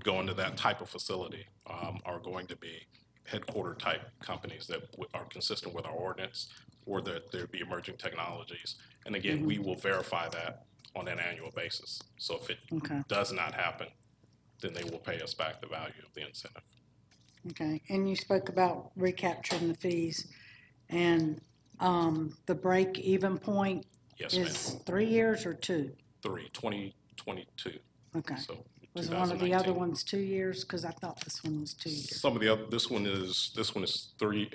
go into that type of facility are going to be headquarter type companies that are consistent with our ordinance, or that there'd be emerging technologies. And again, we will verify that on an annual basis. So if it Okay. does not happen, then they will pay us back the value of the incentive. Okay, and you spoke about recapturing the fees, and the break-even point Yes, is ma'am. 3 years or 2? 2022. Okay. So Was one of the other 2019. ones 2 years? Because I thought this one was 2 years. Some of the other, this one is 3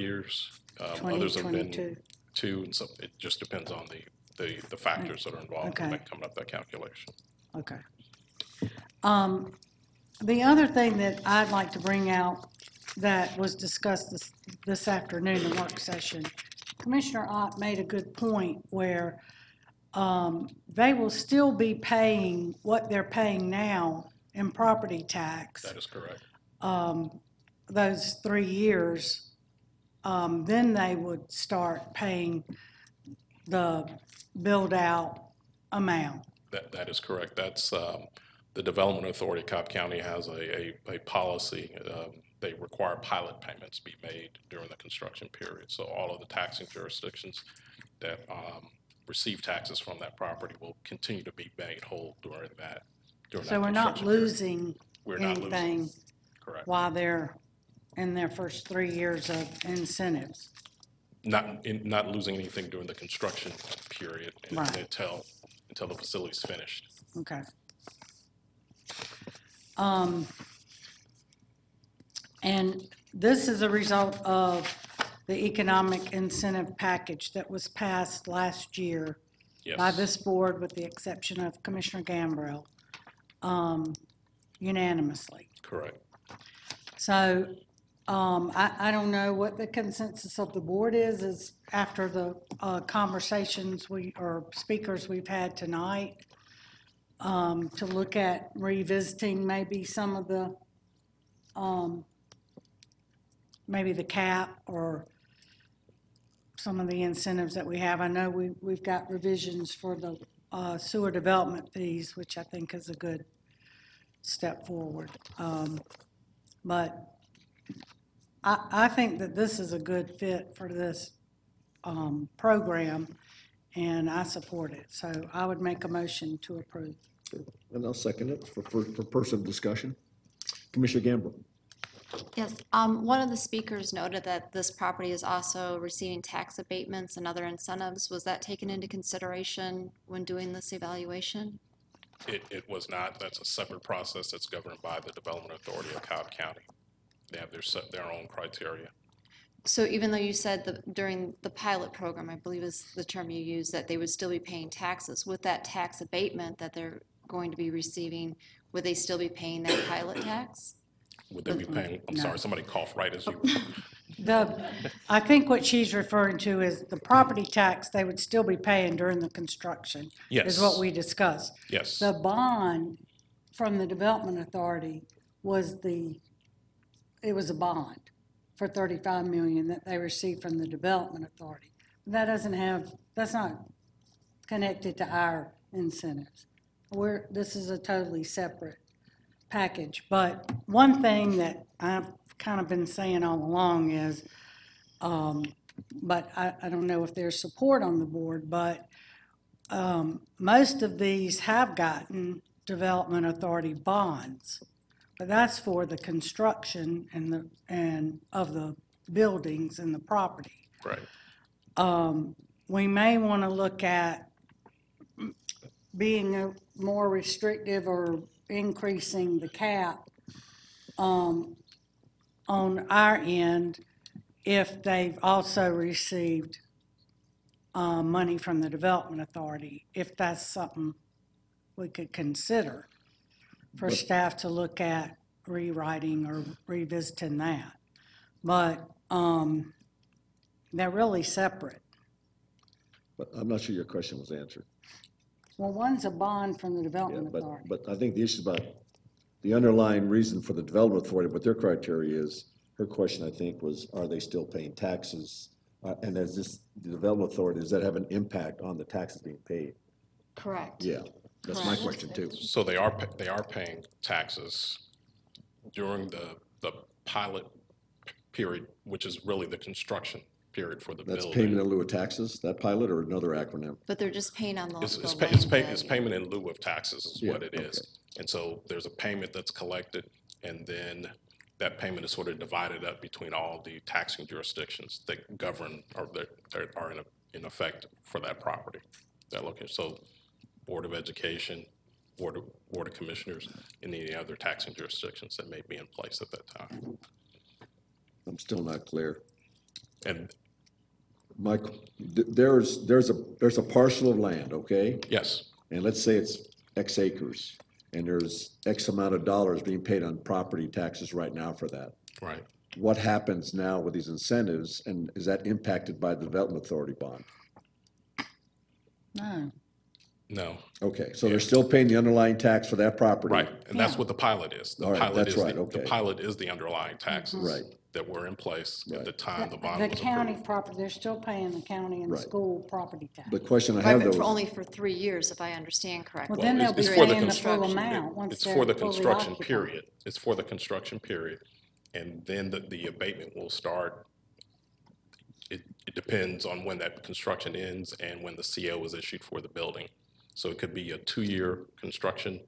years. Others have been 2022. 2, and so it just depends on the factors that are involved in Okay. coming up with that calculation. Okay. The other thing that I'd like to bring out that was discussed this afternoon in work session, Commissioner Ott made a good point where they will still be paying what they're paying now in property tax. That is correct. Those 3 years, then they would start paying the build-out amount. That is correct. That's, the Development Authority of Cobb County has a policy. They require pilot payments be made during the construction period. So all of the taxing jurisdictions that receive taxes from that property will continue to be made whole during that So we're not construction period. losing We're not losing. anything Correct. while they're in their first 3 years of incentives. Not losing anything during the construction period Right. until the facility's finished. Okay. And this is a result of the economic incentive package that was passed last year by Yes. this board, with the exception of Commissioner Gambrell, unanimously. Correct. So I don't know what the consensus of the board is after the conversations or speakers we've had tonight, to look at revisiting maybe some of the, maybe the cap or some of the incentives that we have. I know we've got revisions for the sewer development fees, which I think is a good step forward. But I think that this is a good fit for this program, and I support it. So I would make a motion to approve. And I'll second it for personal discussion. Commissioner Gamble. Yes, one of the speakers noted that this property is also receiving tax abatements and other incentives. Was that taken into consideration when doing this evaluation? It was not. That's a separate process that's governed by the Development Authority of Cobb County. They have their own criteria. So even though you said during the pilot program, I believe is the term you used, that they would still be paying taxes, with that tax abatement that they're going to be receiving, would they still be paying that pilot tax? Would they be paying, I'm No. sorry, somebody coughed right as you. I think what she's referring to is the property tax they would still be paying during the construction. Yes. Is what we discussed. Yes. The bond from the Development Authority it was a bond for $35 million that they received from the Development Authority. That's not connected to our incentives. This is a totally separate package. But one thing that I've kind of been saying all along is, but I don't know if there's support on the board, but most of these have gotten Development Authority bonds. But that's for the construction and of the buildings and the property. Right. We may want to look at being more restrictive or increasing the cap on our end if they've also received money from the Development Authority, if that's something we could consider for staff to look at rewriting or revisiting that. But they're really separate. But I'm not sure your question was answered. Well, one's a bond from the Yeah, Development Authority. but I think the issue is about the underlying reason for the Development Authority, what their criteria is. Her question, I think, was, are they still paying taxes? And as this, the Development Authority, does that have an impact on the taxes being paid? Correct. Yeah, that's my question too. So they are paying taxes during the pilot period, which is really the construction period for the That's building. payment in lieu of taxes, that pilot, or another acronym? But they're just paying on the It's land payment in lieu of taxes is Yeah, what it is. And so there's a payment that's collected, and then that payment is sort of divided up between all the taxing jurisdictions that govern or that are in effect for that property, that location. So Board of Education, Board of Commissioners, and any other taxing jurisdictions that may be in place at that time. I'm still not clear. And Mike, there's a parcel of land, okay? yes, And let's say it's X acres, and there's X amount of dollars being paid on property taxes right now for that. right. What happens now with these incentives, and is that impacted by the Development Authority bond? No. No. Okay, so they're still paying the underlying tax for that property? Right, and that's what the pilot is. The All right, pilot that's is right, the okay. pilot is the underlying taxes Right. that were in place at the time the bond The was county approved. property, they're still paying the county and the Right. school property tax. The question I Right, have but though for is, only for 3 years, if I understand correctly. Well, then they'll be it's for the paying the full construction. amount once It's they're for the fully construction occupied. period. It's for the construction period. And then the abatement will start. It depends on when that construction ends and when the CO is issued for the building. So it could be a 2-year construction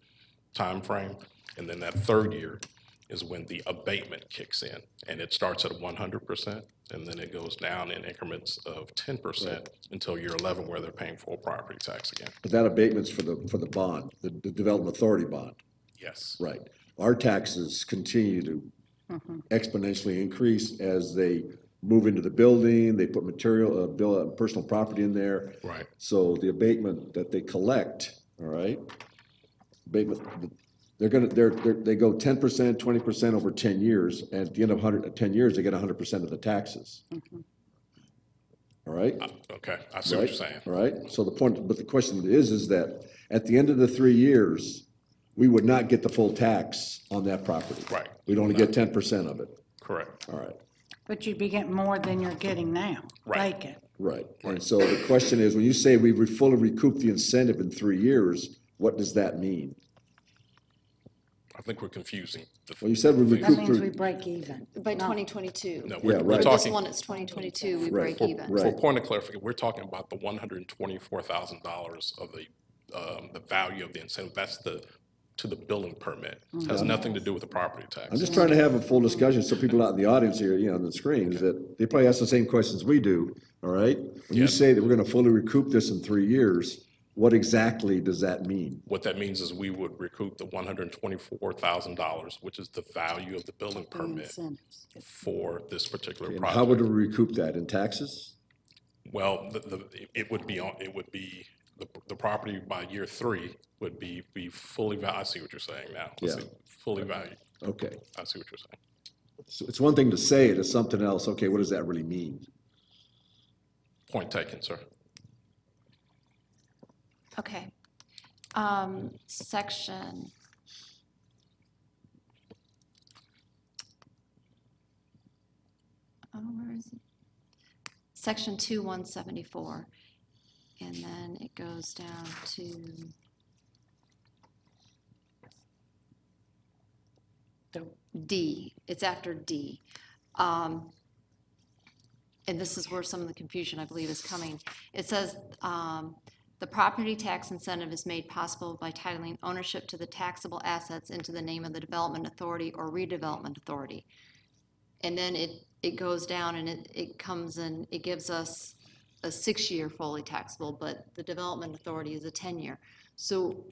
timeframe, and then that 3rd year is when the abatement kicks in. And it starts at 100%, and then it goes down in increments of 10% until year 11, where they're paying full property tax again. but that abatement's for the bond, the Development Authority bond, Yes. right? Our taxes continue to exponentially increase as they move into the building, they put material, personal property in there. Right. So the abatement that they collect, all right, abatement, they go 10%, 20% over 10 years, and at the end of 10 years, they get 100% of the taxes. All right? Okay, I see what you're saying. All right, so the point, but the question is that at the end of the 3 years, we would not get the full tax on that property. Right. We'd only get 10% of it. Correct. All right. But you'd be getting more than you're getting now, Right. vacant. Right, and so the question is, when you say we fully recoup the incentive in 3 years, what does that mean? I think we're confusing. Well, you said we That recoup means we through, break even. By No. 2022. No, Yeah, we're right. For this talking, one, it's 2022, we Right. break even. Right. for point of clarification, we're talking about the $124,000 of the value of the incentive. That's to the building permit. Has nothing to do with the property tax. I'm just trying to have a full discussion, so people out in the audience here, on the screens, that they probably ask the same questions we do, all right? When you Yeah. say that we're gonna fully recoup this in 3 years, what exactly does that mean? What that means is we would recoup the $124,000, which is the value of the building permit Incentives. for this particular And how would project. we recoup that, in taxes? Well, it would be the property by year 3 would be fully valued. I see what you're saying now. Yeah. Fully valued. Okay, I see what you're saying. so it's one thing to say it, it's something else, okay, what does that really mean? Point taken, sir. Okay. Section. Where is it? Section 2174. And then it goes down to D. It's after D. And this is where some of the confusion, I believe, is coming. It says, The property tax incentive is made possible by titling ownership to the taxable assets into the name of the development authority or redevelopment authority. And then it goes down and it comes in, it gives us a 6-year fully taxable, but the development authority is a 10-year. So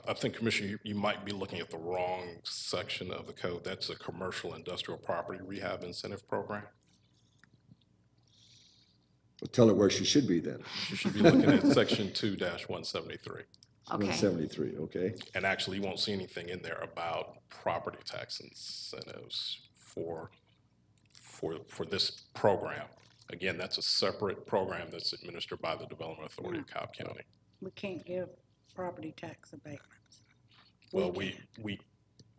I think, Commissioner, you might be looking at the wrong section of the code. That's a commercial industrial property rehab incentive program. Well, tell her where she should be then. You should be looking at section 2-173. Okay. 173, okay. And actually, you won't see anything in there about property tax incentives for this program. Again, that's a separate program that's administered by the Development Authority of Cobb County. We can't give property tax abatements. Well, we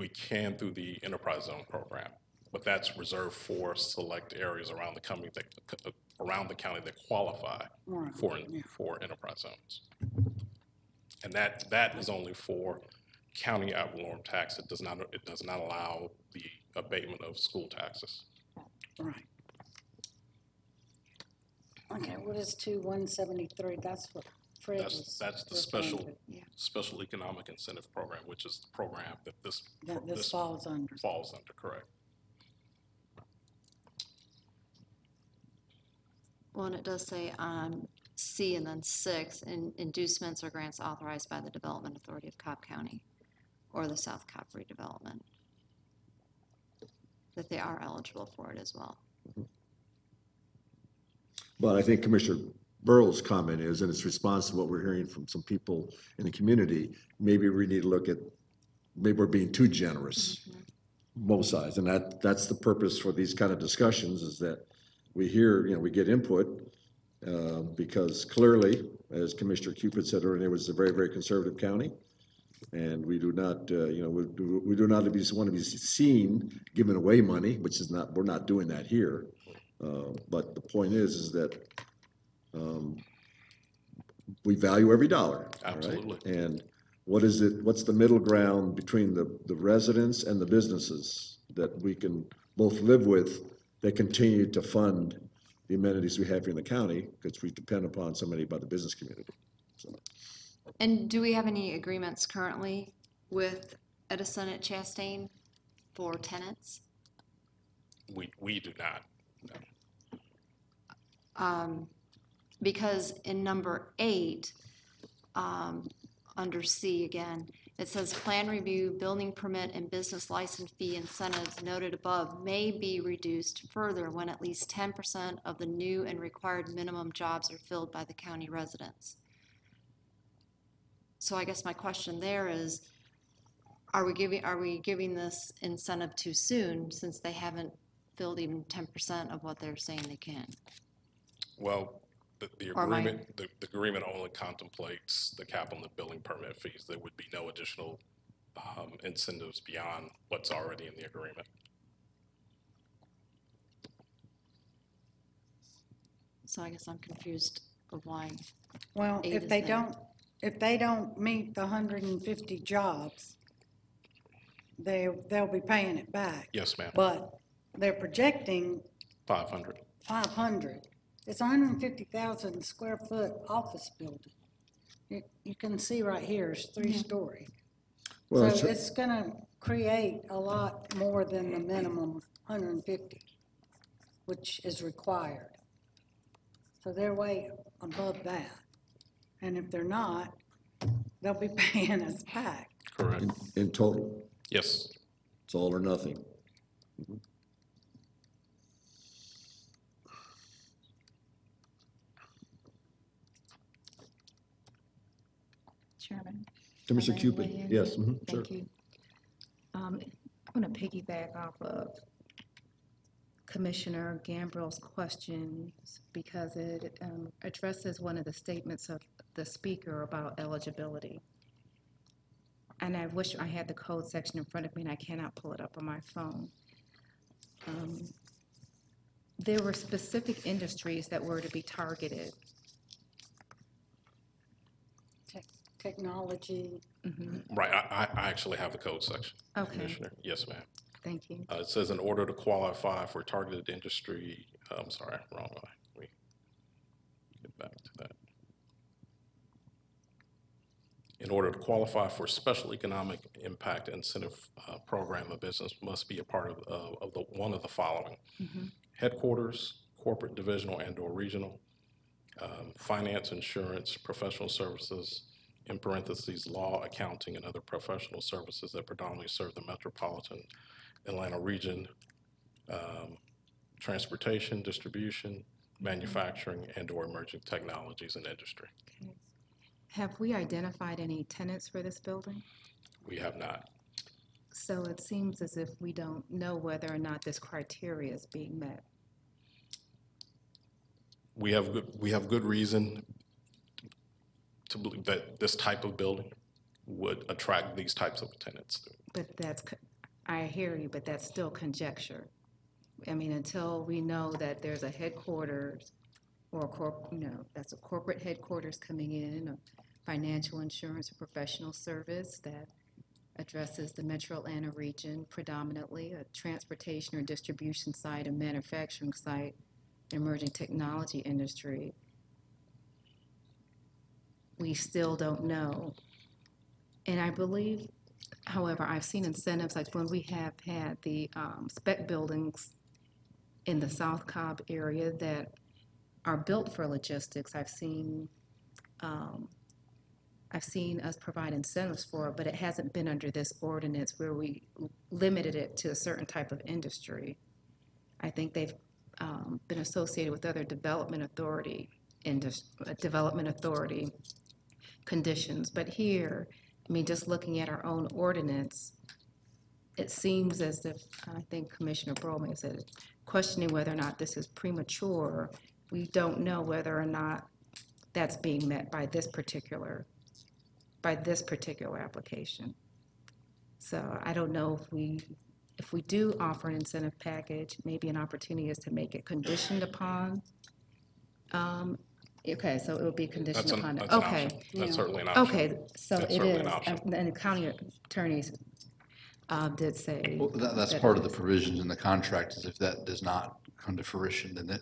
can through the enterprise zone program, but that's reserved for select areas around the county that qualify Right, for enterprise zones. And that is only for county ad valorem tax. It does not allow the abatement of school taxes. Right. Okay, what is 2-173? That's what Fred was. That's the special economic incentive program, which is the program that this falls under. Falls under, correct. Well, and it does say on C and then 6, inducements or grants authorized by the Development Authority of Cobb County or the South Cobb Redevelopment, that they are eligible for it as well. But I think Commissioner Burrell's comment is, and it's response to what we're hearing from some people in the community, maybe we need to look at, maybe we're being too generous, both sides. And that's the purpose for these kind of discussions, is that we hear, we get input, because clearly, as Commissioner Cupid said earlier, it was a very, very conservative county. And we do not, we do not want to be seen giving away money, which is not, we're not doing that here. But the point is that we value every dollar. Absolutely. Right? And what's the middle ground between the residents and the businesses that we can both live with, that continue to fund the amenities we have here in the county, because we depend upon so many by the business community. So. And do we have any agreements currently with Edison at Chastain for tenants? We do not, no. Because in number 8, under C again, it says plan review, building permit, and business license fee incentives noted above may be reduced further when at least 10% of the new and required minimum jobs are filled by the county residents. So I guess my question there is, are we giving this incentive too soon, since they haven't filled even 10% of what they're saying they can? Well, the agreement only contemplates the cap on the building permit fees. There would be no additional incentives beyond what's already in the agreement. So I guess I'm confused of why. Well, 8 if is they there. don't meet the 150 jobs, they'll be paying it back. Yes, ma'am. But they're projecting 500. 500. It's a 150,000 square foot office building. You can see right here, it's 3-story. Well, So it's gonna create a lot more than the minimum 150, which is required. So they're way above that. And if they're not, they'll be paying us back. Correct. In total. Yes. It's all or nothing. Chairman. Commissioner May I Cupid, weigh in? yes, sure. Thank you. I'm going to piggyback off of Commissioner Gambrell's questions, because it addresses one of the statements of the speaker about eligibility. And I wish I had the code section in front of me, and I cannot pull it up on my phone. There were specific industries that were to be targeted. Technology. Right, I actually have the code section. Okay. Commissioner. Yes, ma'am. Thank you. It says in order to qualify for targeted industry, I'm sorry, wrong one. Let me get back to that. In order to qualify for special economic impact incentive program, a business must be a part of one of the following: headquarters, corporate, divisional, and/or regional, finance, insurance, professional services, in parentheses, law, accounting, and other professional services that predominantly serve the metropolitan Atlanta region, transportation, distribution, manufacturing, and/or emerging technologies and industry. Okay. Have we identified any tenants for this building? We have not. So it seems as if we don't know whether or not this criteria is being met. We have good reason to believe that this type of building would attract these types of tenants. But I hear you, but that's still conjecture. I mean, until we know that there's a headquarters or that's a corporate headquarters coming in, a financial insurance or professional service that addresses the Metro Atlanta region predominantly, a transportation or distribution site, a manufacturing site, emerging technology industry. We still don't know. And I believe, however, I've seen incentives like when we have had the spec buildings in the South Cobb area that are built for logistics. I've seen us provide incentives for it, but it hasn't been under this ordinance where we limited it to a certain type of industry. I think they've been associated with other development authority conditions. But here, I mean, just looking at our own ordinance, it seems as if, I think Commissioner Burrell may have said, questioning whether or not this is premature. We don't know whether or not that's being met by this particular application. So I don't know if we do offer an incentive package, maybe an opportunity is to make it conditioned upon. Okay, so it would be conditioned upon. That's an option. That's certainly an option. Okay, so That's it certainly is, an option. and the county attorneys did say. Well, that's part of the provisions in the contract, is if that does not come to fruition, then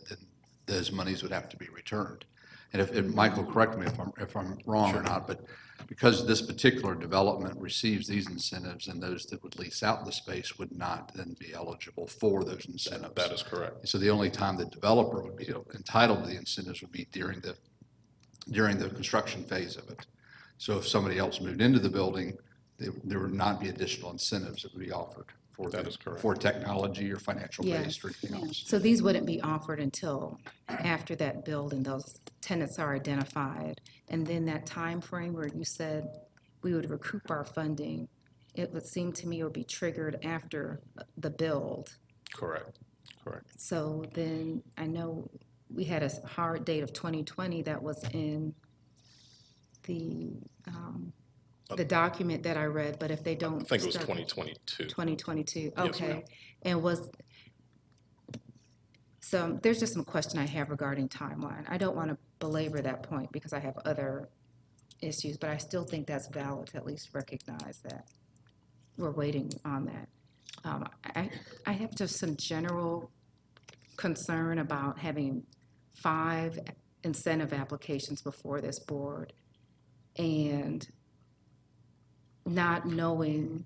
those monies would have to be returned. And if Michael, correct me if I'm wrong or not, but because this particular development receives these incentives, and those that would lease out the space would not then be eligible for those incentives. That is correct. So the only time the developer would be entitled to the incentives would be during the construction phase of it. So if somebody else moved into the building, there would not be additional incentives that would be offered for That is correct. for technology or financial based or anything else. So these wouldn't be offered until after that building, those tenants are identified. And then that time frame where you said we would recoup our funding, it would seem to me it would be triggered after the build. Correct. So then I know we had a hard date of 2020 that was in the document that I read, but if they don't. I think it was start- 2022. 2022, Yes, okay. ma'am. And so there's just some question I have regarding timeline. I don't want to belabor that point because I have other issues, but I still think that's valid to at least recognize that we're waiting on that. I have just some general concern about having 5 incentive applications before this board and not knowing,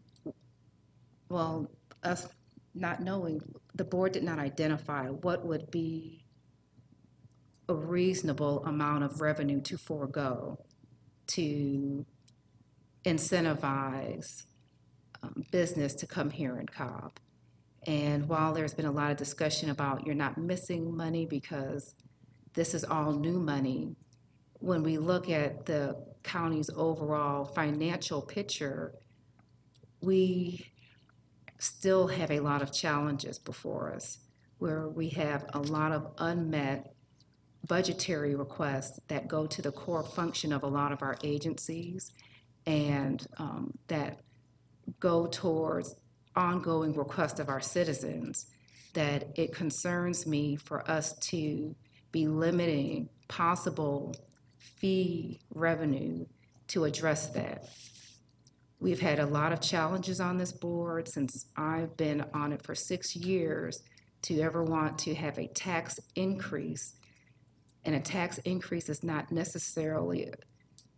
the board did not identify what would be a reasonable amount of revenue to forego to incentivize business to come here in Cobb. And while there's been a lot of discussion about you're not missing money because this is all new money, when we look at the county's overall financial picture, we still have a lot of challenges before us, where we have a lot of unmet budgetary requests that go to the core function of a lot of our agencies and that go towards ongoing requests of our citizens, that it concerns me for us to be limiting possible fee revenue to address that. We've had a lot of challenges on this board since I've been on it for 6 years to ever want to have a tax increase. And a tax increase is not necessarily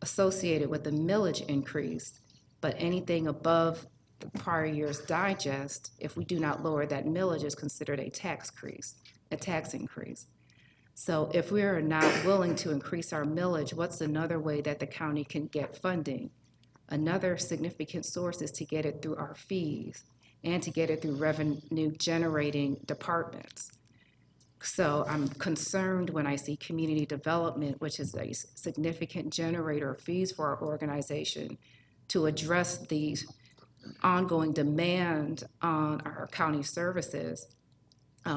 associated with the millage increase, but anything above the prior year's digest, if we do not lower that millage, is considered a tax increase. So if we are not willing to increase our millage, what's another way that the county can get funding? Another significant source is to get it through our fees and to get it through revenue-generating departments. So I'm concerned when I see community development, which is a significant generator of fees for our organization, to address the ongoing demand on our county services.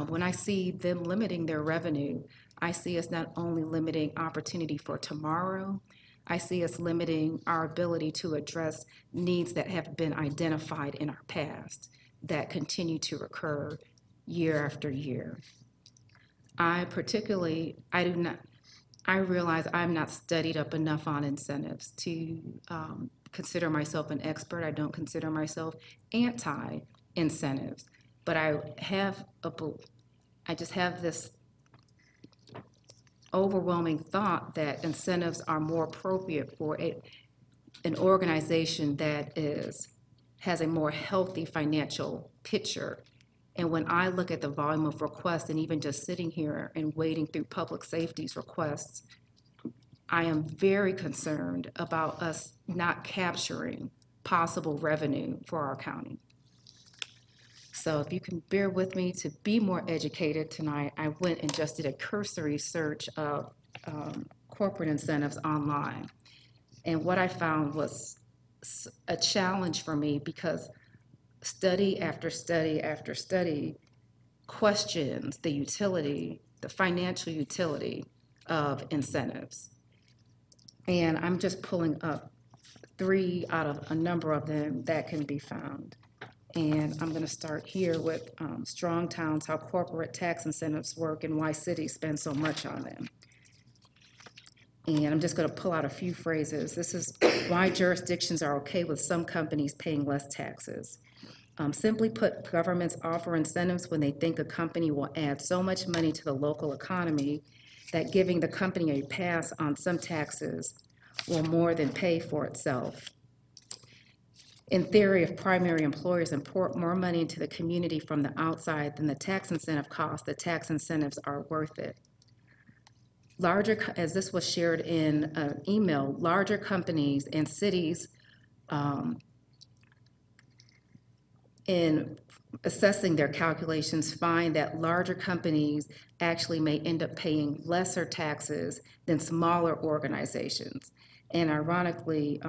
When I see them limiting their revenue, I see us not only limiting opportunity for tomorrow, I see us limiting our ability to address needs that have been identified in our past that continue to recur year after year. I realize I'm not studied up enough on incentives to consider myself an expert. I don't consider myself anti-incentives, but I just have this overwhelming thought that incentives are more appropriate for an organization that has a more healthy financial picture. And when I look at the volume of requests, and even just sitting here and wading through public safety's requests, I am very concerned about us not capturing possible revenue for our county. So if you can bear with me to be more educated tonight, I went and just did a cursory search of corporate incentives online. And what I found was a challenge for me, because study after study after study questions the utility, the financial utility of incentives. And I'm just pulling up 3 out of a number of them that can be found. And I'm going to start here with Strong Towns, How Corporate Tax Incentives Work and Why Cities Spend So Much on Them. And I'm just going to pull out a few phrases. This is why jurisdictions are okay with some companies paying less taxes. Simply put, governments offer incentives when they think a company will add so much money to the local economy that giving the company a pass on some taxes will more than pay for itself. In theory, if primary employers import more money into the community from the outside than the tax incentive costs, the tax incentives are worth it. Larger, as this was shared in an email, larger companies and cities in assessing their calculations find that larger companies actually may end up paying lesser taxes than smaller organizations. And ironically,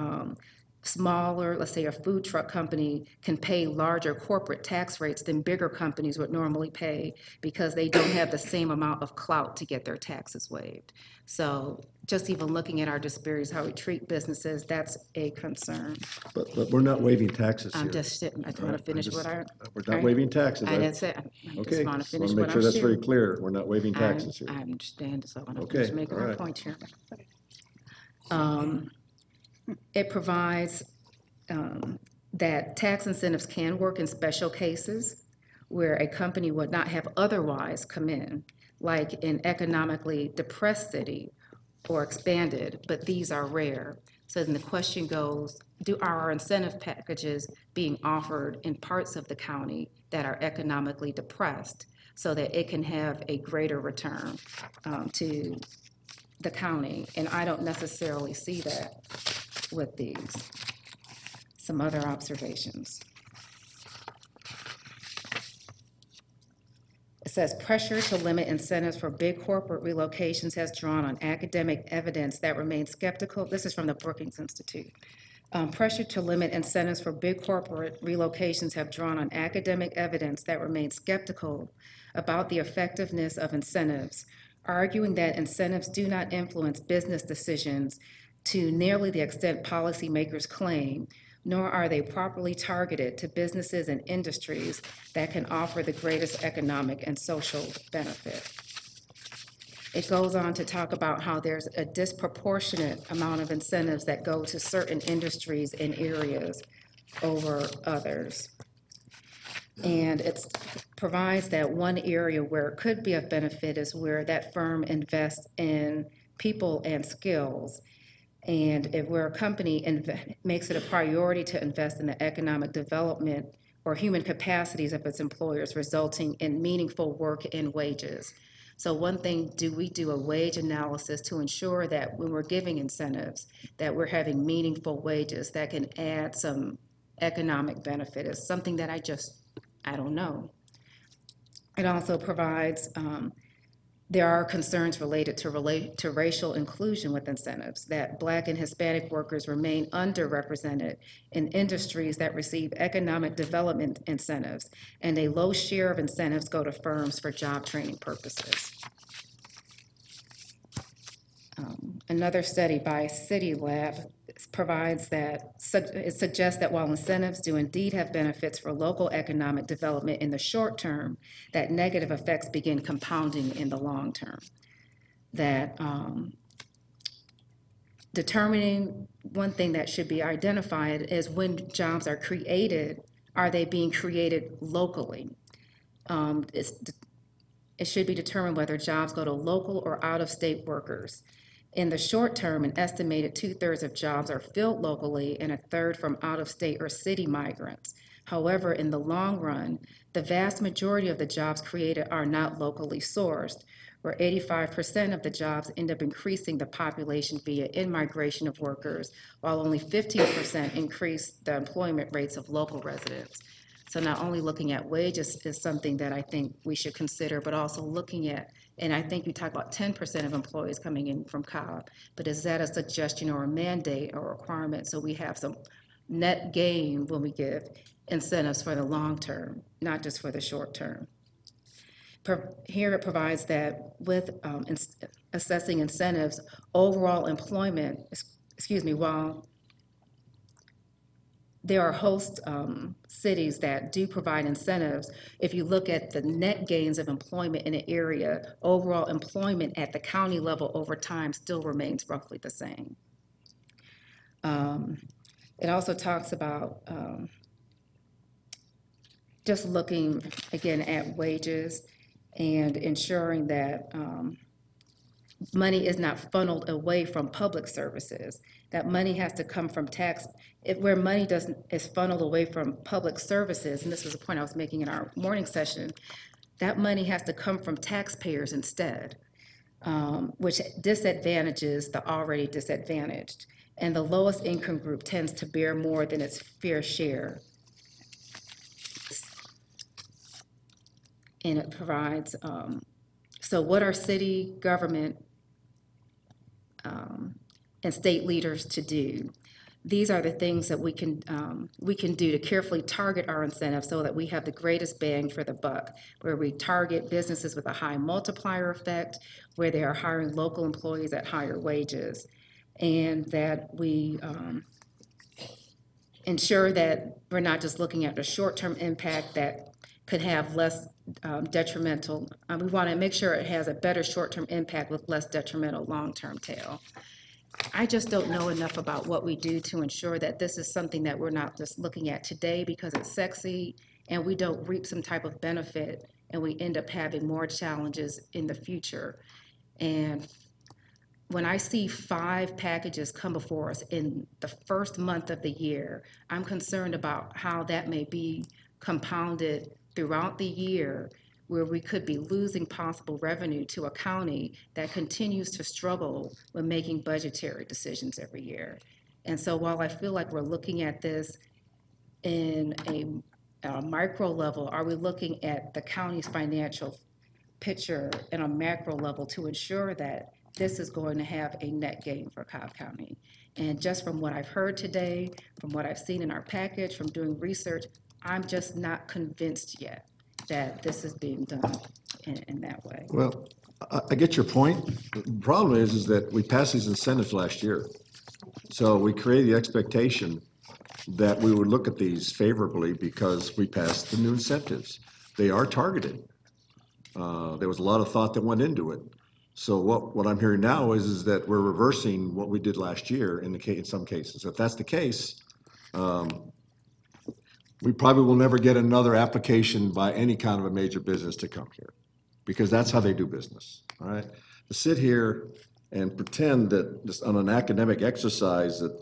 smaller, let's say a food truck company, can pay larger corporate tax rates than bigger companies would normally pay because they don't have the same amount of clout to get their taxes waived. So just even looking at our disparities, how we treat businesses, that's a concern. But we're not waiving taxes here. I'm just sitting, I want to finish what I. We're not waiving taxes. I didn't say, I Okay, just want to just finish want to what make I'm sure that's very sharing. clear. We're not waiving taxes here. I understand, so I want to Okay, finish making all my right. point here. It provides that tax incentives can work in special cases where a company would not have otherwise come in, like in economically depressed city or expanded, but these are rare. So then the question goes, are our incentive packages being offered in parts of the county that are economically depressed so that it can have a greater return to the county? And I don't necessarily see that with these. Some other observations. It says pressure to limit incentives for big corporate relocations has drawn on academic evidence that remains skeptical. This is from the Brookings Institute. Pressure to limit incentives for big corporate relocations have drawn on academic evidence that remains skeptical about the effectiveness of incentives, arguing that incentives do not influence business decisions to nearly the extent policymakers claim, nor are they properly targeted to businesses and industries that can offer the greatest economic and social benefit. It goes on to talk about how there's a disproportionate amount of incentives that go to certain industries and areas over others. And it provides that one area where it could be of benefit is where that firm invests in people and skills. And if where a company makes it a priority to invest in the economic development or human capacities of its employers, resulting in meaningful work and wages. So one thing, do we do a wage analysis to ensure that when we're giving incentives, that we're having meaningful wages that can add some economic benefit? It's something that I don't know. It also provides, there are concerns related to racial inclusion with incentives, that Black and Hispanic workers remain underrepresented in industries that receive economic development incentives, and a low share of incentives go to firms for job training purposes. Another study by CityLab provides that, it suggests that while incentives do indeed have benefits for local economic development in the short term, that negative effects begin compounding in the long term. That determining, one thing that should be identified is when jobs are created, are they being created locally? It should be determined whether jobs go to local or out-of-state workers. In the short term, an estimated 2/3 of jobs are filled locally and 1/3 from out-of-state or city migrants. However, in the long run, the vast majority of the jobs created are not locally sourced, where 85% of the jobs end up increasing the population via in-migration of workers, while only 15% increase the employment rates of local residents. So not only looking at wages is something that I think we should consider, but also looking at, and I think you talk about 10% of employees coming in from Cobb, but is that a suggestion or a mandate or requirement so we have some net gain when we give incentives for the long term, not just for the short term? Here it provides that with assessing incentives, overall employment, while there are host cities that do provide incentives, if you look at the net gains of employment in an area, overall employment at the county level over time still remains roughly the same. It also talks about just looking again at wages and ensuring that money is not funneled away from public services, that money has to come from tax. Where money is funneled away from public services, and this was a point I was making in our morning session, that money has to come from taxpayers instead, which disadvantages the already disadvantaged. And the lowest income group tends to bear more than its fair share. And it provides, so what are city government and state leaders to do? These are the things that we can do to carefully target our incentives so that we have the greatest bang for the buck, where we target businesses with a high multiplier effect, where they are hiring local employees at higher wages, and that we ensure that we're not just looking at the short-term impact that could have less detrimental. We want to make sure it has a better short-term impact with less detrimental long-term tail. I just don't know enough about what we do to ensure that this is something that we're not just looking at today because it's sexy and we don't reap some type of benefit and we end up having more challenges in the future. And when I see 5 packages come before us in the first month of the year, I'm concerned about how that may be compounded throughout the year, where we could be losing possible revenue to a county that continues to struggle with making budgetary decisions every year. And so while I feel like we're looking at this in a micro level, are we looking at the county's financial picture in a macro level to ensure that this is going to have a net gain for Cobb County? And just from what I've heard today, from what I've seen in our package, from doing research, I'm just not convinced yet that this is being done in that way. Well, I get your point. The problem is that we passed these incentives last year. So we created the expectation that we would look at these favorably because we passed the new incentives. They are targeted. There was a lot of thought that went into it. So what I'm hearing now is that we're reversing what we did last year in some cases. If that's the case, we probably will never get another application by any kind of a major business to come here because that's how they do business, all right? To sit here and pretend that just on an academic exercise that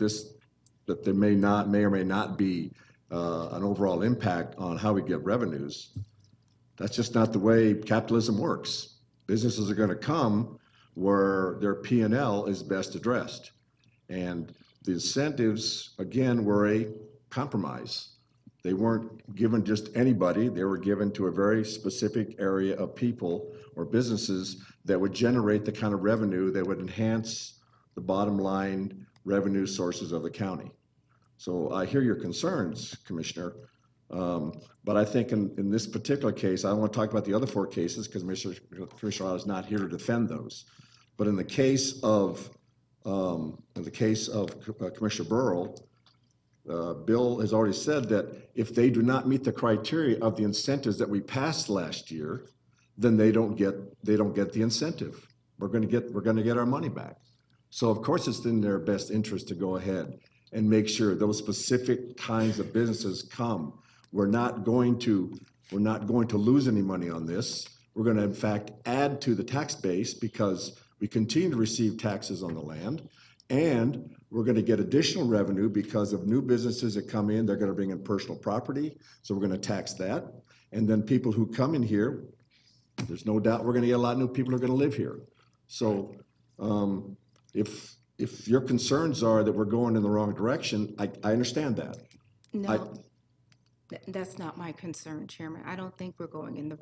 there may or may not be an overall impact on how we get revenues. That's just not the way capitalism works. Businesses are going to come where their P&L is best addressed. And the incentives, again, were a compromise. They weren't given just anybody. They were given to a very specific area of people or businesses that would generate the kind of revenue that would enhance the bottom line revenue sources of the county. So I hear your concerns, Commissioner, but I think in this particular case, I don't want to talk about the other 4 cases because Commissioner Otto is not here to defend those. But in the case of Commissioner Burrell, Bill has already said that if they do not meet the criteria of the incentives that we passed last year, then they don't get the incentive. We're going to get our money back. So of course it's in their best interest to go ahead and make sure those specific kinds of businesses come. We're not going to lose any money on this. We're going to in fact add to the tax base because we continue to receive taxes on the land, and we're going to get additional revenue because of new businesses that come in. They're going to bring in personal property, so we're going to tax that. And then people who come in here, there's no doubt we're going to get a lot of new people who are going to live here. So if your concerns are that we're going in the wrong direction, I understand that. No, that's not my concern, Chairman. I don't think we're going in the,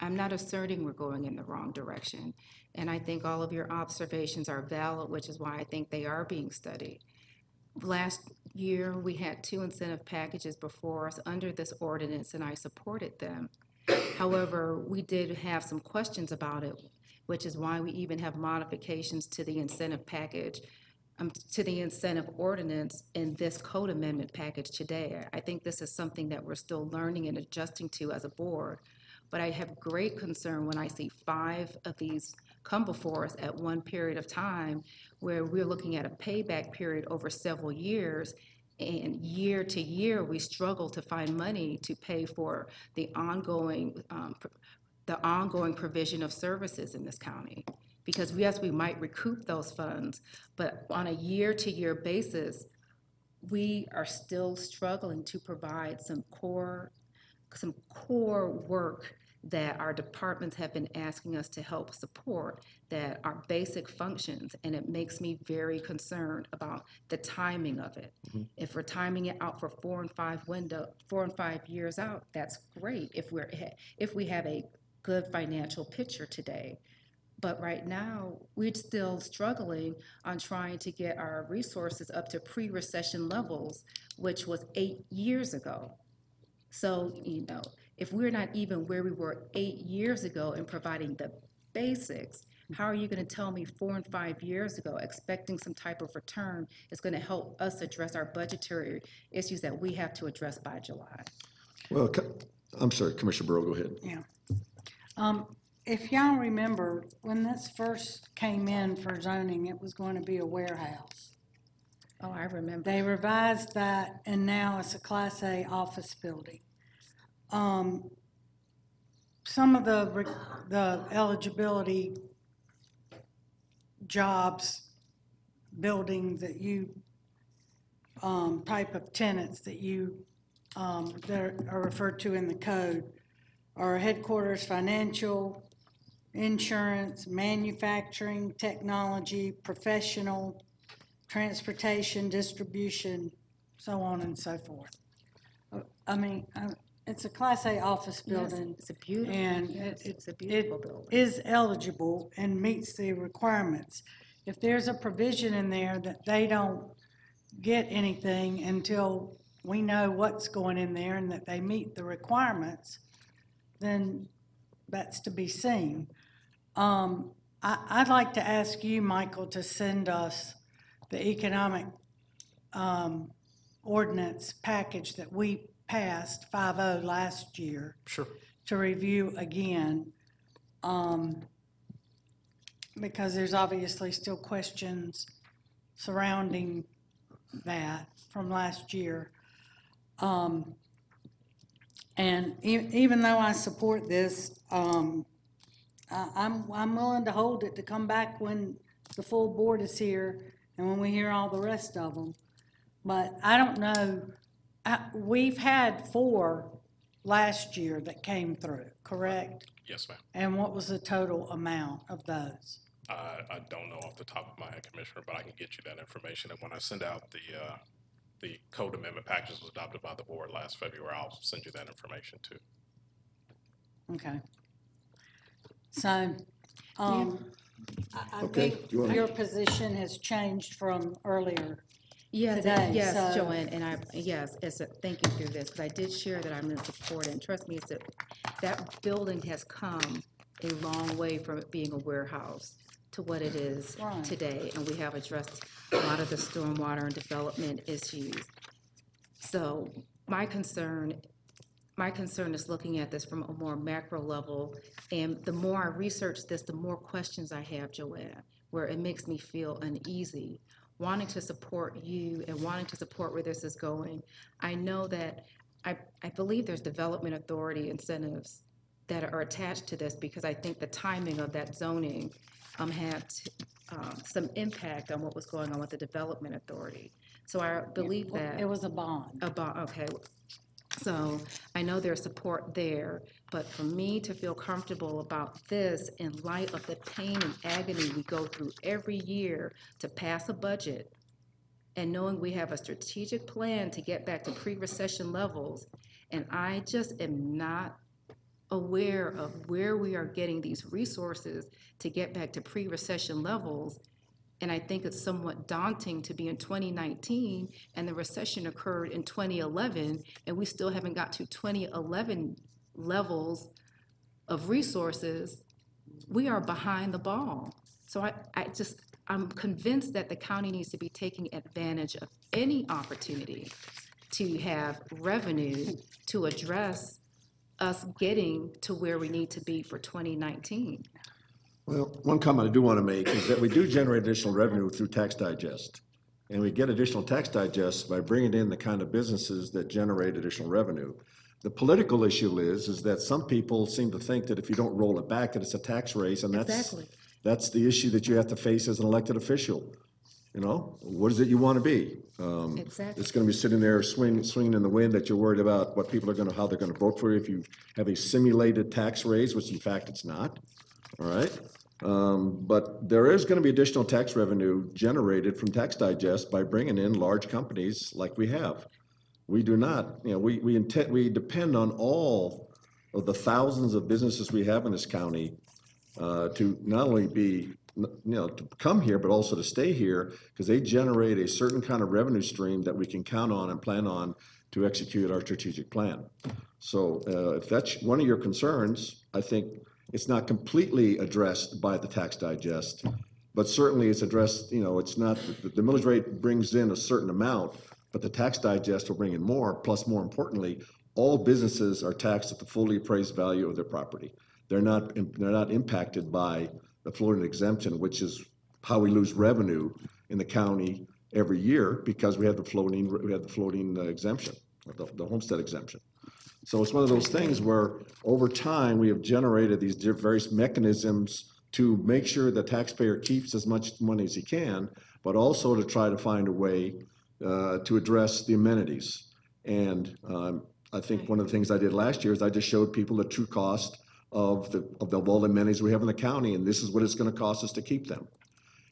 I'm not asserting we're going in the wrong direction. And I think all of your observations are valid, which is why I think they are being studied. Last year, we had 2 incentive packages before us under this ordinance, and I supported them. However, we did have some questions about it, which is why we even have modifications to the incentive package, to the incentive ordinance in this code amendment package today. I think this is something that we're still learning and adjusting to as a board. But I have great concern when I see 5 of these come before us at one period of time where we're looking at a payback period over several years, and year to year we struggle to find money to pay for the ongoing provision of services in this county. Because yes, we might recoup those funds, but on a year-to-year basis, we are still struggling to provide some core work that our departments have been asking us to help support, that are basic functions, and it makes me very concerned about the timing of it. Mm-hmm. If we're timing it out for 4 and 5 years out, that's great if we have a good financial picture today. But right now, we're still struggling on trying to get our resources up to pre-recession levels, which was 8 years ago. So, if we're not even where we were 8 years ago in providing the basics, how are you going to tell me 4 and 5 years ago expecting some type of return is going to help us address our budgetary issues that we have to address by July? Well, I'm sorry, Commissioner Burrow, go ahead. Yeah. If y'all remember, when this first came in for zoning, it was going to be a warehouse. Oh, I remember. They revised that, and now it's a Class A office building. Some of the eligibility jobs, building that you, type of tenants that you, that are referred to in the code are headquarters, financial, insurance, manufacturing, technology, professional, transportation, distribution, so on and so forth. I mean, it's a Class A office building. Yes, it's a beautiful, and it's a beautiful building. It is eligible and meets the requirements. If there's a provision in there that they don't get anything until we know what's going in there and that they meet the requirements, then that's to be seen. I'd like to ask you, Michael, to send us the economic ordinance package that we passed 5-0 last year. Sure. To review again, because there's obviously still questions surrounding that from last year. And even though I support this, I'm willing to hold it to come back when the full board is here and when we hear all the rest of them. But I don't know, we've had 4 last year that came through, correct? Yes, ma'am. And what was the total amount of those? I don't know off the top of my head, Commissioner, but I can get you that information. And when I send out the code amendment package was adopted by the board last February, I'll send you that information too. Okay. So, I Okay, think you wanna- your position has changed from earlier Yes, today. yes, so- Joanne, and yes, it's a thank you through this, because I did share that I'm in support, and trust me, that building has come a long way from it being a warehouse to what it is Right. today, and we have addressed a lot of the stormwater and development issues. So my concern is looking at this from a more macro level, and the more I research this, the more questions I have, Joanne, where it makes me feel uneasy, wanting to support you and wanting to support where this is going. I know that, I believe there's development authority incentives that are attached to this, because I think the timing of that zoning had some impact on what was going on with the development authority. So I believe that. It was a bond. A bond, okay. So I know there's support there, but for me to feel comfortable about this in light of the pain and agony we go through every year to pass a budget, and knowing we have a strategic plan to get back to pre-recession levels, and I just am not aware of where we are getting these resources to get back to pre-recession levels. And I think it's somewhat daunting to be in 2019 and the recession occurred in 2011 and we still haven't got to 2011 levels of resources. We are behind the ball. So I'm convinced that the county needs to be taking advantage of any opportunity to have revenue to address us getting to where we need to be for 2019. Well, one comment I do want to make is that we do generate additional revenue through tax digest. And we get additional tax digest by bringing in the kind of businesses that generate additional revenue. The political issue is that some people seem to think that if you don't roll it back, that it's a tax raise, and Exactly. that's the issue that you have to face as an elected official. You know, what is it you want to be? Exactly. It's going to be sitting there swinging in the wind that you're worried about what people are going to, how they're going to vote for you if you have a simulated tax raise, which in fact it's not. All right. But there is going to be additional tax revenue generated from tax digest by bringing in large companies like we have. We do not, you know, we depend on all of the thousands of businesses we have in this county to not only be, you know, to come here, but also to stay here, because they generate a certain kind of revenue stream that we can count on and plan on to execute our strategic plan. So if that's one of your concerns, I think it's not completely addressed by the tax digest, but certainly it's addressed, you know, it's not, the millage rate brings in a certain amount, but the tax digest will bring in more, plus more importantly, all businesses are taxed at the fully appraised value of their property. They're not impacted by the floating exemption, which is how we lose revenue in the county every year, because we have the floating exemption, the homestead exemption. So it's one of those things where over time we have generated these various mechanisms to make sure the taxpayer keeps as much money as he can, but also to try to find a way to address the amenities. And I think one of the things I did last year is I just showed people the true cost of all the amenities we have in the county, and this is what it's going to cost us to keep them.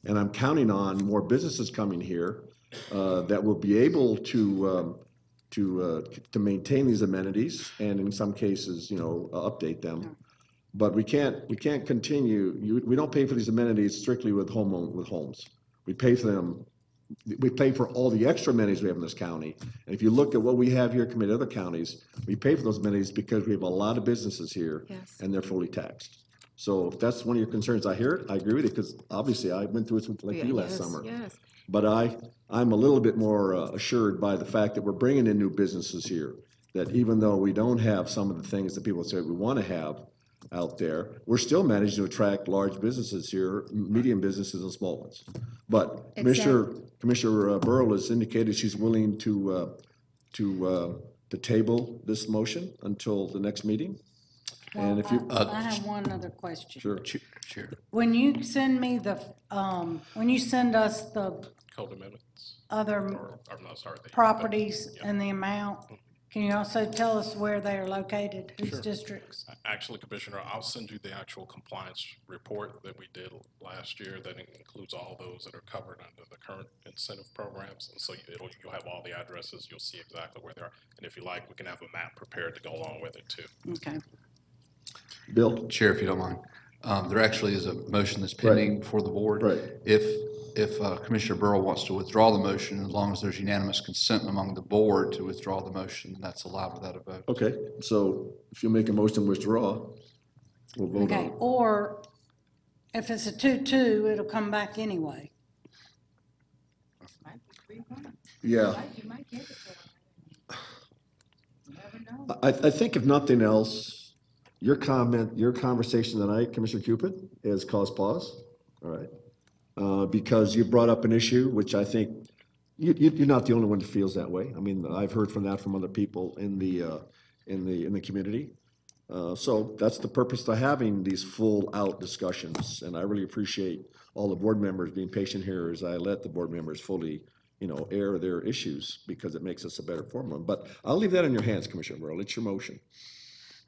And I'm counting on more businesses coming here that will be able to maintain these amenities, and in some cases, you know, update them. But we can't continue. We don't pay for these amenities strictly with homes. We pay for them. We pay for all the extra amenities we have in this county. And if you look at what we have here compared to other counties, we pay for those amenities because we have a lot of businesses here, Yes. and they're fully taxed. So if that's one of your concerns, I hear it, I agree with it, because obviously I went through it like you last summer. Yes. But I'm a little bit more assured by the fact that we're bringing in new businesses here, that even though we don't have some of the things that people say we want to have out there, we're still managing to attract large businesses here, medium businesses and small ones. But Commissioner Burrow has indicated she's willing to table this motion until the next meeting. And if you, I have one other question. sure. Sure. When you send me the, when you send us the Code amendments, other or, no, sorry. properties and the amount, can you also tell us where they are located, whose districts? Actually, Commissioner, I'll send you the actual compliance report that we did last year that includes all those that are covered under the current incentive programs. And so you'll have all the addresses, you'll see exactly where they are. And if you like, we can have a map prepared to go along with it too. Okay. Bill? Chair, if you don't mind. There actually is a motion that's pending before the board. Right. If Commissioner Burrow wants to withdraw the motion, as long as there's unanimous consent among the board to withdraw the motion, that's allowed without a vote. Okay, so if you make a motion to withdraw, we'll vote on Okay, it. or if it's a 2-2, it'll come back anyway. Yeah. I think if nothing else, your conversation tonight, Commissioner Cupid, has caused pause, all right? Because you brought up an issue, which I think, you're not the only one that feels that way. I mean, I've heard from that from other people in the community. So that's the purpose of having these full-out discussions, and I really appreciate all the board members being patient here as I let the board members fully, air their issues, because it makes us a better forum. But I'll leave that in your hands, Commissioner Burrow. It's your motion.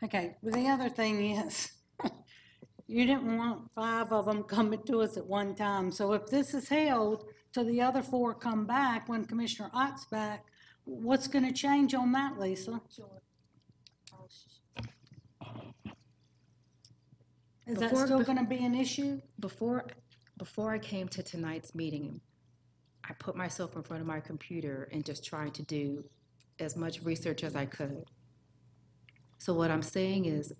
Okay, well, the other thing is, you didn't want 5 of them coming to us at one time. So if this is held till the other 4 come back, when Commissioner Ott's back, what's going to change on that, Lisa? Is that Before- still going to be an issue? Before I came to tonight's meeting, I put myself in front of my computer and just tried to do as much research as I could. So what I'm saying is,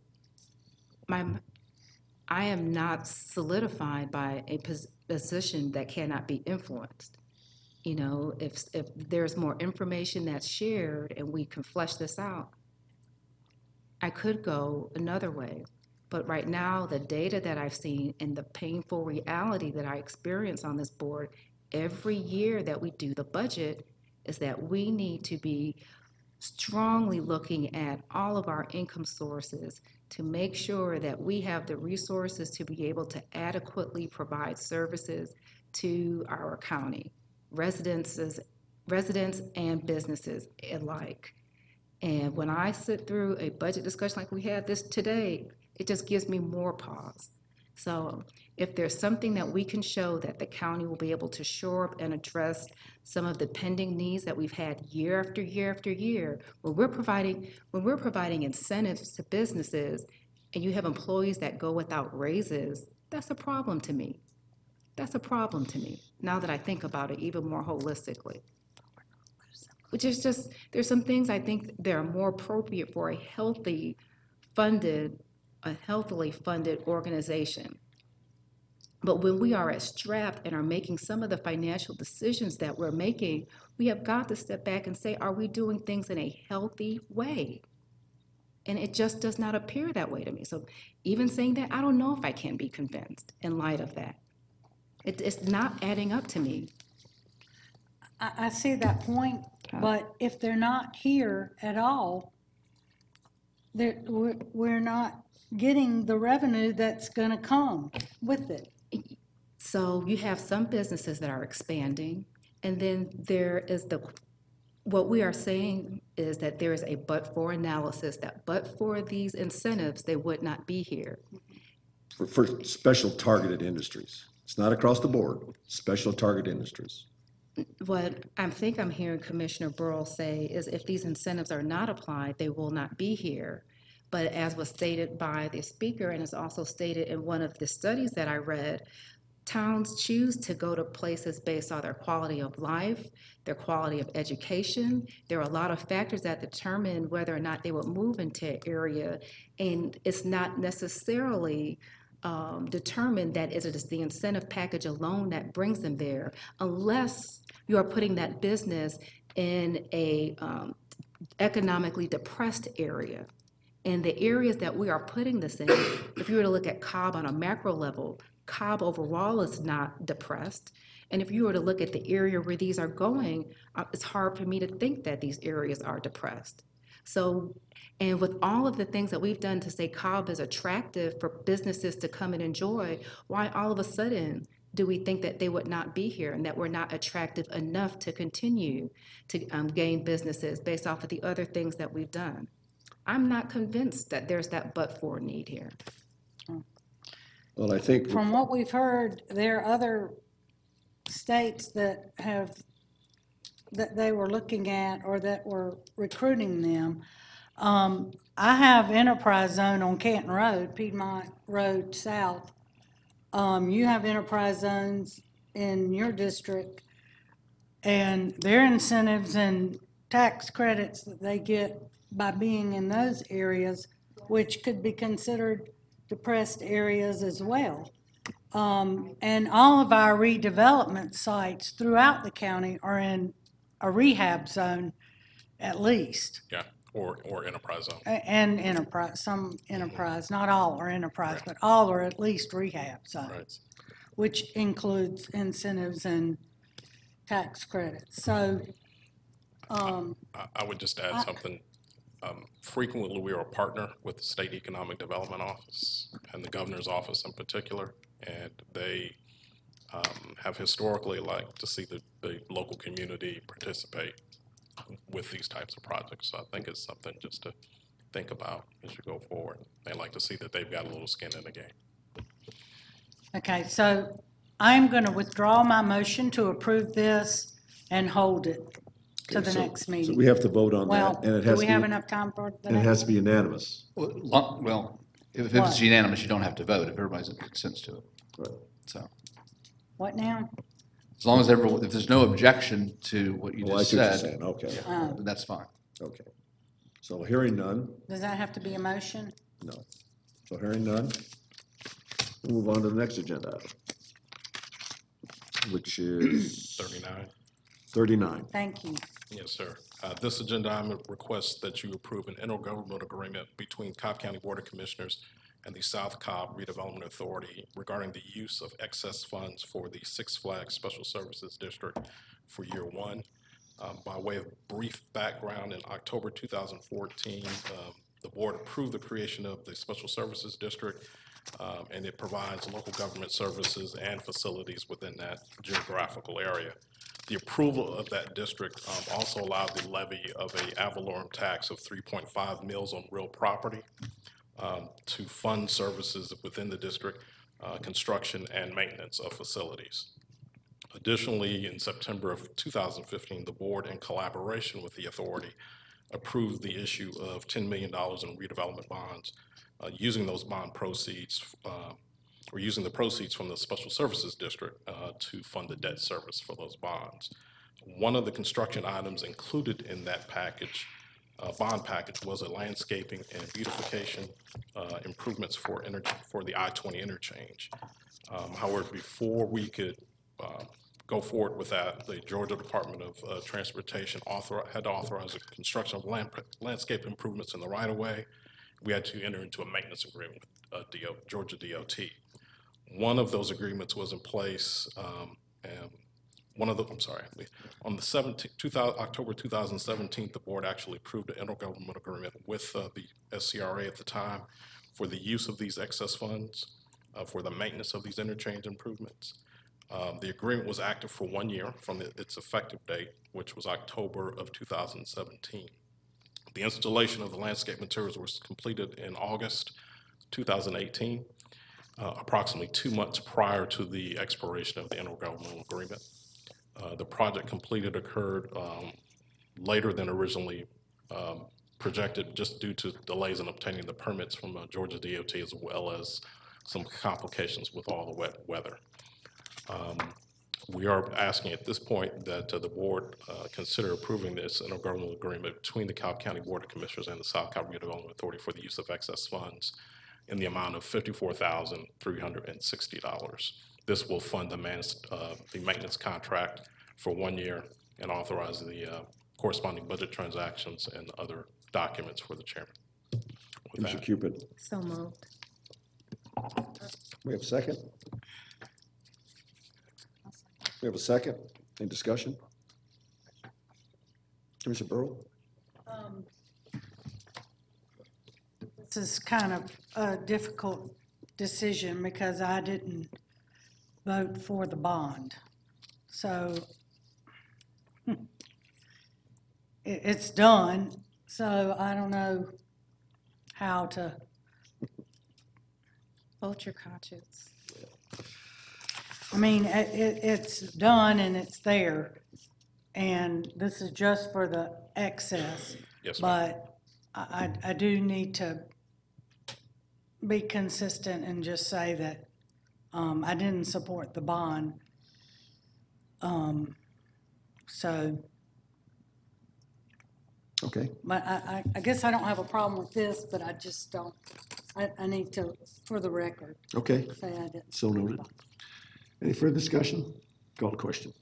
I am not solidified by a position that cannot be influenced. If there's more information that's shared and we can flesh this out, I could go another way. But right now, the data that I've seen and the painful reality that I experience on this board every year that we do the budget is that we need to be strongly looking at all of our income sources to make sure that we have the resources to be able to adequately provide services to our county, residents and businesses alike. And when I sit through a budget discussion like we had this today, it just gives me more pause. So if there's something that we can show that the county will be able to shore up and address some of the pending needs that we've had year after year after year, when we're providing incentives to businesses and you have employees that go without raises, that's a problem to me. That's a problem to me, now that I think about it even more holistically. Which is just, there's some things I think that are more appropriate for a healthily funded organization. But when we are strapped and are making some of the financial decisions that we're making, we have got to step back and say, are we doing things in a healthy way? And it just does not appear that way to me. So even saying that, I don't know if I can be convinced in light of that. It's not adding up to me. I see that point, but if they're not here at all, we're not getting the revenue that's going to come with it. So you have some businesses that are expanding, and then there is what we are saying is that there is a but-for analysis, that but for these incentives, they would not be here. For special targeted industries. It's not across the board, special target industries. What I think I'm hearing Commissioner Burrow say is if these incentives are not applied, they will not be here. But as was stated by the speaker, and is also stated in one of the studies that I read, towns choose to go to places based on their quality of life, their quality of education. There are a lot of factors that determine whether or not they will move into an area, and it's not necessarily determined that it is the incentive package alone that brings them there, unless you are putting that business in a economically depressed area. And the areas that we are putting this in, if you were to look at Cobb on a macro level, Cobb overall is not depressed. And if you were to look at the area where these are going, it's hard for me to think that these areas are depressed. So, and with all of the things that we've done to say Cobb is attractive for businesses to come and enjoy, why all of a sudden do we think that they would not be here and that we're not attractive enough to continue to gain businesses based off of the other things that we've done? I'm not convinced that there's that but-for need here. Well, I think, From what we've heard, there are other states that they were looking at or that were recruiting them. I have Enterprise Zone on Canton Road, Piedmont Road South. You have Enterprise Zones in your district, and their incentives and tax credits that they get by being in those areas, which could be considered depressed areas as well. And all of our redevelopment sites throughout the county are in a rehab zone at least. Yeah, or enterprise zone. And enterprise, some enterprise, not all are enterprise, but all are at least rehab zones, which includes incentives and tax credits. So, I would just add something. Frequently, we are a partner with the State Economic Development Office and the Governor's Office in particular, and they have historically liked to see the local community participate with these types of projects. So I think it's something just to think about as you go forward. They like to see that they've got a little skin in the game. okay, so I'm going to withdraw my motion to approve this and hold it to the next meeting. so we have to vote on Well, that, and it do has we to have be, enough time for the and it has next? to be unanimous. Well, if What? it's unanimous, you don't have to vote if everybody's consents to it. Right. So, What now? as long as everyone, if there's no objection to what you Oh, I just see what you're said, saying, okay, Oh. then that's fine. okay. So hearing none, Does that have to be a motion? no. So hearing none, we'll move on to the next agenda item, which is 39. 39. Thank you. Yes, sir. This agenda item requests that you approve an intergovernmental agreement between Cobb County Board of Commissioners and the South Cobb Redevelopment Authority regarding the use of excess funds for the Six Flags Special Services District for year one. By way of brief background, in October 2014, the board approved the creation of the Special Services District, and it provides local government services and facilities within that geographical area. The approval of that district also allowed the levy of a ad valorem tax of 3.5 mils on real property to fund services within the district, construction and maintenance of facilities. Additionally, in September of 2015, the board, in collaboration with the authority, approved the issue of $10 million in redevelopment bonds, using those bond proceeds, or using the proceeds from the Special Services District to fund the debt service for those bonds. One of the construction items included in that package, bond package, was a landscaping and beautification improvements for the I-20 interchange. However, before we could go forward with that, the Georgia Department of Transportation had to authorize the construction of landscape improvements in the right-of-way. We had to enter into a maintenance agreement with Georgia DOT. One of those agreements was in place, on the October 2017, the board actually approved an intergovernmental agreement with the SCRA at the time for the use of these excess funds for the maintenance of these interchange improvements. The agreement was active for 1 year from its effective date, which was October of 2017. The installation of the landscape materials was completed in August 2018, approximately 2 months prior to the expiration of the intergovernmental agreement. The project completed occurred later than originally projected, just due to delays in obtaining the permits from Georgia DOT, as well as some complications with all the wet weather. We are asking at this point that the board consider approving this intergovernmental agreement between the Cobb County Board of Commissioners and the South Cobb Redevelopment Authority for the use of excess funds in the amount of $54,360. This will fund the maintenance contract for 1 year and authorize the corresponding budget transactions and other documents for the chairman. With Mr. that, Cupid, So moved. we have a second? We have a second. Any discussion? Commissioner Burrow? is kind of a difficult decision because I didn't vote for the bond. So it's done, so I don't know how to. Vote your conscience. I mean, it's done and it's there, and this is just for the excess. Yes, ma'am. But I do need to be consistent and just say that I didn't support the bond. So, Okay, but I guess I don't have a problem with this, but I just don't, I need to, for the record, okay, say I didn't. so noted. Any further discussion? Call the question.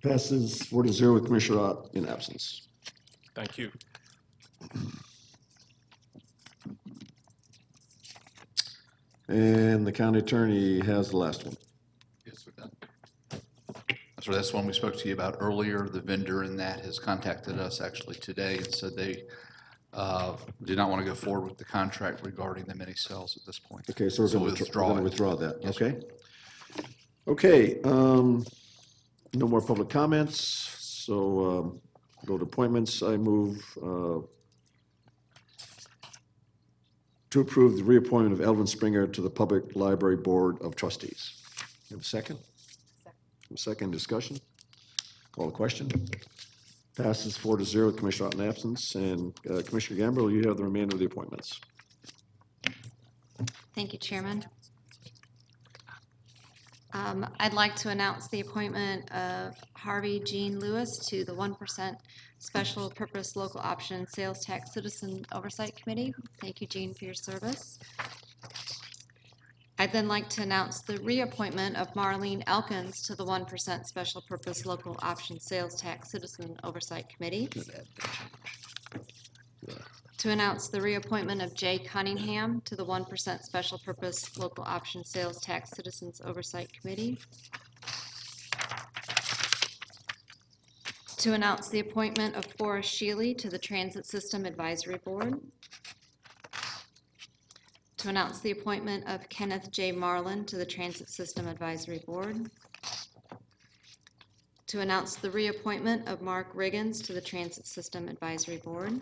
Passes 4-0 with Commissioner Ott in absence. Thank you. And the county attorney has the last one. Yes, we're done. So that's one we spoke to you about earlier. The vendor in that has contacted us actually today and said they do not want to go forward with the contract regarding the mini cells at this point. Okay, so we're going to it. withdraw that, Yes, sir. okay? Okay, no more public comments, so go to appointments. I move to approve the reappointment of Elvin Springer to the Public Library Board of Trustees. You have a second? Second discussion? Call the question. Passes 4-0 with Commissioner Ott in absence, and Commissioner Gambrill, you have the remainder of the appointments. Thank you, Chairman. I'd like to announce the appointment of Harvey Jean Lewis to the 1% Special Purpose Local Option Sales Tax Citizen Oversight Committee. Thank you, Jean, for your service. I'd then like to announce the reappointment of Marlene Elkins to the 1% Special Purpose Local Option Sales Tax Citizen Oversight Committee. To announce the reappointment of Jay Cunningham to the 1% Special Purpose Local Option Sales Tax Citizens Oversight Committee. To announce the appointment of Forrest Shealy to the Transit System Advisory Board. To announce the appointment of Kenneth J. Marlin to the Transit System Advisory Board. To announce the reappointment of Mark Riggins to the Transit System Advisory Board.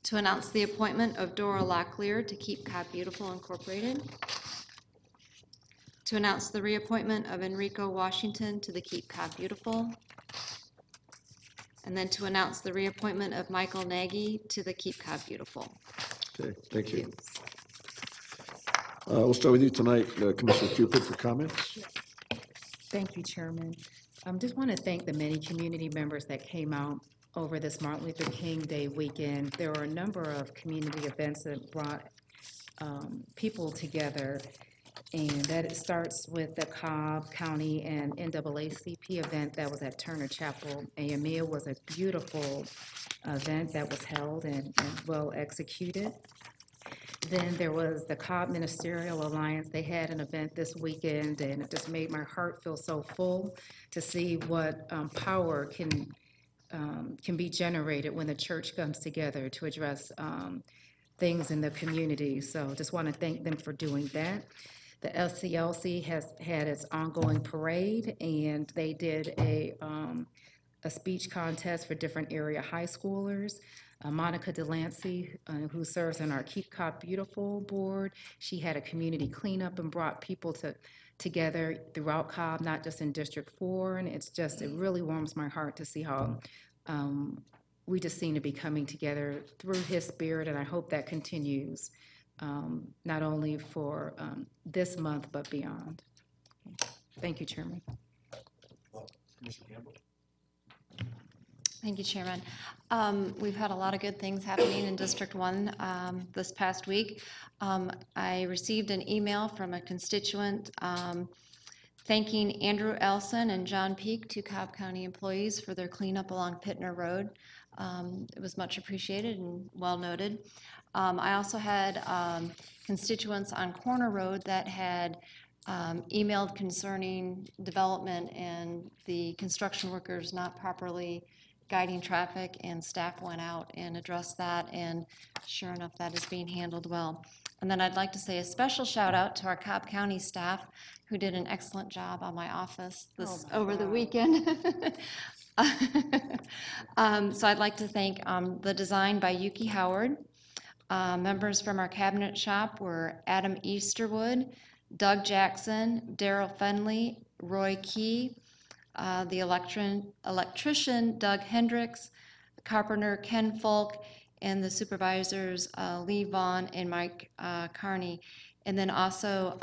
To announce the appointment of Dora Locklear to Keep Cobb Beautiful Incorporated. To announce the reappointment of Enrico Washington to the Keep Cobb Beautiful. And then to announce the reappointment of Michael Nagy to the Keep Cobb Beautiful. Okay, thank you. We'll start with you tonight, Commissioner Cupid, for comments. Thank you, Chairman. Just want to thank the many community members that came out over this Martin Luther King Day weekend. There were a number of community events that brought people together, and that it starts with the Cobb County and NAACP event that was at Turner Chapel AME. It was a beautiful event that was held and well executed. Then there was the Cobb Ministerial Alliance. They had an event this weekend, and it just made my heart feel so full to see what power can be generated when the church comes together to address things in the community. So just want to thank them for doing that. The SCLC has had its ongoing parade, and they did a speech contest for different area high schoolers. Monica Delancey, who serves on our Keep Cobb Beautiful board, she had a community cleanup and brought people together throughout Cobb, not just in District 4, and it really warms my heart to see how we just seem to be coming together through his spirit, and I hope that continues, not only for this month, but beyond. Thank you, Chairman. Thank you, Chairman. We've had a lot of good things happening in District 1 this past week. I received an email from a constituent thanking Andrew Elson and John Peak, two Cobb County employees, for their cleanup along Pittner Road. It was much appreciated and well noted. I also had constituents on Corner Road that had emailed concerning development and the construction workers not properly guiding traffic, and staff went out and addressed that, and sure enough, that is being handled well. And then I'd like to say a special shout out to our Cobb County staff who did an excellent job on my office over the weekend. So I'd like to thank the design by Yuki Howard. Members from our cabinet shop were Adam Easterwood, Doug Jackson, Daryl Fenley, Roy Key, the electrician Doug Hendricks, carpenter Ken Folk, and the supervisors Lee Vaughn and Mike Carney. And then also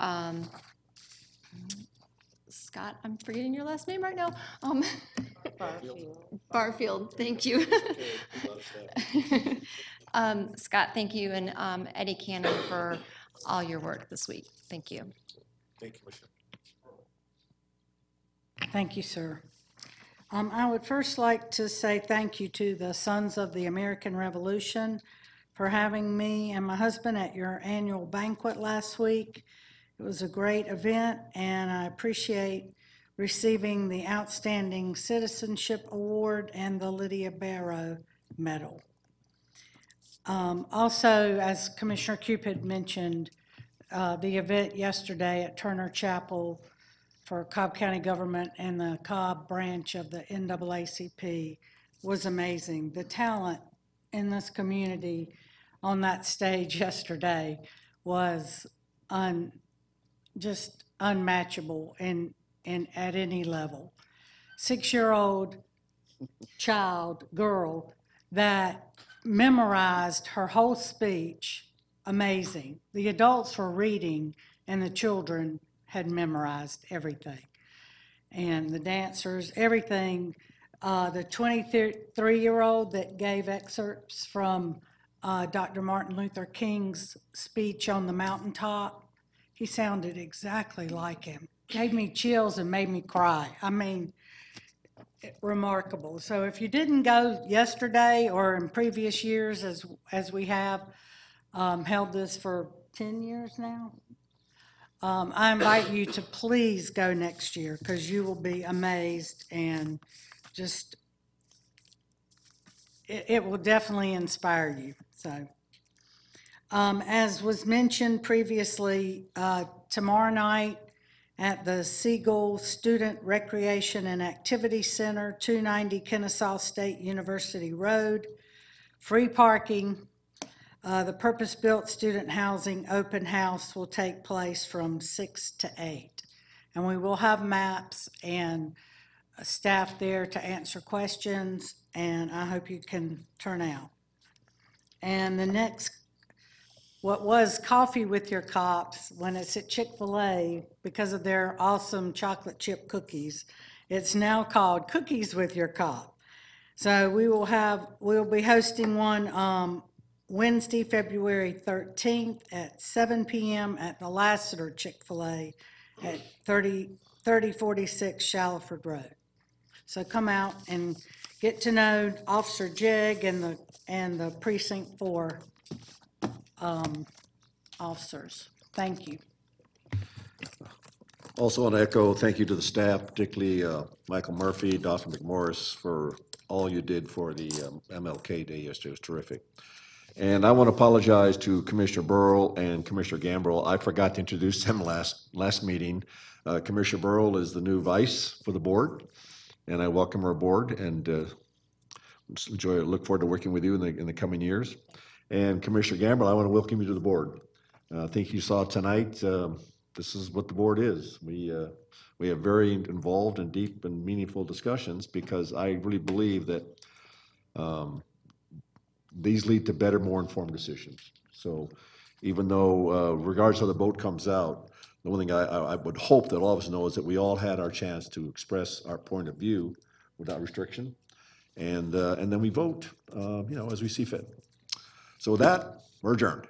Scott, I'm forgetting your last name right now. Barfield, thank you. Scott, thank you, and Eddie Cannon for all your work this week. Thank you. Thank you, Commissioner. Thank you, sir. I would first like to say thank you to the Sons of the American Revolution for having me and my husband at your annual banquet last week. It was a great event, and I appreciate receiving the Outstanding Citizenship Award and the Lydia Barrow Medal. Also, as Commissioner Cupid mentioned, the event yesterday at Turner Chapel for Cobb County government and the Cobb branch of the NAACP was amazing. The talent in this community on that stage yesterday was just unmatchable in at any level. 6-year-old girl that memorized her whole speech, amazing. The adults were reading and the children had memorized everything. And the dancers, everything. The 23-year-old that gave excerpts from Dr. Martin Luther King's speech on the mountaintop, he sounded exactly like him. Gave me chills and made me cry. I mean, remarkable. So if you didn't go yesterday or in previous years, as we have held this for 10 years now, I invite you to please go next year, because you will be amazed, and just it will definitely inspire you. So as was mentioned previously, tomorrow night at the Siegel Student Recreation and Activity Center, 290 Kennesaw State University Road, free parking. The purpose-built student housing open house will take place from 6 to 8. And we will have maps and staff there to answer questions, and I hope you can turn out. And the next, what was Coffee with Your Cops, when it's at Chick-fil-A, because of their awesome chocolate chip cookies, it's now called Cookies with Your Cop. So we'll be hosting one Wednesday, February 13th at 7 p.m. at the Lassiter Chick-fil-A at 3046 Shallowford Road. So come out and get to know Officer Jegg and the Precinct 4 officers. Thank you. Also want to echo thank you to the staff, particularly Michael Murphy, Dr. McMorris, for all you did for the MLK Day yesterday. It was terrific. And I want to apologize to Commissioner Burrow and Commissioner Gambrill. I forgot to introduce them last meeting. Commissioner Burrow is the new vice for the board, and I welcome her aboard, and look forward to working with you in the coming years. And Commissioner Gambrill, I want to welcome you to the board. I think you saw tonight, this is what the board is. We have very involved and deep and meaningful discussions, because I really believe that these lead to better, more informed decisions. So even though, regardless of how the vote comes out, the one thing I would hope that all of us know is that we all had our chance to express our point of view without restriction, and then we vote, as we see fit. So with that, we're adjourned.